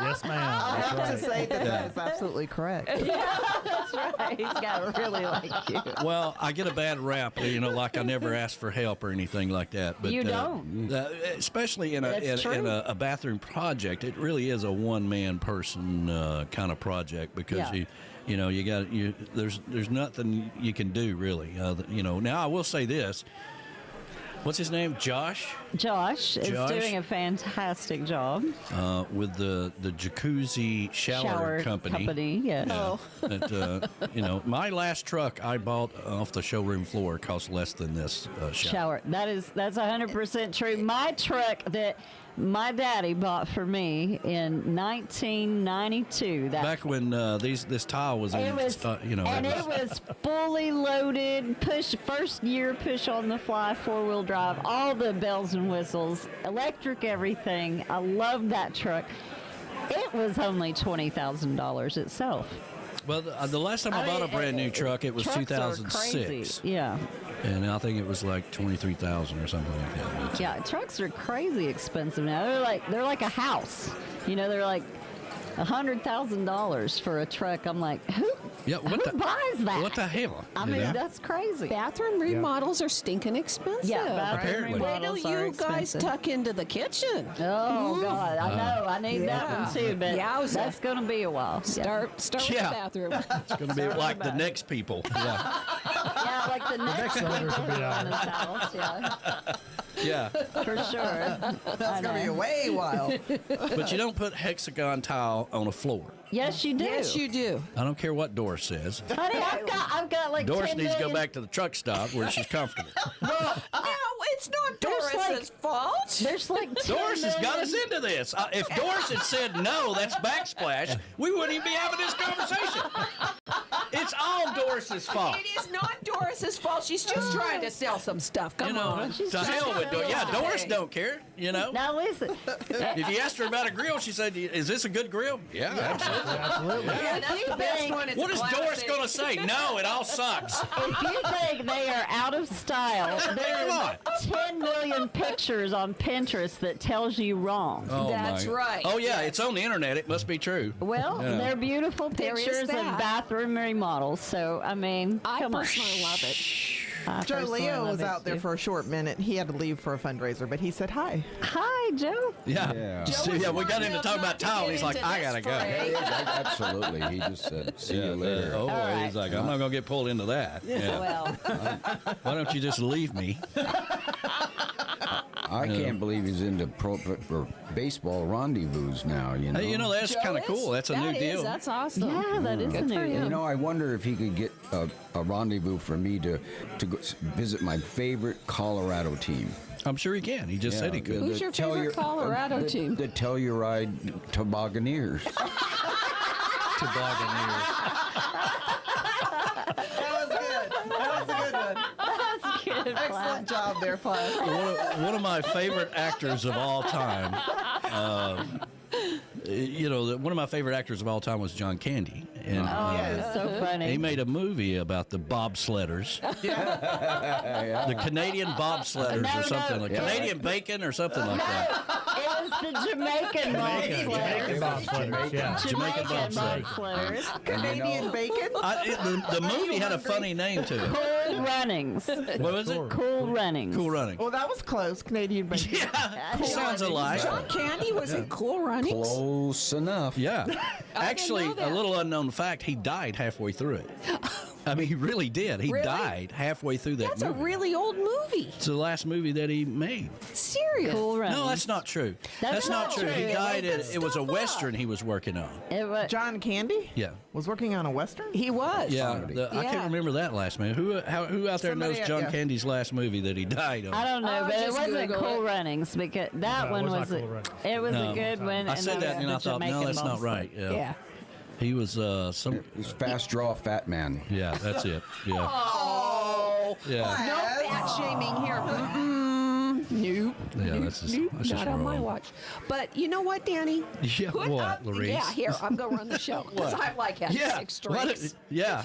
Yes, ma'am.
I
That's
have
right.
to say that is absolutely correct.
Yeah, that's right. He's got to really like you.
Well, I get a bad rap, you know, like I never asked for help or anything like that. But
You don't.
Especially in
That's true.
a bathroom project, it really is a one-man person kind of project because
Yeah.
you know there's nothing you can do really. You know, now I will say this. What's his name? Josh
Josh is doing a fantastic job.
with the jacuzzi shower company.
Yes.
Yeah. That, you know, my last truck I bought off the showroom floor cost less than this shower.
That's 100% true. My truck that my daddy bought for me in 1992.
Back when this tile was in,
It was fully loaded, first year push on the fly, 4-wheel drive, all the bells and whistles, electric everything. I love that truck. It was only $20,000 itself.
Well, the last time I bought a brand new truck, it was
Trucks are
2006.
crazy. Yeah.
And I think it was like 23,000 or something like that.
Yeah, trucks are crazy expensive now. They're like a house. You know, they're like $100,000 for a truck. I'm like, who buys that?
What the hell?
I mean, that's crazy.
Bathroom remodels are stinking expensive.
Yeah, bathroom
Apparently.
Wait till
remodels are
you guys
expensive.
tuck into the kitchen.
Oh God, I know. I need that
Yeah.
one too, but
Yowza.
that's going to be a while.
Start with the bathroom.
It's going to be like the next people. Yeah.
Yeah, like the next
owners will be
in
out.
his house. Yeah,
Yeah.
for sure.
That's going to be a way while.
But you don't put hexagon tile on a floor.
Yes, you do.
Yes, you do.
I don't care what Doris says.
Honey, I've got like
Doris
10
needs to go
million-
back to the truck stop where she's comfortable.
No, it's not
There's
Doris's fault.
There's like 10
Doris has got us
million-
into this. If Doris had said no, that's backsplash, we wouldn't even be having this conversation. It's all Doris's fault.
It is not Doris's fault. She's just trying to sell some stuff. Come
You know,
on.
to hell with Doris. Yeah, Doris don't care, you know.
Now listen.
If you asked her about a grill, she said, "Is this a good grill?" Yeah, absolutely.
Absolutely.
Yeah, that's the best one. It's
What
a
is
classic.
Doris going to say? No, it all sucks.
If you think they are out of style, there's
on.
10 million pictures on Pinterest that tells you wrong.
Oh,
That's right.
Oh, yeah, it's on the internet. It must be true.
Well,
Yeah.
they're beautiful
There is
pictures of
that.
bathroom remodels. So, I mean,
I
come on.
personally love it.
I
Joe
personally
Leo
love
was
it,
out there
too.
for a short minute. He had to leave for a fundraiser, but he said hi.
Hi, Joe.
Yeah.
Yeah.
So, yeah, we got into talking about tile, and he's like, I got to go.
Absolutely. He just said, see you later.
Oh,
right.
he's like, I'm not going to get pulled into that. Yeah.
Well,
Why don't you just leave me?
I can't believe he's into or baseball rendezvous now, you know.
Hey, you know, that's kind of cool. That's a new deal.
That's awesome.
yeah, that is a
Good
new
for
deal.
You know, I wonder if he could get a rendezvous for me to go visit my favorite Colorado team.
I'm sure he can. He just said he could.
Who's your favorite Colorado team?
The Telluride Tobogganeers.
Tobogganeers.
That was good. That was a good one.
That's good.
Excellent job there, Flash.
One of my favorite actors of all time. One of my favorite actors of all time was John Candy, and
It was so funny.
he made a movie about the bobsledders, the Canadian bobsledders, or something like Canadian bacon, or something like that.
It the Jamaican
Jamaican bobsledders, yeah.
Jamaican bobsledders.
Canadian bacon.
The movie had a funny name to it.
Cool Runnings.
What was it?
Cool Runnings.
Cool Running.
Well, that was close. Canadian bacon.
Yeah, sounds alike.
John Candy was in Cool Runnings.
Close enough.
Yeah. Actually,
know that.
a little unknown fact, he died halfway through it. I mean, he really did. He
Really?
died halfway through that
That's
movie.
a really old movie.
It's the last movie that he made.
Serious.
Cool Runnings.
No, that's not true.
That's
not
not
true. He
true.
died.
Making
It was a
stuff
Western
up.
he was working on.
It was,
John Candy
Yeah.
was working on a Western.
He was.
Yeah, I
Yeah.
can't remember that last movie. Who out there
Somebody
knows John
yeah.
Candy's last movie that he died on?
I don't know,
Oh,
but it
just
wasn't
Google
Cool
it.
Runnings because that
No, it
one
was not
was
Cool Runnings.
it was
No.
a good one.
I said that and I thought, no, that's not right. Yeah.
Yeah.
He was some.
It was Fast Draw Fat Man.
Yeah, that's it. Yeah.
Oh.
Yeah.
No fat shaming here. Nope.
Yeah, that's just,
Nope,
that's just
not on my
wrong.
watch. But you know what, Danny?
Yeah,
Put
what,
up,
Larice?
Yeah, here, I'm going to run the show. Because
What?
I like having
Yeah.
6
What-
drinks
Yeah.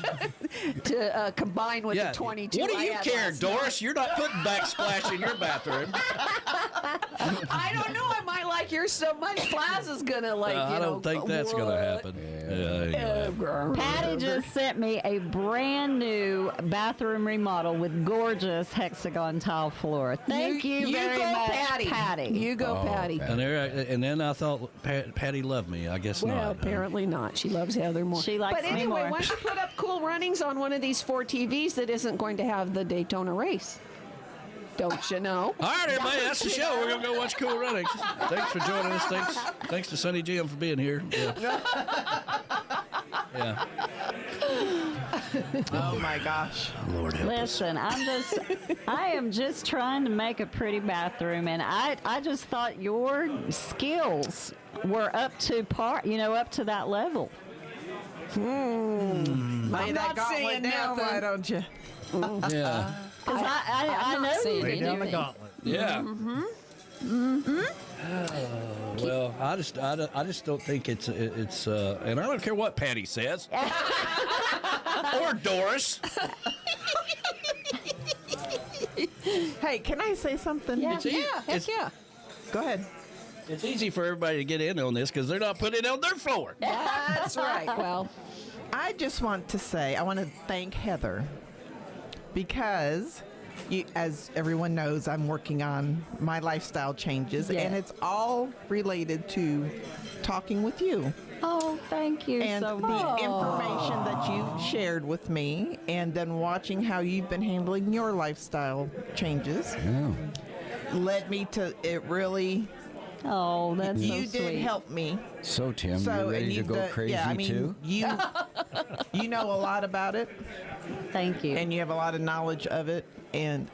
to combine with
Yeah.
the 22
What do
I
you
had
care,
last
Doris?
night.
You're not putting backsplash in your bathroom.
I don't know. I might like yours so much. Plaza's going to like,
I don't think that's going to happen. Yeah, ain't gonna happen.
Patty just sent me a brand new bathroom remodel with gorgeous hexagon tile floor. Thank you very
go,
much,
Patty. You go, Patty.
And then I thought Patty loved me. I guess
Well,
not.
apparently not. She loves Heather more.
She likes
but
me
anyway,
more.
why don't you put up Cool Runnings on one of these 4 TVs that isn't going to have the Daytona race? Don't you know?
All right, everybody, that's the show. We're going to go watch Cool Runnings. Thanks for joining us. Thanks to Sonny Jim for being here. Yeah. Yeah.
Oh my gosh.
Lord help us.
Listen, I am just trying to make a pretty bathroom, and I just thought your skills were up to par, up to that level.
Lay
I'm
that
not
gauntlet
saying
down,
nothing.
why don't you?
Yeah.
Because I
I'm
know
not
you
saying
can
Lay
do
down the
it.
gauntlet.
Yeah. Well, I just don't think it's and I don't care what Patty says or Doris.
Hey, can I say something?
Yeah.
Heck yeah.
Go ahead.
It's easy for everybody to get in on this because they're not putting it on their floor.
That's right. Well,
I just want to say, I want to thank Heather because, as everyone knows, I'm working on my lifestyle changes,
Yeah.
and it's all related to talking with you.
Oh, thank you
And
so
the
much.
information that you've shared with me, and then watching how you've been handling your lifestyle changes, led me to it really.
Oh, that's so
You
sweet.
did help me.
So, Tim,
So,
you
and
ready to
you've
go
done-
crazy
yeah, I mean,
too?
You know a lot about it,
Thank you.
and you have a lot of knowledge of it. And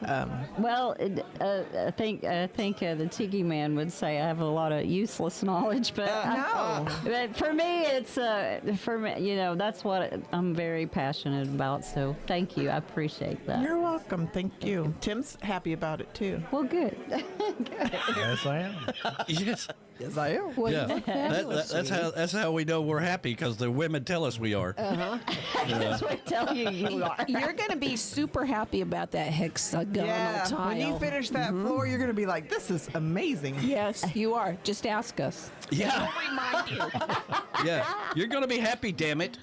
Well, I think the Tiki Man would say I have a lot of useless knowledge, but
no.
But for me, it's for me, that's what I'm very passionate about. So thank you, I appreciate that.
You're welcome. Thank you. Tim's happy about it too.
Well, good.
Yes, I am.
Yes.
Yes, I am.
well,
Yeah. That's how we know we're happy because the women tell us we are.
That's what I tell you, you are.
you're going to be super happy about that hexagonal tile.
When you finish that floor, you're going to be like, "This is amazing."
Yes, you are. Just ask us.
Yeah.
We'll remind you.
Yeah. You're going to be happy, damn it.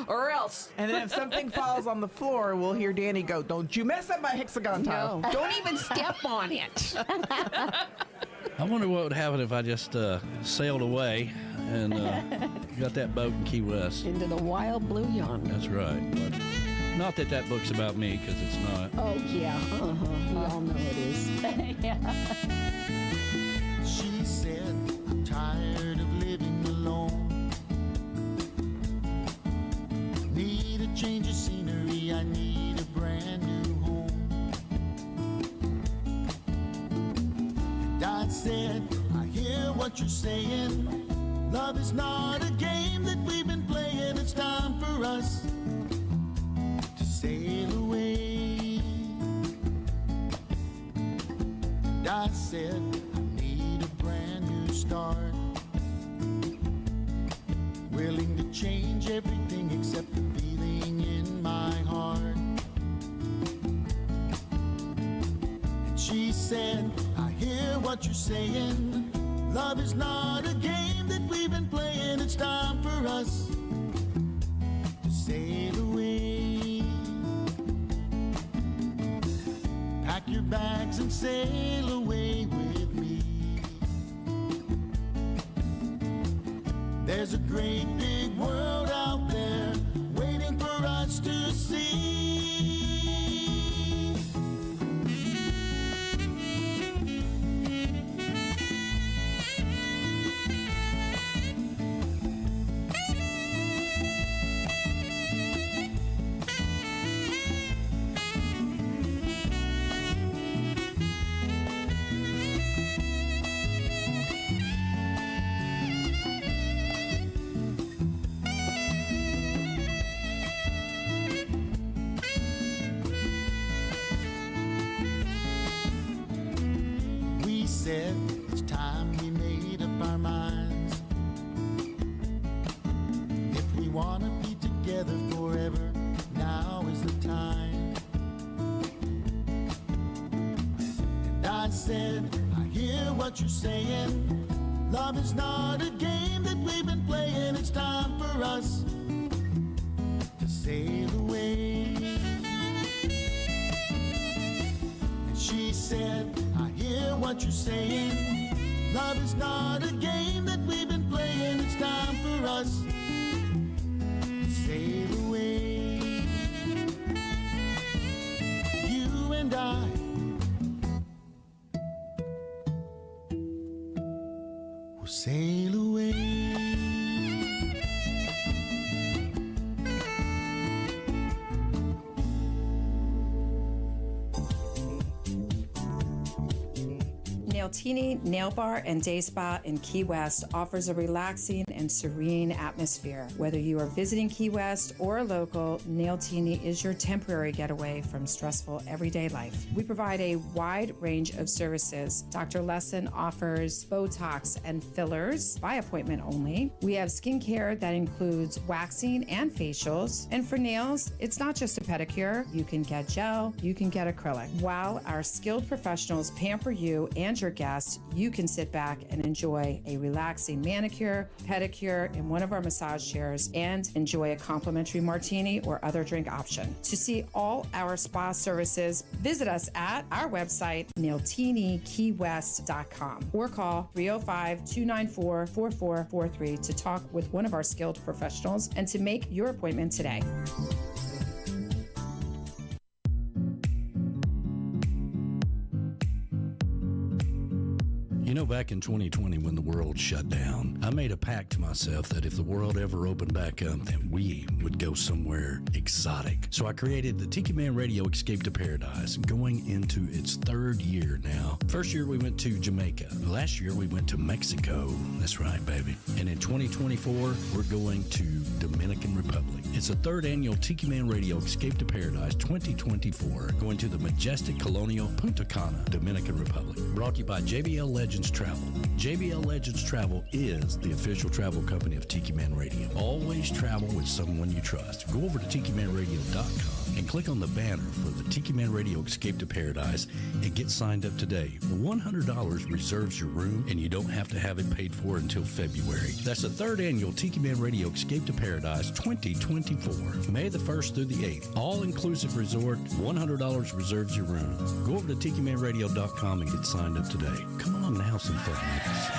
Or else.
And then if something falls on the floor, we'll hear Danny go, "Don't you mess up my hexagon tile."
No, don't even step on it.
I wonder what would happen if I just sailed away and got that boat in Key West.
Into the wild blue yonder.
That's right. But not that book's about me because it's not.
Oh, yeah. We all know it is.
She said, I'm tired of living alone. Need a change of scenery, I need a brand new home. And I said, I hear what you're saying. Love is not a game that we've been playing. It's time for us to sail away. And I said, I need a brand new start. Willing to change everything except the feeling in my heart. And she said, I hear what you're saying.
Love is not a game that we've been playing. It's time for us to sail away. Pack your bags and sail away with me. There's a great big world out there waiting for us to see. Said it's time we made up our minds. If we want to be together forever, now is the time. And I said, I hear what you're saying. Love is not a game that we've been playing. It's time for us to sail away. And she said, I hear what you're saying. Love is not a game that we've been playing. It's time for us to sail away. You and I. Will sail away.
Nailtini Nail Bar and Day Spa in Key West offers a relaxing and serene atmosphere. Whether you are visiting Key West or a local, Nailtini is your temporary getaway from stressful everyday life. We provide a wide range of services. Dr. Lesson offers Botox and fillers by appointment only. We have skincare that includes waxing and facials. And for nails, it's not just a pedicure. You can get gel, you can get acrylic. While our skilled professionals pamper you and your guests, you can sit back and enjoy a relaxing manicure, pedicure in one of our massage chairs and enjoy a complimentary martini or other drink option. To see all our spa services, visit us at our website, nailtiniKeyWest.com, or call 305-294-4443 to talk with one of our skilled professionals and to make your appointment today.
You know, back in 2020 when the world shut down, I made a pact to myself that if the world ever opened back up, then we would go somewhere exotic. So I created the Tiki Man Radio Escape to Paradise, going into its third year now. First year we went to Jamaica. Last year we went to Mexico. That's right, baby. And in 2024, we're going to Dominican Republic. It's the third annual Tiki Man Radio Escape to Paradise 2024, going to the majestic colonial Punta Cana, Dominican Republic. Brought to you by JBL Legends Travel. JBL Legends Travel is the official travel company of Tiki Man Radio. Always travel with someone you trust. Go over to TikiManRadio.com and click on the banner for the Tiki Man Radio Escape to Paradise and get signed up today. $100 reserves your room, and you don't have to have it paid for until February. That's the third annual Tiki Man Radio Escape to Paradise 2024. May the 1st through the 8th. All-inclusive resort, $100 reserves your room. Go over to TikiManRadio.com and get signed up today. Come on now, some fun with us.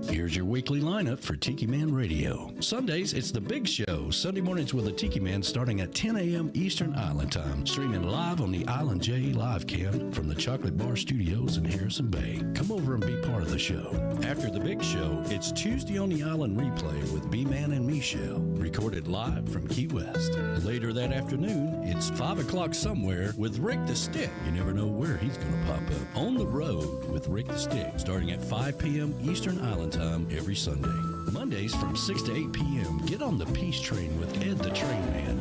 Here's your weekly lineup for Tiki Man Radio. Sundays, it's The Big Show. Sunday mornings with the Tiki Man starting at 10 a.m. Eastern Island Time. Streaming live on the Island J Live Cam from the Chocolate Bar Studios in Harrison Bay. Come over and be part of the show. After The Big Show, it's Tuesday on the Island Replay with B-Man and Michelle. Recorded live from Key West. Later that afternoon, it's 5 o'clock somewhere with Rick the Stick. You never know where he's going to pop up. On the Road with Rick the Stick, starting at 5 p.m. Eastern Island Time every Sunday. Mondays from 6 to 8 p.m., get on the Peace Train with Ed the Train Man,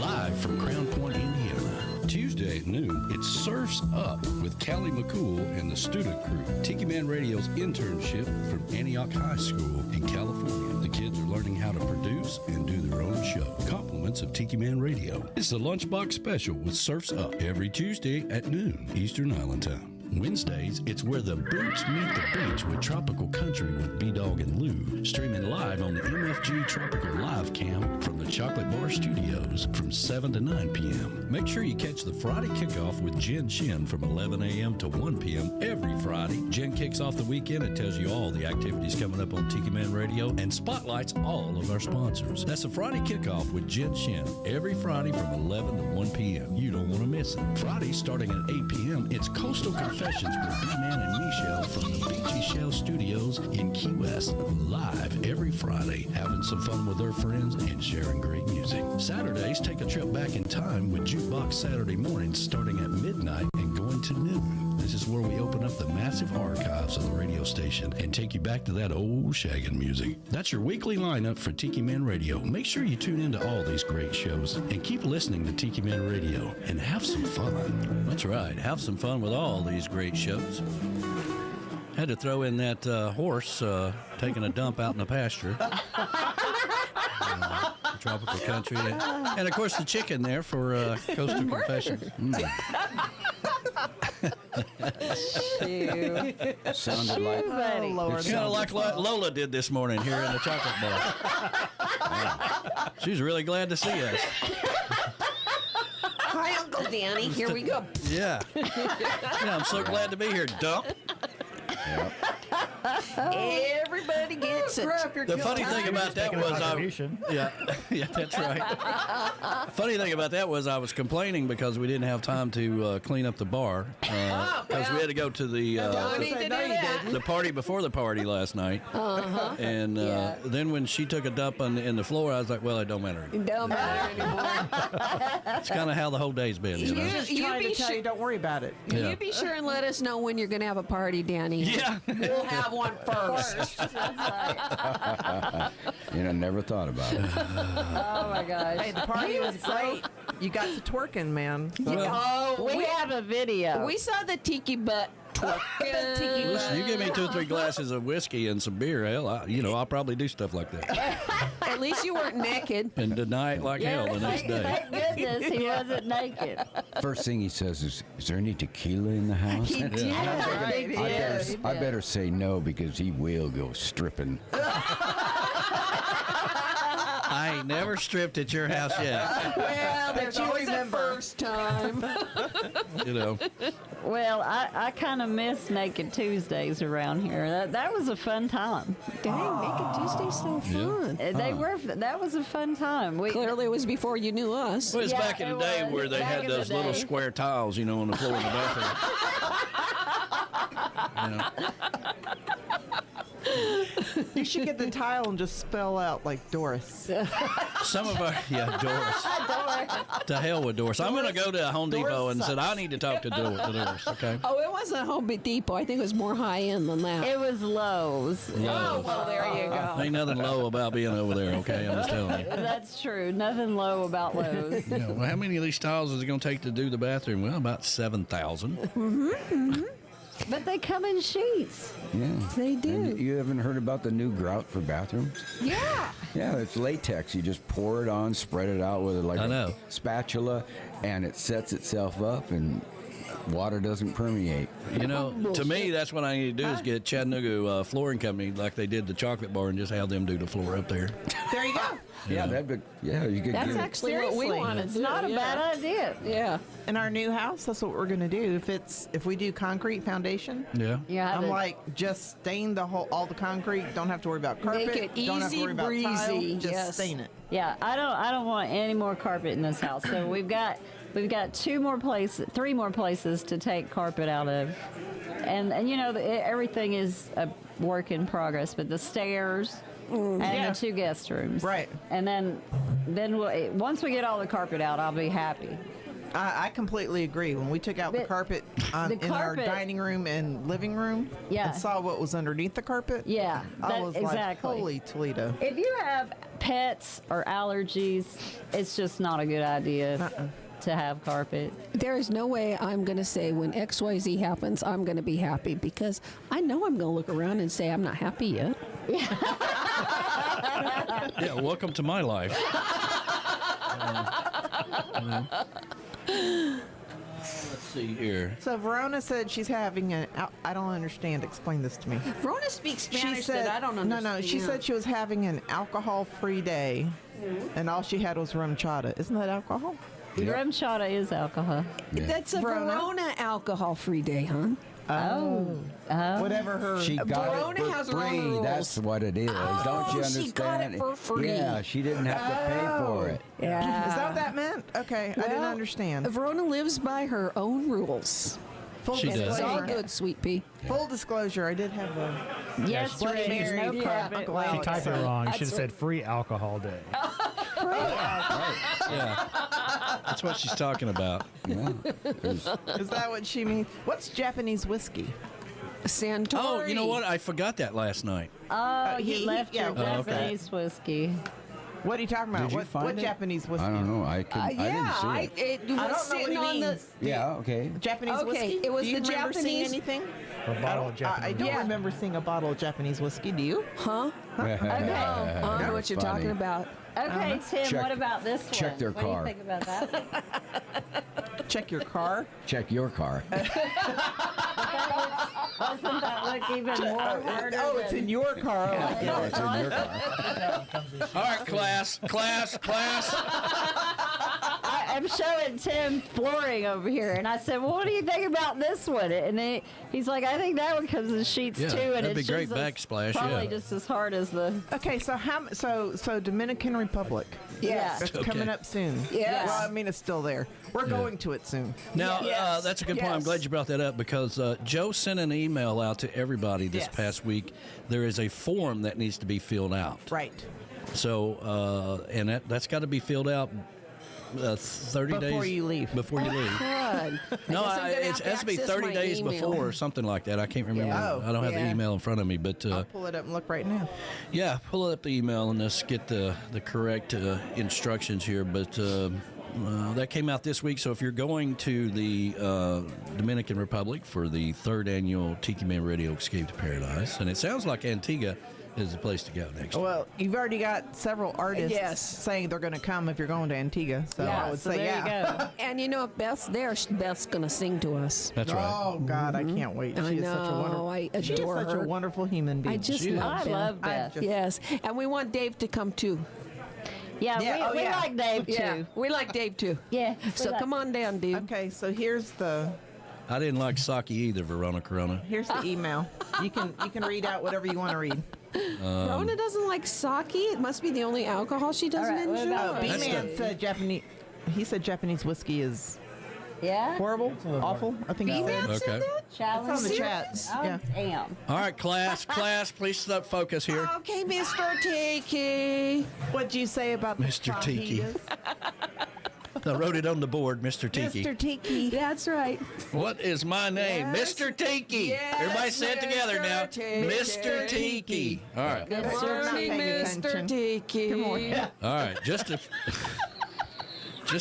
live from Crown Point, Indiana.
Tuesday at noon, it's Surfs Up with Callie McCool and the student crew. Tiki Man Radio's internship from Antioch High School in California. The kids are learning how to produce and do their own show. Compliments of Tiki Man Radio. It's the Lunchbox Special with Surfs Up every Tuesday at noon, Eastern Island Time. Wednesdays, it's Where the Boots Meet the Beach with Tropical Country with B-Dog and Lou, streaming live on the MFG Tropical Live Cam from the Chocolate Bar Studios from 7 to 9 p.m. Make sure you catch the Friday kickoff with Jen Shin from 11 a.m. to 1 p.m. every Friday. Jen kicks off the weekend and tells you all the activities coming up on Tiki Man Radio and spotlights all of our sponsors. That's the Friday kickoff with Jen Shin every Friday from 11 to 1 p.m. You don't want to miss it. Friday starting at 8 p.m., it's Coastal Confessions with B-Man and Michelle from the Beachy Shell Studios in Key West, live every Friday, having some fun with their friends and sharing great music. Saturdays, take a trip back in time with Jukebox Saturday mornings starting at midnight and going to noon. This is where we open up the massive archives of the radio station and take you back to that old shaggin' music. That's your weekly lineup for Tiki Man Radio. Make sure you tune into all these great shows and keep listening to Tiki Man Radio and have some fun. That's right, have some fun with all these great shows. Had to throw in that horse taking a dump out in the pasture. Tropical Country. And, of course, the chicken there for Coastal Confessions.
Sounded like
it's kind of like Lola did this morning here in the chocolate bar. Yeah. She's really glad to see us.
Hi, Uncle Danny. Here we go.
Yeah. I'm so glad to be here, Dump. Yep.
Everybody gets it.
The funny thing about that was yeah, that's right. Funny thing about that was I was complaining because we didn't have time to clean up the bar because we had to go to the party before the party last night. And then when she took a dump in the floor, I was like, well, it don't matter.
It don't matter anymore.
It's kind of how the whole day's been. You know?
Just trying to tell you, don't worry about it.
Yeah.
You be sure and let us know when you're going to have a party, Danny.
Yeah.
We'll have one first.
You know, never thought about it.
Oh my gosh.
Hey, the party was great. You got to twerking, man.
We have a video.
We saw the tiki butt twerking.
Listen, you give me 2 or 3 glasses of whiskey and some beer, hell, I'll probably do stuff like that.
At least you weren't naked.
And deny it like hell the next day.
Thank goodness he wasn't naked.
First thing he says is there any tequila in the house?
He did.
I better say no because he will go stripping.
I ain't never stripped at your house yet.
Well, there's always a first time.
You know.
Well, I kind of miss Naked Tuesdays around here. That was a fun time.
Dang, Naked Tuesday's so fun.
That was a fun time.
Clearly, it was before you knew us.
Well, it's back in the day where they had those little square tiles, on the floor in the bathroom.
You should get the tile and just spell out like Doris.
Some of our, Doris. To hell with Doris. I'm going to go to Home Depot and said, I need to talk to Doris, okay?
Oh, it wasn't Home Depot. I think it was more high-end than that.
It was Lowe's.
Oh, well, there you go.
Ain't nothing low about being over there, okay? I'm just telling you.
That's true. Nothing low about Lowe's.
Well, how many of these tiles is it going to take to do the bathroom? Well, about 7,000.
But they come in sheets.
Yeah.
They do.
And you haven't heard about the new grout for bathrooms?
Yeah.
Yeah, it's latex. You just pour it on, spread it out with a spatula, and it sets itself up, and water doesn't permeate.
To me, that's what I need to do is get Chattanooga Flooring Company like they did the chocolate bar and just have them do the floor up there.
There you go.
Yeah, you could
That's
do
actually what we want to do.
It's not a bad idea.
Yeah.
In our new house, that's what we're going to do. If we do concrete foundation, I'm like, just stain all the concrete. Don't have to worry about carpet.
Make it easy,
don't have to worry about
breezy.
tile. Just stain it.
Yeah, I don't want any more carpet in this house. So we've got 3 more places to take carpet out of, and everything is a work in progress. But the stairs. And the 2 guest rooms.
Right.
And then once we get all the carpet out, I'll be happy.
I completely agree. When we took out the carpet in our dining room and living room and saw what was underneath the carpet, I was like, holy Toledo.
If you have pets or allergies, it's just not a good idea. to have carpet.
There is no way I'm going to say when XYZ happens, I'm going to be happy, because I know I'm going to look around and say I'm not happy yet.
Yeah, welcome to my life. Let's see here.
So Verona said she's having an. I don't understand. Explain this to me.
Verona speaks
She
Spanish
said,
that I don't understand.
No, she said she was having an alcohol-free day, and all she had was rum chata. Isn't that alcohol?
Rum chata is alcohol.
That's a Verona alcohol-free day, hon.
Oh. Whatever her.
She got
Verona
it for
has her own
free.
rules.
That's what it is. Don't you understand?
She got it for free.
Yeah, she didn't have to pay for it.
Yeah.
Is that what that meant? Okay, I didn't understand.
Verona lives by her own rules.
Full
She does.
It's all
disclosure.
good, sweet pea.
Full disclosure, I did have a.
Yes,
Bloody
Ray,
Mary
no
from
carpet.
Uncle
She
Alex.
typed it wrong. You should have said free alcohol day.
Yeah. That's what she's talking about.
Yeah.
Is that what she means? What's Japanese whiskey?
Santori.
Oh, you know what? I forgot that last night.
Oh,
he-
you left
yeah,
your
what is
Japanese whiskey.
What are you talking about?
Did you
What
find it?
Japanese whiskey?
I don't know. I didn't see it.
It was
I don't know
sitting
what
on
he
the.
means.
Yeah. Okay.
Japanese
Okay,
whiskey?
it was
do you
the
remember seeing
Japanese-
anything?
A bottle of Japanese.
I don't
Yeah.
remember seeing a bottle of Japanese whiskey. Do you?
Huh? I know
That's
what you're
funny.
talking about.
Okay, Tim,
Check-
what about this one?
check their
what
car.
do you think about that?
Check your car.
Check your car.
Doesn't that look even more harder?
Oh, it's in your car. I like it.
Yeah, it's in your car.
All right, class.
I'm showing Tim flooring over here, and I said, "Well, what do you think about this one?" And he's like, "I think that one comes in sheets
Yeah,
too, and
that'd be
it's
great
just
backsplash,
probably
yeah.
just as hard as the."
Okay, so so Dominican Republic.
Yeah.
That's
Okay.
coming up soon.
Yes.
Well, I mean, it's still there. We're going to it soon.
Now,
Yes.
that's a good point. I'm
Yes.
glad you brought that up, because Joe sent an email out to everybody this
Yes.
past week. There is a form that needs to be filled out.
Right.
So, and that's got to be filled out 30 days
Before you leave.
Before you leave.
Good.
No,
I guess I'm gonna
it
have
has to be
access
30
my
days
email.
before or something like that. I can't remember.
Yeah.
I don't have the
Yeah.
email in front of me, but
I'll pull it up and look right now.
yeah, pull up the email and let's get the correct instructions here. But that came out this week. So if you're going to the Dominican Republic for the 3rd annual Tiki Man Radio Escape to Paradise, and it sounds like Antigua is the place to go next year.
Well, you've already got several artists
Yes.
saying they're going to come if you're going to Antigua. So I would
so
say,
there
yeah.
you go.
And you know, if Beth's there, Beth's going to sing to us.
That's right.
Oh God, I can't wait.
I
She is such a
know,
wonderful.
I
She is
adore
such a
her.
wonderful human being.
I just
She is.
love
I
Beth.
love Beth.
Yes, and we want Dave to come too.
Yeah,
Yeah,
we
yeah.
like Dave too.
Yeah, we like Dave too.
Yeah.
So come on down, dude.
Okay, so here's the
I didn't like sake either, Verona Corona.
email. You can read out whatever you want to read.
Rona doesn't like sake. It must be the only alcohol she doesn't
All right, what
enjoy.
about-
B
That's
Man
the-
said Japanese. He said Japanese whiskey is
Yeah.
horrible, awful. I think he
B-Man
said.
said
Okay.
that?
Challenge.
It's on the chat.
Oh,
Yeah.
damn.
All right, class, please focus here.
Okay, Mr. Tiki.
What'd you say about the
Mr. Tiki.
fajitas?
I wrote it on the board, Mr. Tiki.
Mr. Tiki.
That's right.
What is my name?
Yes.
Mr. Tiki.
Yes,
Everybody say it together
Mr.
now.
Tiki.
Mr. Tiki. All right.
Good
You're not
morning,
paying
Mr.
attention.
Tiki.
Good morning.
All right. Just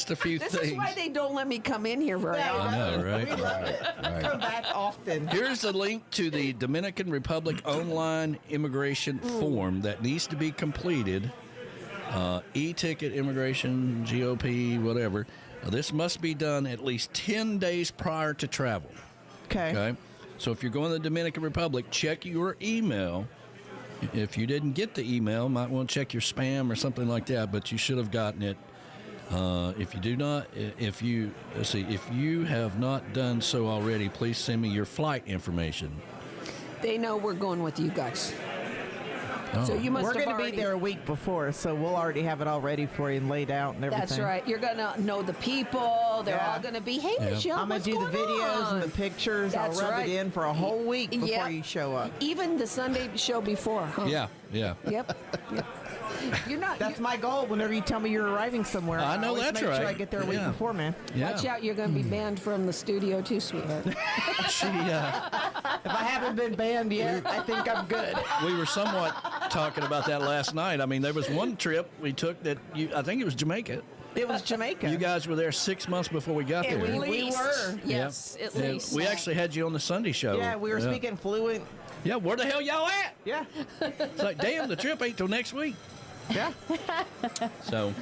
a few
This
things.
is why they don't let me come in here very
Yeah,
often.
I know, right?
We love it. Come back often.
Here's a link to the Dominican Republic online immigration form that needs to be completed. E-ticket, immigration, GOP, whatever. This must be done at least 10 days prior to travel. Okay. So if you're going to the Dominican Republic, check your email. If you didn't get the email, might want to check your spam or something like that, but you should have gotten it. If you do not, if you have not done so already, please send me your flight information.
They know we're going with you guys.
Oh.
So you must
We're
have
going to be
already-
there a week before, so we'll already have it all ready for you and laid out and everything.
That's right. You're going to know the people. They're
Yeah.
all going to be, hey,
Yeah.
Michelle,
I'm going
what's
to do the
going
videos
on?
and the pictures.
That's
I'll rub
right.
it in for a whole week before
Yep.
you show up.
Even the Sunday show before, huh?
Yeah.
Yep. You're not.
That's my goal whenever you tell me you're arriving somewhere.
I know
always
that's
make sure
right.
I get there a week
Yeah.
before, man.
Yeah.
Watch out, you're going to be banned from the studio too, sweetheart.
If I haven't been banned yet, I think I'm good.
We were somewhat talking about that last night. I mean, there was one trip we took that I think it was Jamaica.
It was Jamaica.
You guys were there 6 months before we got there.
We were.
Yes,
Yeah.
at least.
We actually had you on the Sunday show.
Yeah, we were speaking fluent.
Yeah, where the hell y'all at?
Yeah.
It's like, damn, the trip ain't till next week.
Yeah.
So.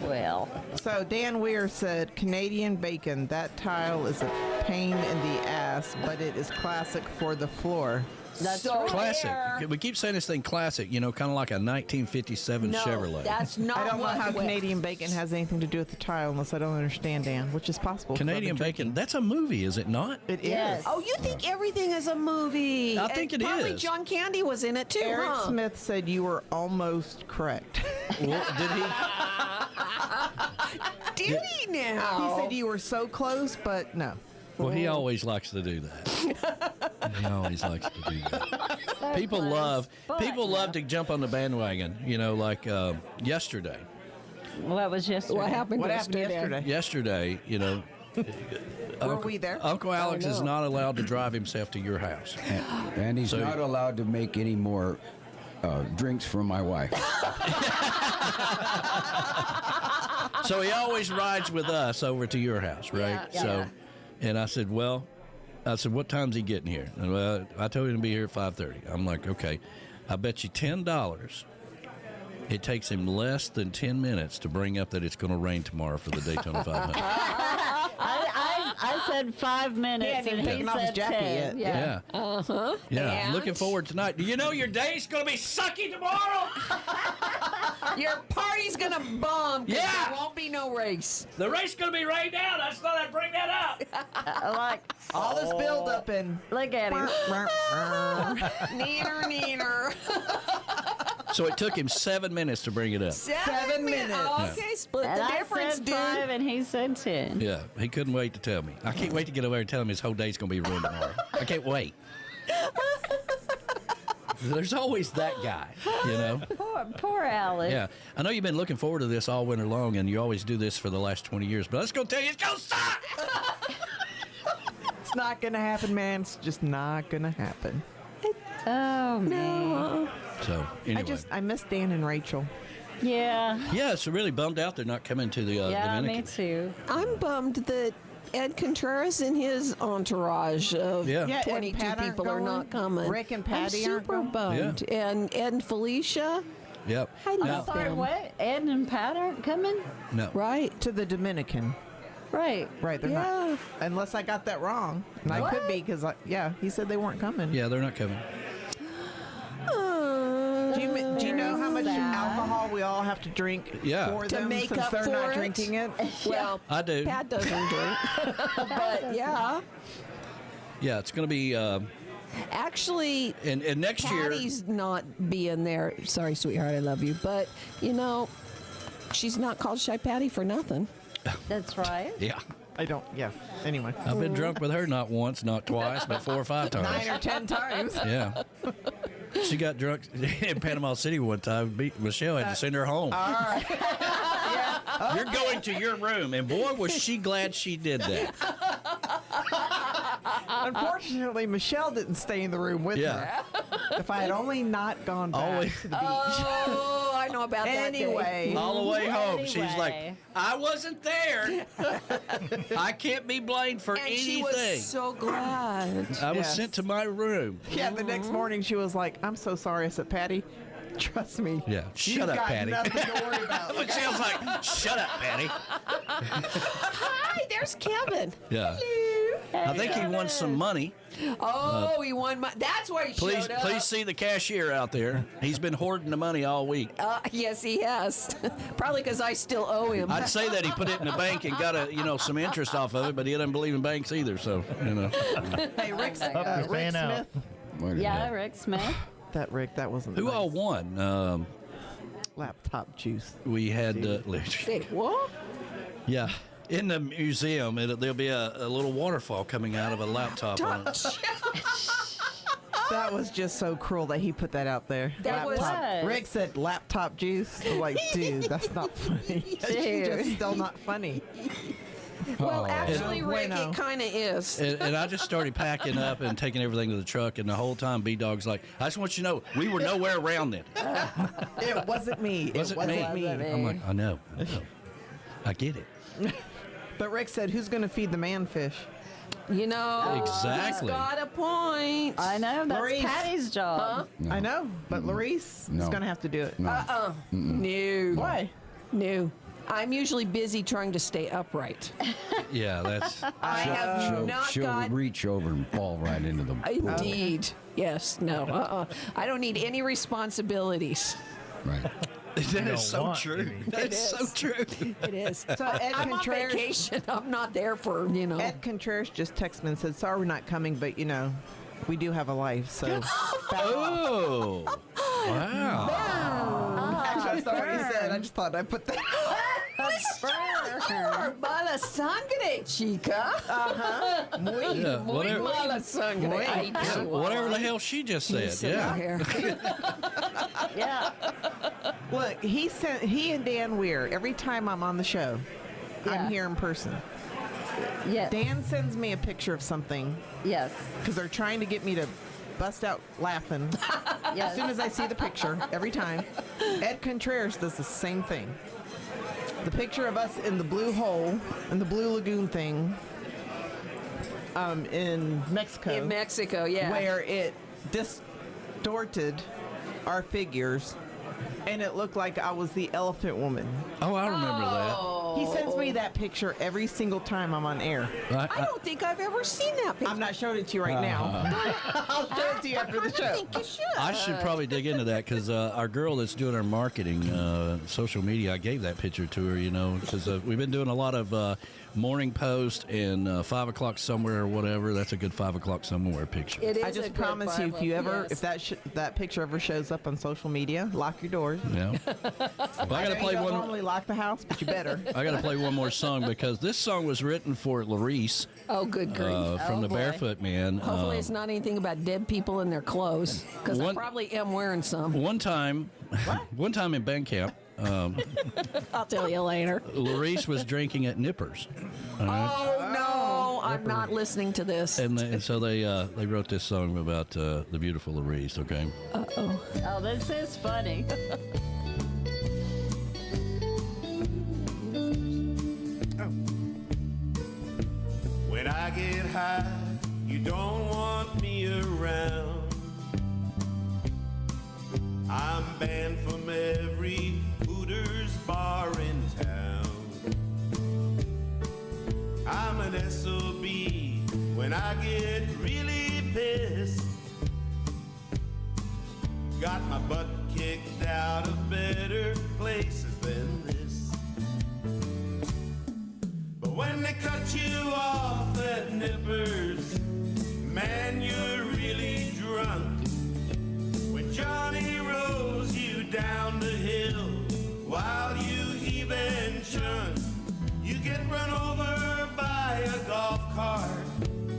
Well.
So Dan Weir said, Canadian bacon, that tile is a pain in the ass, but it is classic for the floor.
That's
so
classic.
rare.
We keep saying this thing classic, kind of like a 1957
No,
Chevrolet.
that's not
I don't know
what
how
the-
Canadian bacon has anything to do with the tile unless I don't understand, Dan, which is possible. 'cause I've
Canadian
been
bacon, that's a movie, is it not?
It
Yes.
is.
Oh, you think everything is a movie?
I think
And
it
probably
is.
John Candy was in it too,
Eric
huh?
Smith said you were almost correct.
Well, did he?
Did he now?
He said you were so close, but no.
Well, he always likes to do that. He always likes to do that. People love to jump on the bandwagon. Like yesterday.
What was yesterday?
What happened
yesterday?
Yesterday,
Were we there?
Uncle Alex is not allowed to drive himself to your house.
And he's
So-
not allowed to make any more drinks for my wife.
So he always rides with us over to your house, right?
Yeah.
So, and I said, what time's he getting here? And, well, I told him to be here at 5:30. I'm like, okay, I bet you $10 it takes him less than 10 minutes to bring up that it's going to rain tomorrow for the Daytona 500.
I said 5 minutes, and he
taken off his
said
jacket
10.
yet.
Yeah.
Uh-huh.
Yeah,
And
looking forward tonight. Do you know your day's going to be sucky tomorrow?
your party's gonna bomb. 'Cause
Yeah.
there won't be no race.
The race going to be rained out. I just thought I'd bring that up.
Like,
All this build up and
look at him.
Neener.
So it took him 7 minutes to bring it up.
7 minutes.
Okay, split
And
the
I
difference,
said
dude.
5, and he said 10.
Yeah, he couldn't wait to tell me. I can't wait to get over there and tell him his whole day's going to be ruined tomorrow. I can't wait. There's always that guy,
Poor Alex.
Yeah, I know you've been looking forward to this all winter long, and you always do this for the last 20 years, but let's go tell you it's going to suck!
It's not going to happen, man. It's just not going to happen.
Oh, man.
So, anyway.
I miss Dan and Rachel.
Yeah.
Yeah, it's really bummed out they're not coming to the
Yeah,
Dominican.
me too.
I'm bummed that Ed Contreras and his entourage of
Yeah.
Yeah, and
22
Pat aren't
people are
going.
not coming.
Rick and Patty
I'm
aren't
super
going.
bummed. And Ed and Felicia,
Yep.
I
Now-
love
Sorry,
them.
what? Ed and Pat aren't coming?
No.
Right.
To the Dominican.
Right.
Right, they're
Yeah.
not. Unless I got that wrong. And I could be because, he said they weren't coming.
Yeah, they're not coming.
Do you know how much alcohol we all have to drink
Yeah.
for
To
them
make
since
up
they're
for
not
it?
drinking it?
Well,
I do.
Pat doesn't drink. But yeah.
Yeah, it's going to be,
Actually,
and next year.
Patty's not being there. Sorry, sweetheart, I love you. But, she's not called Shy Patty for nothing.
That's right.
Yeah.
Anyway.
I've been drunk with her not once, not twice, but 4 or 5 times.
9 or 10 times.
Yeah. She got drunk in Panama City one time. Michelle had to send her home.
All right.
You're going to your room. And boy, was she glad she did that.
Unfortunately, Michelle didn't stay in the room with
Yeah.
her. If I had only not gone back
Always.
to the beach.
Oh, I know about that day.
Anyway.
All the way home, she's
Anyway.
like, I wasn't there. I can't be blamed for
And
anything.
she was so glad.
I was
Yes.
sent to my room.
Yeah, the next morning she was like, I'm so sorry. I said, Patty, trust me.
Yeah,
You've
shut up,
got
Patty.
nothing to worry about.
Michelle's like, shut up, Patty.
Hi, there's Kevin.
Yeah. I think he won some money.
Oh, he won my. That's why he
Please,
showed up.
please see the cashier out there. He's been hoarding the money all week.
Yes, he has. Probably because I still owe him.
I'd say that he put it in the bank and got some interest off of it, but he doesn't believe in banks either. So,
Hey, Rick Smith.
Yeah, Rick Smith.
That wasn't
Who
nice.
all won?
Laptop juice.
We had.
Wait, what?
Yeah. In the museum, there'll be a little waterfall coming out of a laptop on it.
That was just so cruel that he put that out there.
That was-
Rick said laptop juice. I'm like, dude, that's not funny. It's just still not funny.
Well, actually, Rick, it kind of is.
And I just started packing up and taking everything to the truck, and the whole time B-Dog's like, I just want you to know, we were nowhere around it.
It wasn't me. It wasn't me.
I'm like, I know. I get it.
But Rick said, who's going to feed the man-fish?
You know,
exactly.
He's got a point.
I know, that's
Larice.
Patty's job.
Huh?
No. I know, but Larice is going to have to do it.
No.
Why?
No. I'm usually busy trying to stay upright.
Yeah, that's...
I have not
she'll
got...
reach over and fall right into the pool.
Indeed. Yes. No. I don't need any responsibilities.
Right.
That is so true. That's so true.
It is.
So Ed
I'm on
Contreras-
vacation. I'm not there for,
Ed Contreras just texted me and said, sorry we're not coming, but, we do have a life, so...
Oh. Wow.
Actually, that's not what he said. I just thought I'd put that...
Mala sangre, chica. Muy mala sangre.
Whatever the hell she just said. Yeah.
Yeah.
Look, he and Dan Weir, every time I'm on the show, I'm here in person.
Yes.
Dan sends me a picture of something.
Yes.
Because they're trying to get me to bust out laughing.
Yes.
As soon as I see the picture, every time. Ed Contreras does the same thing. The picture of us in the blue hole, in the blue lagoon thing, in Mexico.
In Mexico, yeah.
Where it distorted our figures, and it looked like I was the elephant woman.
Oh, I remember that.
He sends me that picture every single time I'm on air.
I don't think I've ever seen that picture.
I'm not showing it to you right now. I'll show it to you after the show.
I think you should.
I should probably dig into that because our girl that's doing our marketing, social media, I gave that picture to her, because we've been doing a lot of morning post and 5 o'clock somewhere or whatever. That's a good 5 o'clock somewhere picture.
It is
I just
a good
promise you,
Bible,
if that picture ever shows up on social media, lock your doors.
Yeah. Well, I got to play
you don't
one.
normally lock the house, but you better.
I got to play one more song because this song was written for Larice.
Oh, good grief.
From the
boy.
Barefoot Man.
Hopefully it's not anything about dead people in their clothes, because I probably am wearing some.
One time in band camp,
I'll tell you later.
Larice was drinking at Nippers. All right?
Oh, no. I'm not listening to this.
And so they wrote this song about the beautiful Larice, okay?
Uh-oh.
Oh, this is funny.
When I get high, you don't want me around. I'm banned from every Hooters bar in town. I'm an SOB when I get really pissed. Got my butt kicked out of better places than this. But when they cut you off at Nippers, man, you're really drunk. When Johnny rolls you down the hill while you heave and chunk, you get run over by a golf cart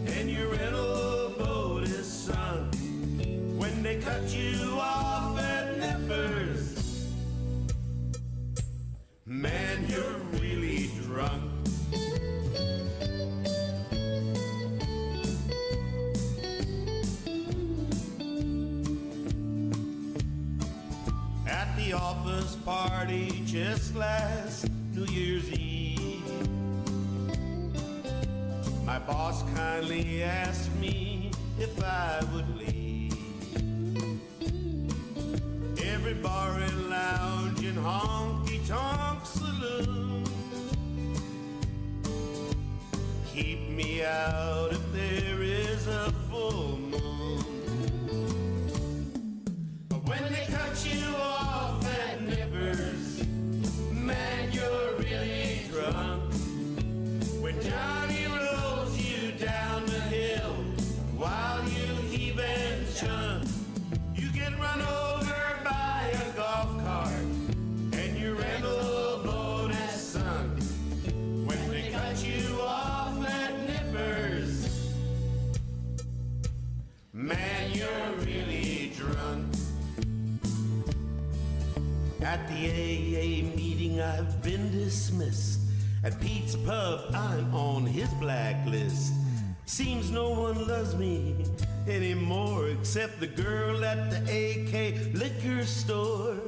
and your rental boat is sunk. When they cut you off at Nippers, man, you're really drunk. At the office party just last New Year's Eve, my boss kindly asked me if I would leave. Every bar and lounge and honky-tonk saloon, keep me out if there is a full moon. But when they cut you off at Nippers, man, you're really drunk. When Johnny rolls you down the hill while you heave and chunk, you get run over by a golf cart and your rental boat is sunk. When they cut you off at Nippers, man, you're really drunk. At the AA meeting, I've been dismissed At Pete's Pub, I'm on his blacklist. Seems no one loves me anymore except the girl at the AK liquor store.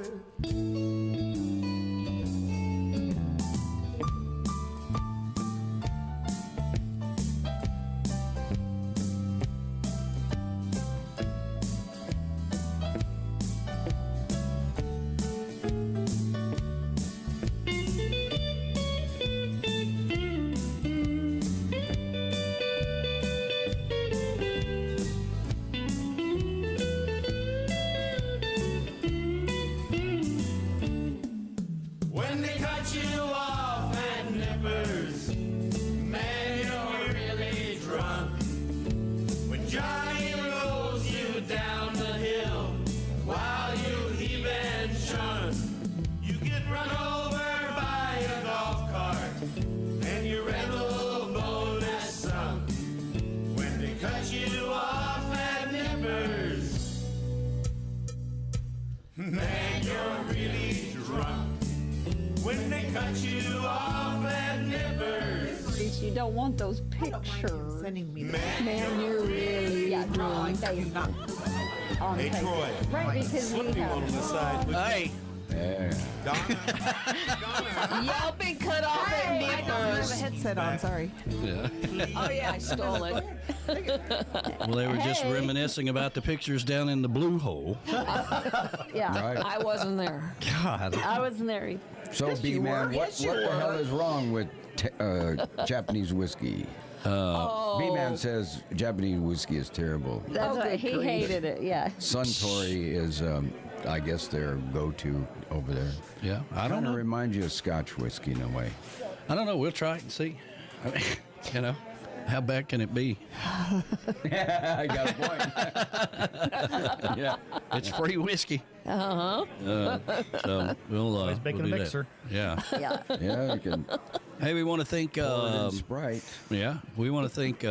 Man, you're really drunk when they cut you off at Nippers.
You don't want those pictures.
Sending me
Man, you're really drunk.
Hey, Troy.
Right, because
Slip
we
me one on the side.
Hey.
Yeah.
Y'all been cut off at
I don't have a
Nippers.
headset on, sorry.
Yeah.
Oh, yeah, I stole it.
Well, they were just reminiscing about the pictures down in the blue hole.
Yeah.
Right.
I wasn't there.
God.
I wasn't there either.
So, B-Man, what the hell is wrong with Japanese whiskey? B-Man says Japanese whiskey is terrible.
That's what he hated it, yeah.
Suntory is, I guess, their go-to over there.
Yeah, I don't know.
Remind you of Scotch whiskey in a way.
I don't know. We'll try it and see. I mean, you know, how bad can it be?
I got a point.
Yeah, it's free whiskey.
Uh-huh.
So we'll
Always making
we'll
a
do
mixer.
That. Yeah.
Yeah.
Yeah, you can.
Hey, we want to thank
Sprite.
Yeah, we want to thank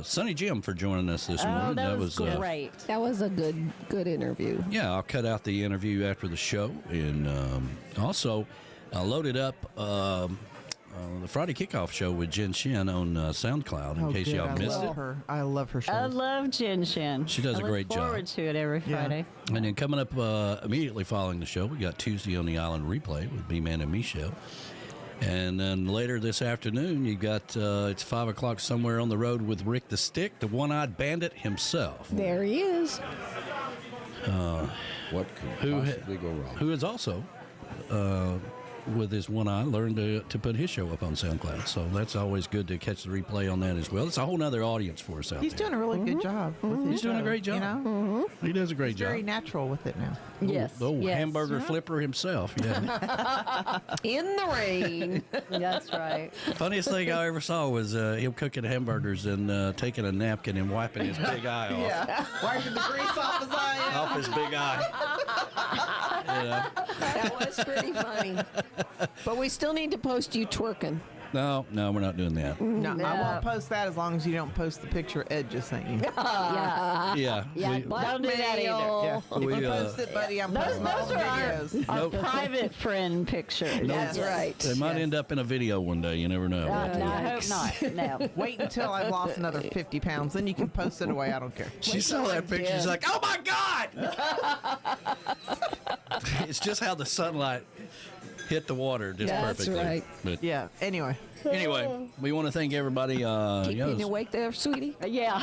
Sonny Jim for joining us this morning.
Oh, that was great.
That was a good interview.
Yeah, I'll cut out the interview after the show, and also I loaded up the Friday Kickoff show with Jen Shin on SoundCloud. In case y'all missed it.
I love her show.
I love Jen Shin.
She does a great job.
I look forward to it every Friday.
And then coming up immediately following the show, we got Tuesday on the Island replay with B-Man and Michelle. And then later this afternoon, you got it's 5 o'clock somewhere on the road with Rick the Stick, the one-eyed bandit himself.
There he is.
What could possibly go wrong?
Who is also, with his one eye, learned to put his show up on SoundCloud. So that's always good to catch the replay on that as well. It's a whole nother audience for us out
He's
there.
doing a really good job. With his
He's doing a
show,
great job.
You know?
He does a great job.
Very natural with it now.
Yes.
The old hamburger flipper himself. Yeah.
In the rain.
That's right.
Funniest thing I ever saw was him cooking hamburgers and taking a napkin and wiping his big eye off.
Yeah. Wiping the grease off his eye.
Off his big eye. You know?
That was pretty funny. But we still need to post you twerking.
No, we're not doing that.
No, I won't post that as long as you don't post the picture Ed just sent you.
Yeah.
Yeah.
Yeah, don't do that either.
Yeah. If
We,
you post it, buddy, I'm posting all
Those
the
are
videos.
our private friend pictures.
That's right.
They might end up in a video one day. You never know.
No, I hope not. No.
Wait until I've lost another 50 pounds, then you can post it away. I don't care.
She saw that picture. She's like, "Oh my God!" It's just how the sunlight hit the water just
That's
perfectly.
right.
But
Yeah. Anyway.
we want to thank everybody.
Keeping you awake there, sweetie?
Yeah.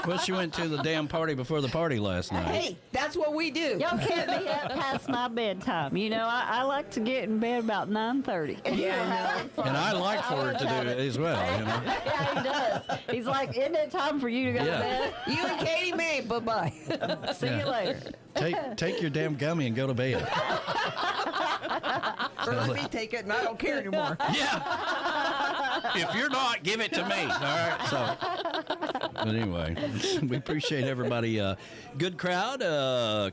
Well, she went to the damn party before the party last night.
Hey, that's what we do.
Y'all can't be up past my bedtime. You know, I like to get in bed about 9:30.
Yeah,
And I like for her to do it as well. You know.
Yeah, he does. He's like, isn't it time for you to go
Yeah.
to bed?
You and Katie May, bye-bye.
See you later.
Take your damn gummy and go to bed.
Or let me take it and I don't care anymore.
Yeah. If you're not, give it to me. All right. So, but anyway, we appreciate everybody. Good crowd.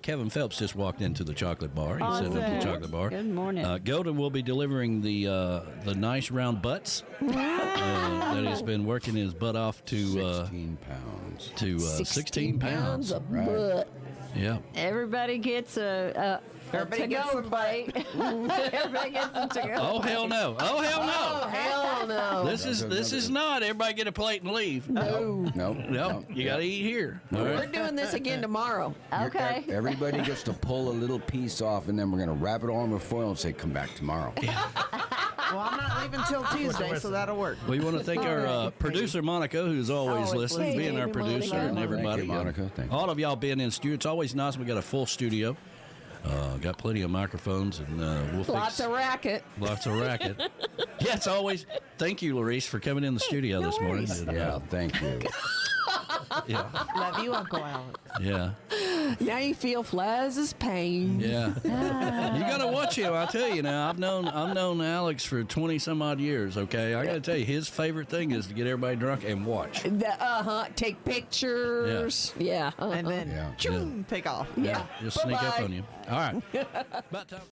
Kevin Phelps just walked into the chocolate bar. He's sitting at the chocolate bar.
Good morning.
Golden will be delivering the nice round butts that he's been working his butt off to
16 pounds.
to 16 pounds.
of butt.
Yeah.
Everybody gets a
Everybody gets
to-go plate. Everybody gets a to-go
Oh
plate.
hell no! Oh hell no!
Oh, hell no.
This is not. Everybody get a plate and leave.
No.
You got to eat here. All
We're
right.
doing this again tomorrow.
Okay.
Everybody gets to pull a little piece off, and then we're going to wrap it all in with foil and say, come back tomorrow.
Well, I'm not leaving till Tuesday, so that'll work.
We want to thank our producer, Monica, who's always listening, being our producer, and everybody.
Thank you, Monica. Thank you.
All of y'all being in studio. It's always nice. We got a full studio. Got plenty of microphones, and we'll
Lots of racket.
Lots of racket. Yeah, it's always. Thank you, Larice, for coming in the studio this morning.
Yeah, thank you.
Yeah.
Love you, Uncle Alex.
Yeah.
Now you feel Flaz's pain.
Yeah. You got to watch him. I tell you now. I've known Alex for 20 some odd years. Okay, I got to tell you, his favorite thing is to get everybody drunk and watch.
Take pictures. Yeah.
And then take off.
Yeah.
Just sneak up on you. All right. About time.